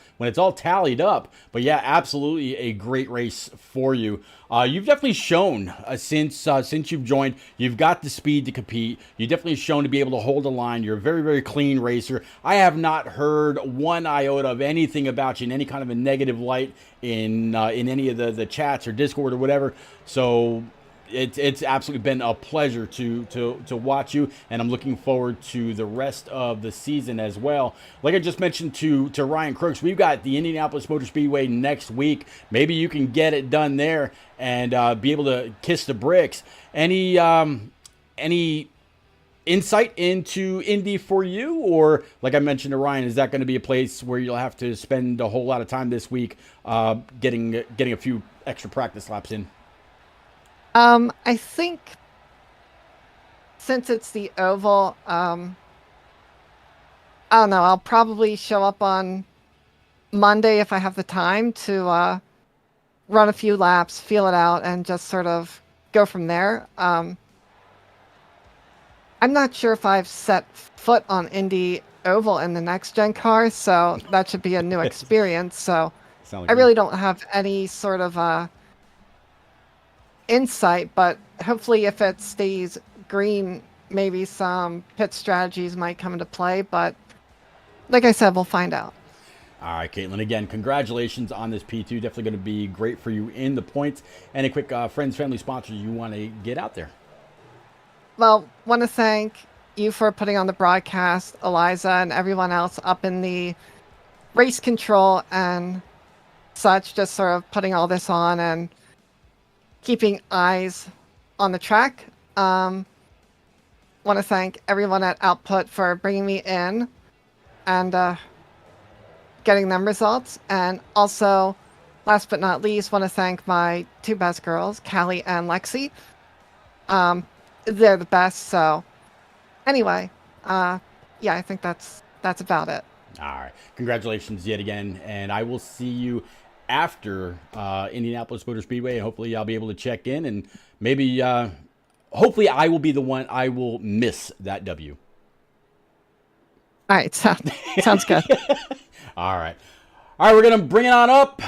tallied up. But yeah, absolutely a great race for you. You've definitely shown since you've joined, you've got the speed to compete. You definitely shown to be able to hold a line. You're a very, very clean racer. I have not heard one iota of anything about you in any kind of a negative light in any of the chats or Discord or whatever. So it's absolutely been a pleasure to watch you, and I'm looking forward to the rest of the season as well. Like I just mentioned to Ryan Crooks, we've got the Indianapolis Motor Speedway next week. Maybe you can get it done there and be able to kiss the bricks. Any insight into Indy for you, or like I mentioned to Ryan, is that going to be a place where you'll have to spend a whole lot of time this week getting a few extra practice laps in? I think since it's the oval, I don't know, I'll probably show up on Monday if I have the time to run a few laps, feel it out, and just sort of go from there. I'm not sure if I've set foot on Indy Oval in the next gen car, so that should be a new experience. So I really don't have any sort of insight, but hopefully if it stays green maybe some pit strategies might come into play, but like I said, we'll find out. All right, Caitlin, again, congratulations on this P2. Definitely going to be great for you in the points. Any quick friends, family, sponsors you want to get out there? Well, want to thank you for putting on the broadcast, Eliza, and everyone else up in the race control and such, just sort of putting all this on and keeping eyes on the track. Want to thank everyone at Output for bringing me in and getting them results. And also, last but not least, want to thank my two best girls, Callie and Lexi. They're the best. So anyway, yeah, I think that's about it. All right. Congratulations yet again. And I will see you after Indianapolis Motor Speedway. Hopefully I'll be able to check in and maybe, hopefully I will be the one I will miss that W. All right. Sounds good. All right. All right. We're going to bring it on up.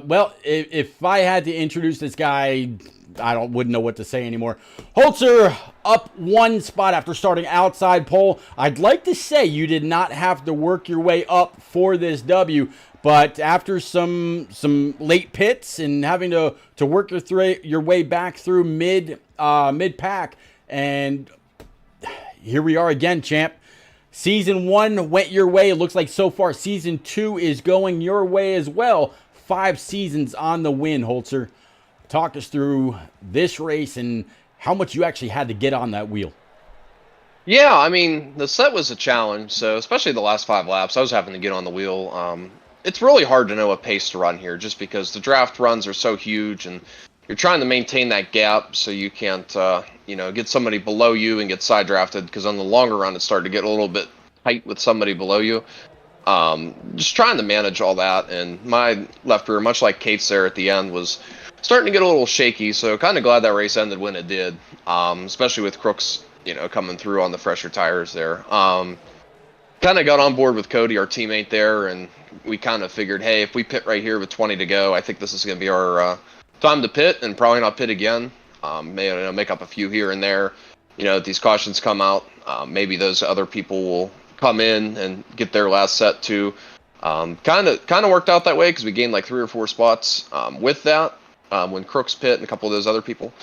Well, if I had to introduce this guy, wouldn't know what to say anymore. Holzer up one spot after starting outside pole. I'd like to say you did not have to work your way up for this W, but after some late pits and having to work your way back through mid pack, and here we are again, champ. Season 1 went your way. It looks like so far Season 2 is going your way as well. 5 seasons on the win, Holzer. Talk us through this race and how much you actually had to get on that wheel. Yeah, I mean, the set was a challenge, so especially the last 5 laps, I was having to get on the wheel. It's really hard to know what pace to run here just because the draft runs are so huge and you're trying to maintain that gap so you can't, get somebody below you and get side drafted, because on the longer run it's starting to get a little bit tight with somebody below you. Just trying to manage all that, and my left rear, much like Kate's there at the end, was starting to get a little shaky, so kind of glad that race ended when it did, especially with Crooks, coming through on the fresher tires there. Kind of got on board with Cody, our teammate there, and we kind of figured, hey, if we pit right here with 20 to go, I think this is going to be our time to pit and probably not pit again. Make up a few here and there. These cautions come out, maybe those other people will come in and get their last set too. Kind of worked out that way because we gained like 3 or 4 spots with that when Crooks pit and a couple of those other people.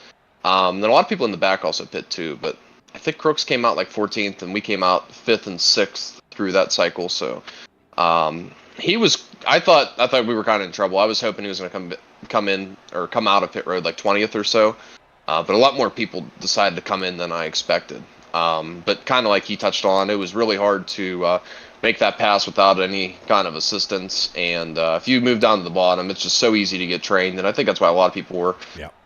Then a lot of people in the back also pit too, but I think Crooks came out like 14th and we came out 5th and 6th through that cycle. So I thought we were kind of in trouble. I was hoping he was going to come in or come out of pit road like 20th or so. But a lot more people decided to come in than I expected. But kind of like he touched on, it was really hard to make that pass without any kind of assistance. And if you move down to the bottom, it's just so easy to get trained. And I think that's why a lot of people were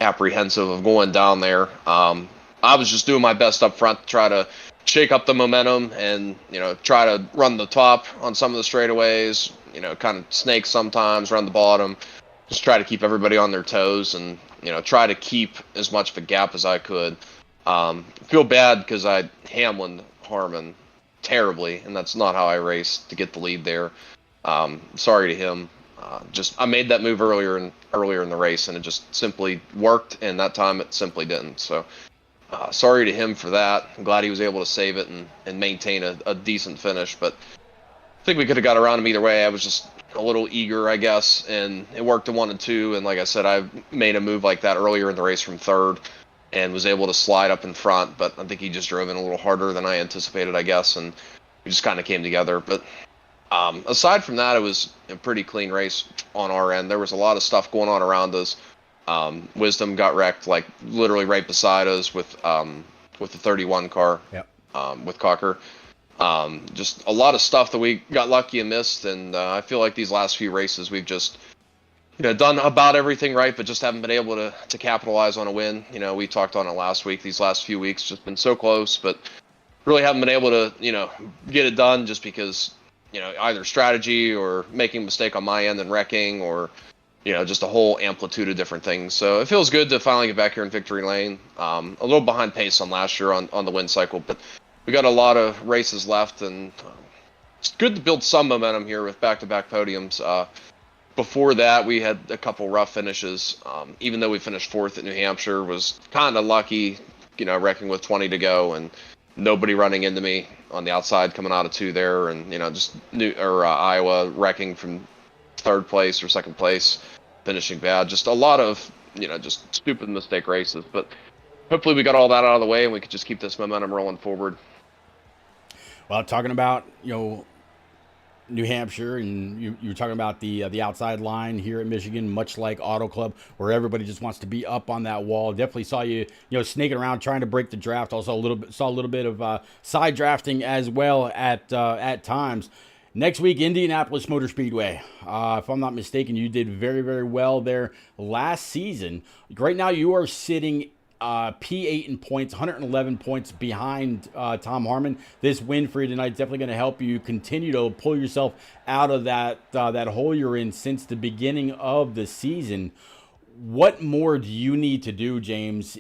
apprehensive of going down there. I was just doing my best up front to try to shake up the momentum and, try to run the top on some of the straightaways, kind of snake sometimes, run the bottom, just try to keep everybody on their toes and, try to keep as much of a gap as I could. Feel bad because I hamlined Harmon terribly, and that's not how I raced to get the lead there. Sorry to him. I made that move earlier in the race, and it just simply worked, and that time it simply didn't. So sorry to him for that. I'm glad he was able to save it and maintain a decent finish, but I think we could have got around him either way. I was just a little eager, I guess, and it worked to 1 and 2. And like I said, I made a move like that earlier in the race from 3rd and was able to slide up in front, but I think he just drove in a little harder than I anticipated, I guess, and we just kind of came together. But aside from that, it was a pretty clean race on our end. There was a lot of stuff going on around us. Wisdom got wrecked like literally right beside us with the 31 car. With Cocker. Just a lot of stuff that we got lucky and missed, and I feel like these last few races we've just done about everything right, but just haven't been able to capitalize on a win. We talked on it last week. These last few weeks just been so close, but really haven't been able to get it done just because either strategy or making a mistake on my end and wrecking, or just a whole amplitude of different things. So it feels good to finally get back here in victory lane. A little behind pace on last year on the win cycle, but we got a lot of races left, and it's good to build some momentum here with back-to-back podiums. Before that, we had a couple rough finishes. Even though we finished 4th at New Hampshire, was kind of lucky, wrecking with 20 to go and nobody running into me on the outside coming out of 2 there, and just Iowa wrecking from 3rd place or 2nd place, finishing bad. Just a lot of just stupid mistake races, but hopefully we got all that out of the way and we could just keep this momentum rolling forward. Well, talking about New Hampshire, and you were talking about the outside line here at Michigan, much like Auto Club, where everybody just wants to be up on that wall. Definitely saw you snaking around trying to break the draft. Also saw a little bit of side drafting as well at times. Next week, Indianapolis Motor Speedway. If I'm not mistaken, you did very, very well there last season. Right now, you are sitting P8 in points, 111 points behind Tom Harmon. This win for you tonight is definitely going to help you continue to pull yourself out of that hole you're in since the beginning of the season. What more do you need to do, James,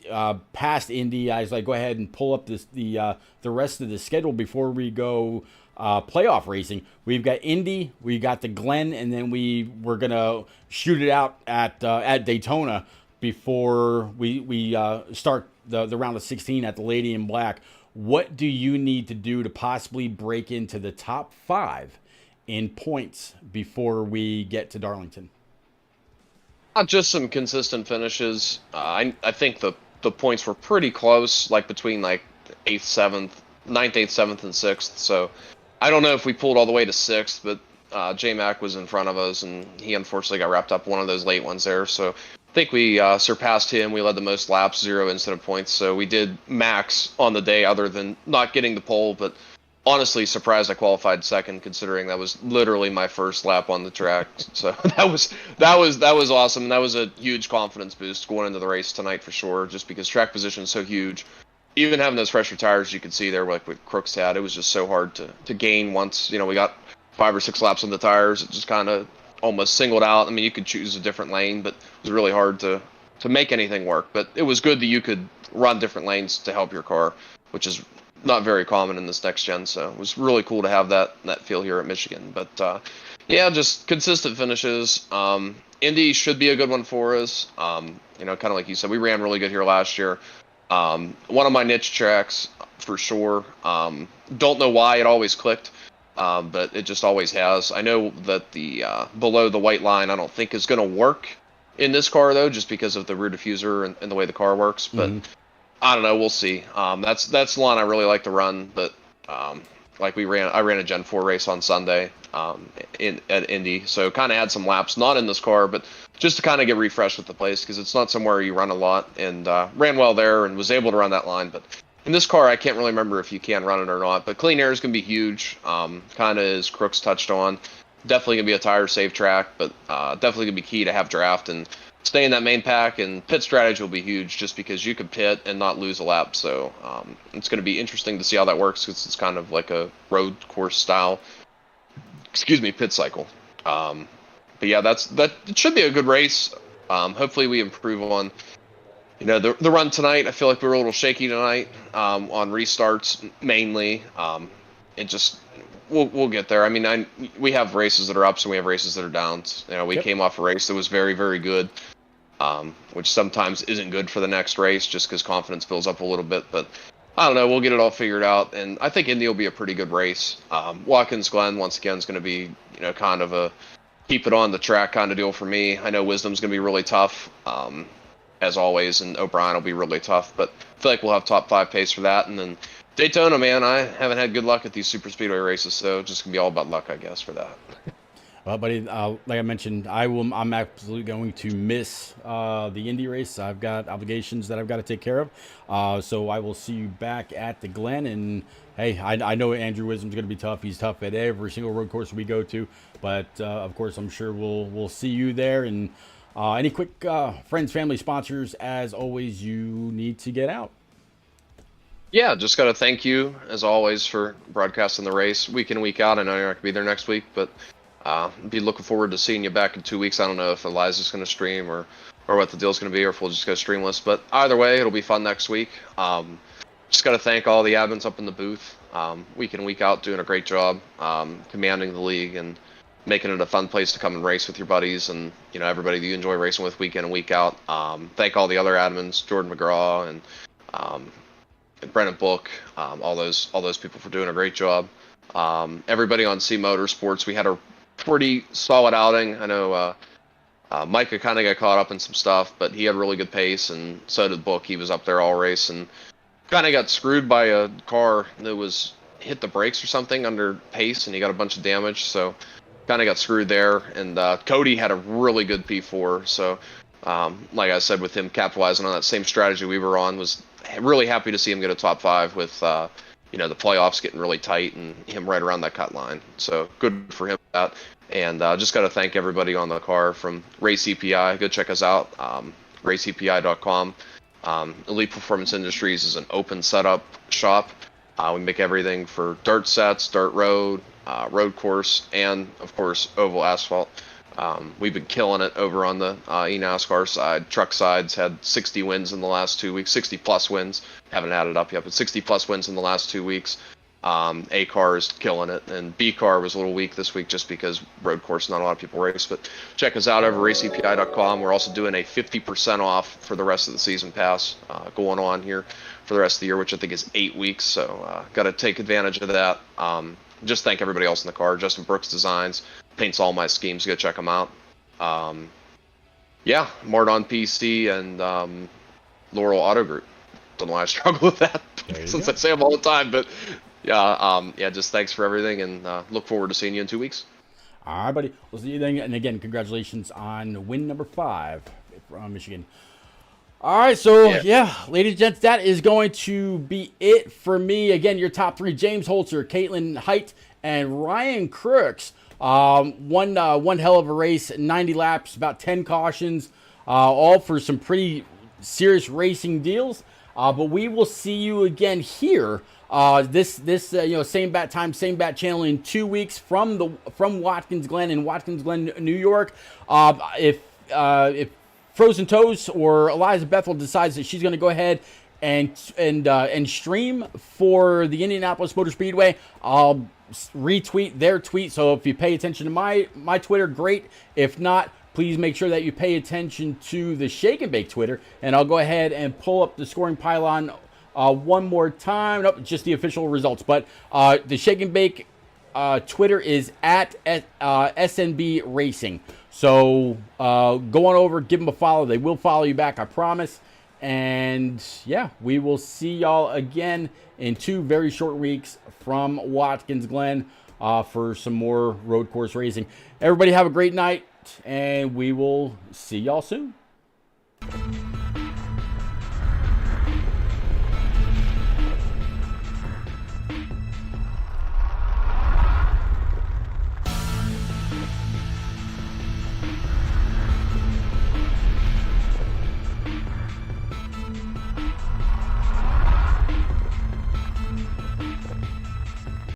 past Indy? I was like, go ahead and pull up the rest of the schedule before we go playoff racing. We've got Indy, we got the Glen, and then we're gonna shoot it out at Daytona before we start the round of 16 at the Lady in Black. What do you need to do to possibly break into the top 5 in points before we get to Darlington? Just some consistent finishes. I think the points were pretty close, like between 8th, 7th, 9th, 8th, 7th, and 6th. So I don't know if we pulled all the way to 6th, but J-Mac was in front of us, and he unfortunately got wrapped up one of those late ones there. So I think we surpassed him. We led the most laps, 0 incident points. So we did max on the day, other than not getting the pole. But honestly, surprised I qualified 2nd, considering that was literally my first lap on the track. So that was awesome. And that was a huge confidence boost going into the race tonight for sure. Just because track position is so huge. Even having those fresher tires, you could see there, like with Crooks had, it was just so hard to gain once we got 5 or 6 laps on the tires. It just kind of almost singled out. I mean, you could choose a different lane, but it was really hard to make anything work. But it was good that you could run different lanes to help your car, which is not very common in this next gen. So it was really cool to have that feel here at Michigan. But yeah, just consistent finishes. Indy should be a good one for us. Kind of like you said, we ran really good here last year. One of my niche tracks for sure. Don't know why it always clicked. But it just always has. I know that the below the white line I don't think is going to work in this car, though, just because of the rear diffuser and the way the car works. But I don't know. We'll see. That's the line I really like to run. But I ran a Gen 4 race on Sunday at Indy. So kind of had some laps, not in this car, but just to kind of get refreshed with the place, because it's not somewhere you run a lot. And ran well there and was able to run that line. But in this car, I can't really remember if you can run it or not, but clean air is going to be huge, kind of as Crooks touched on. Definitely going to be a tire-safe track, but definitely going to be key to have draft and stay in that main pack, and pit strategy will be huge just because you could pit and not lose a lap. So it's going to be interesting to see how that works, because it's kind of like a road course style, pit cycle. But yeah, it should be a good race. Hopefully we improve on the run tonight. I feel like we were a little shaky tonight on restarts mainly. We'll get there. I mean, we have races that are ups and we have races that are downs. We came off a race that was very, very good, which sometimes isn't good for the next race just because confidence builds up a little bit. But I don't know. We'll get it all figured out, and I think Indy will be a pretty good race. Watkins Glen once again is going to be kind of a keep it on the track kind of deal for me. I know Wisdom's going to be really tough. As always, and O'Brien will be really tough, but I feel like we'll have top 5 pace for that. And then Daytona, man, I haven't had good luck at these super speedway races, so it's just gonna be all about luck, I guess, for that. Well, buddy, like I mentioned, I'm absolutely going to miss the Indy race. I've got obligations that I've got to take care of, so I will see you back at the Glen. And hey, I know Andrew Wisdom's going to be tough. He's tough at every single road course we go to, but of course, I'm sure we'll see you there. And any quick friends, family, sponsors, as always, you need to get out. Yeah, just got to thank you, as always, for broadcasting the race week in, week out. I know you're not going to be there next week, but be looking forward to seeing you back in 2 weeks. I don't know if Eliza's going to stream or what the deal's going to be, or if we'll just go streamless. But either way, it'll be fun next week. Just got to thank all the admins up in the booth, week in, week out, doing a great job, commanding the league and making it a fun place to come and race with your buddies and everybody that you enjoy racing with week in and week out. Thank all the other admins, Jordan McGraw and Brennan Book, all those people for doing a great job. Everybody on C Motorsports, we had a pretty solid outing. I know Micah kind of got caught up in some stuff, but he had really good pace, and so did Book. He was up there all race and kind of got screwed by a car that was hit the brakes or something under pace, and he got a bunch of damage. So kind of got screwed there. And Cody had a really good P4. So like I said, with him capitalizing on that same strategy we were on, was really happy to see him get a top 5 with you know, the playoffs getting really tight and him right around that cut line. So good for him for that. And just got to thank everybody on the car from Race EPI. Go check us out, raceepi.com. Elite Performance Industries is an open setup shop. We make everything for dirt sets, dirt road, road course, and of course oval asphalt. We've been killing it over on the eNASCAR side. Truck sides had 60 wins in the last 2 weeks, 60 plus wins. Haven't added up yet, but 60 plus wins in the last 2 weeks. A car is killing it, and B car was a little weak this week just because road course, not a lot of people race. But check us out over raceepi.com. We're also doing a 50% off for the rest of the season pass going on here for the rest of the year, which I think is 8 weeks. So got to take advantage of that. Just thank everybody else in the car. Justin Brooks Designs paints all my schemes. Go check them out. Yeah, Mardon PC and Laurel Auto Group. Don't know why I struggle with that since I say them all the time, but yeah, yeah, just thanks for everything, and look forward to seeing you in 2 weeks. All right, buddy. We'll see you then. And again, congratulations on win number 5 from Michigan. All right, so yeah, ladies and gents, that is going to be it for me. Again, your top 3: James Holzer, Caitlin Height, and Ryan Crooks. One hell of a race, 90 laps, about 10 cautions, all for some pretty serious racing deals. But we will see you again here. This you know, same bat time, same bat channel in 2 weeks from Watkins Glen in Watkins Glen, New York. If Frozen Toes or Eliza Bethel decides that she's going to go ahead and stream for the Indianapolis Motor Speedway, I'll retweet their tweet. So if you pay attention to my Twitter, great. If not, please make sure that you pay attention to the Shake and Bake Twitter, and I'll go ahead and pull up the scoring pylon one more time. Nope, just the official results. But the Shake and Bake Twitter is at SNB Racing. So go on over, give them a follow. They will follow you back, I promise. And yeah, we will see y'all again in 2 very short weeks from Watkins Glen for some more road course racing. Everybody have a great night, and we will see y'all soon.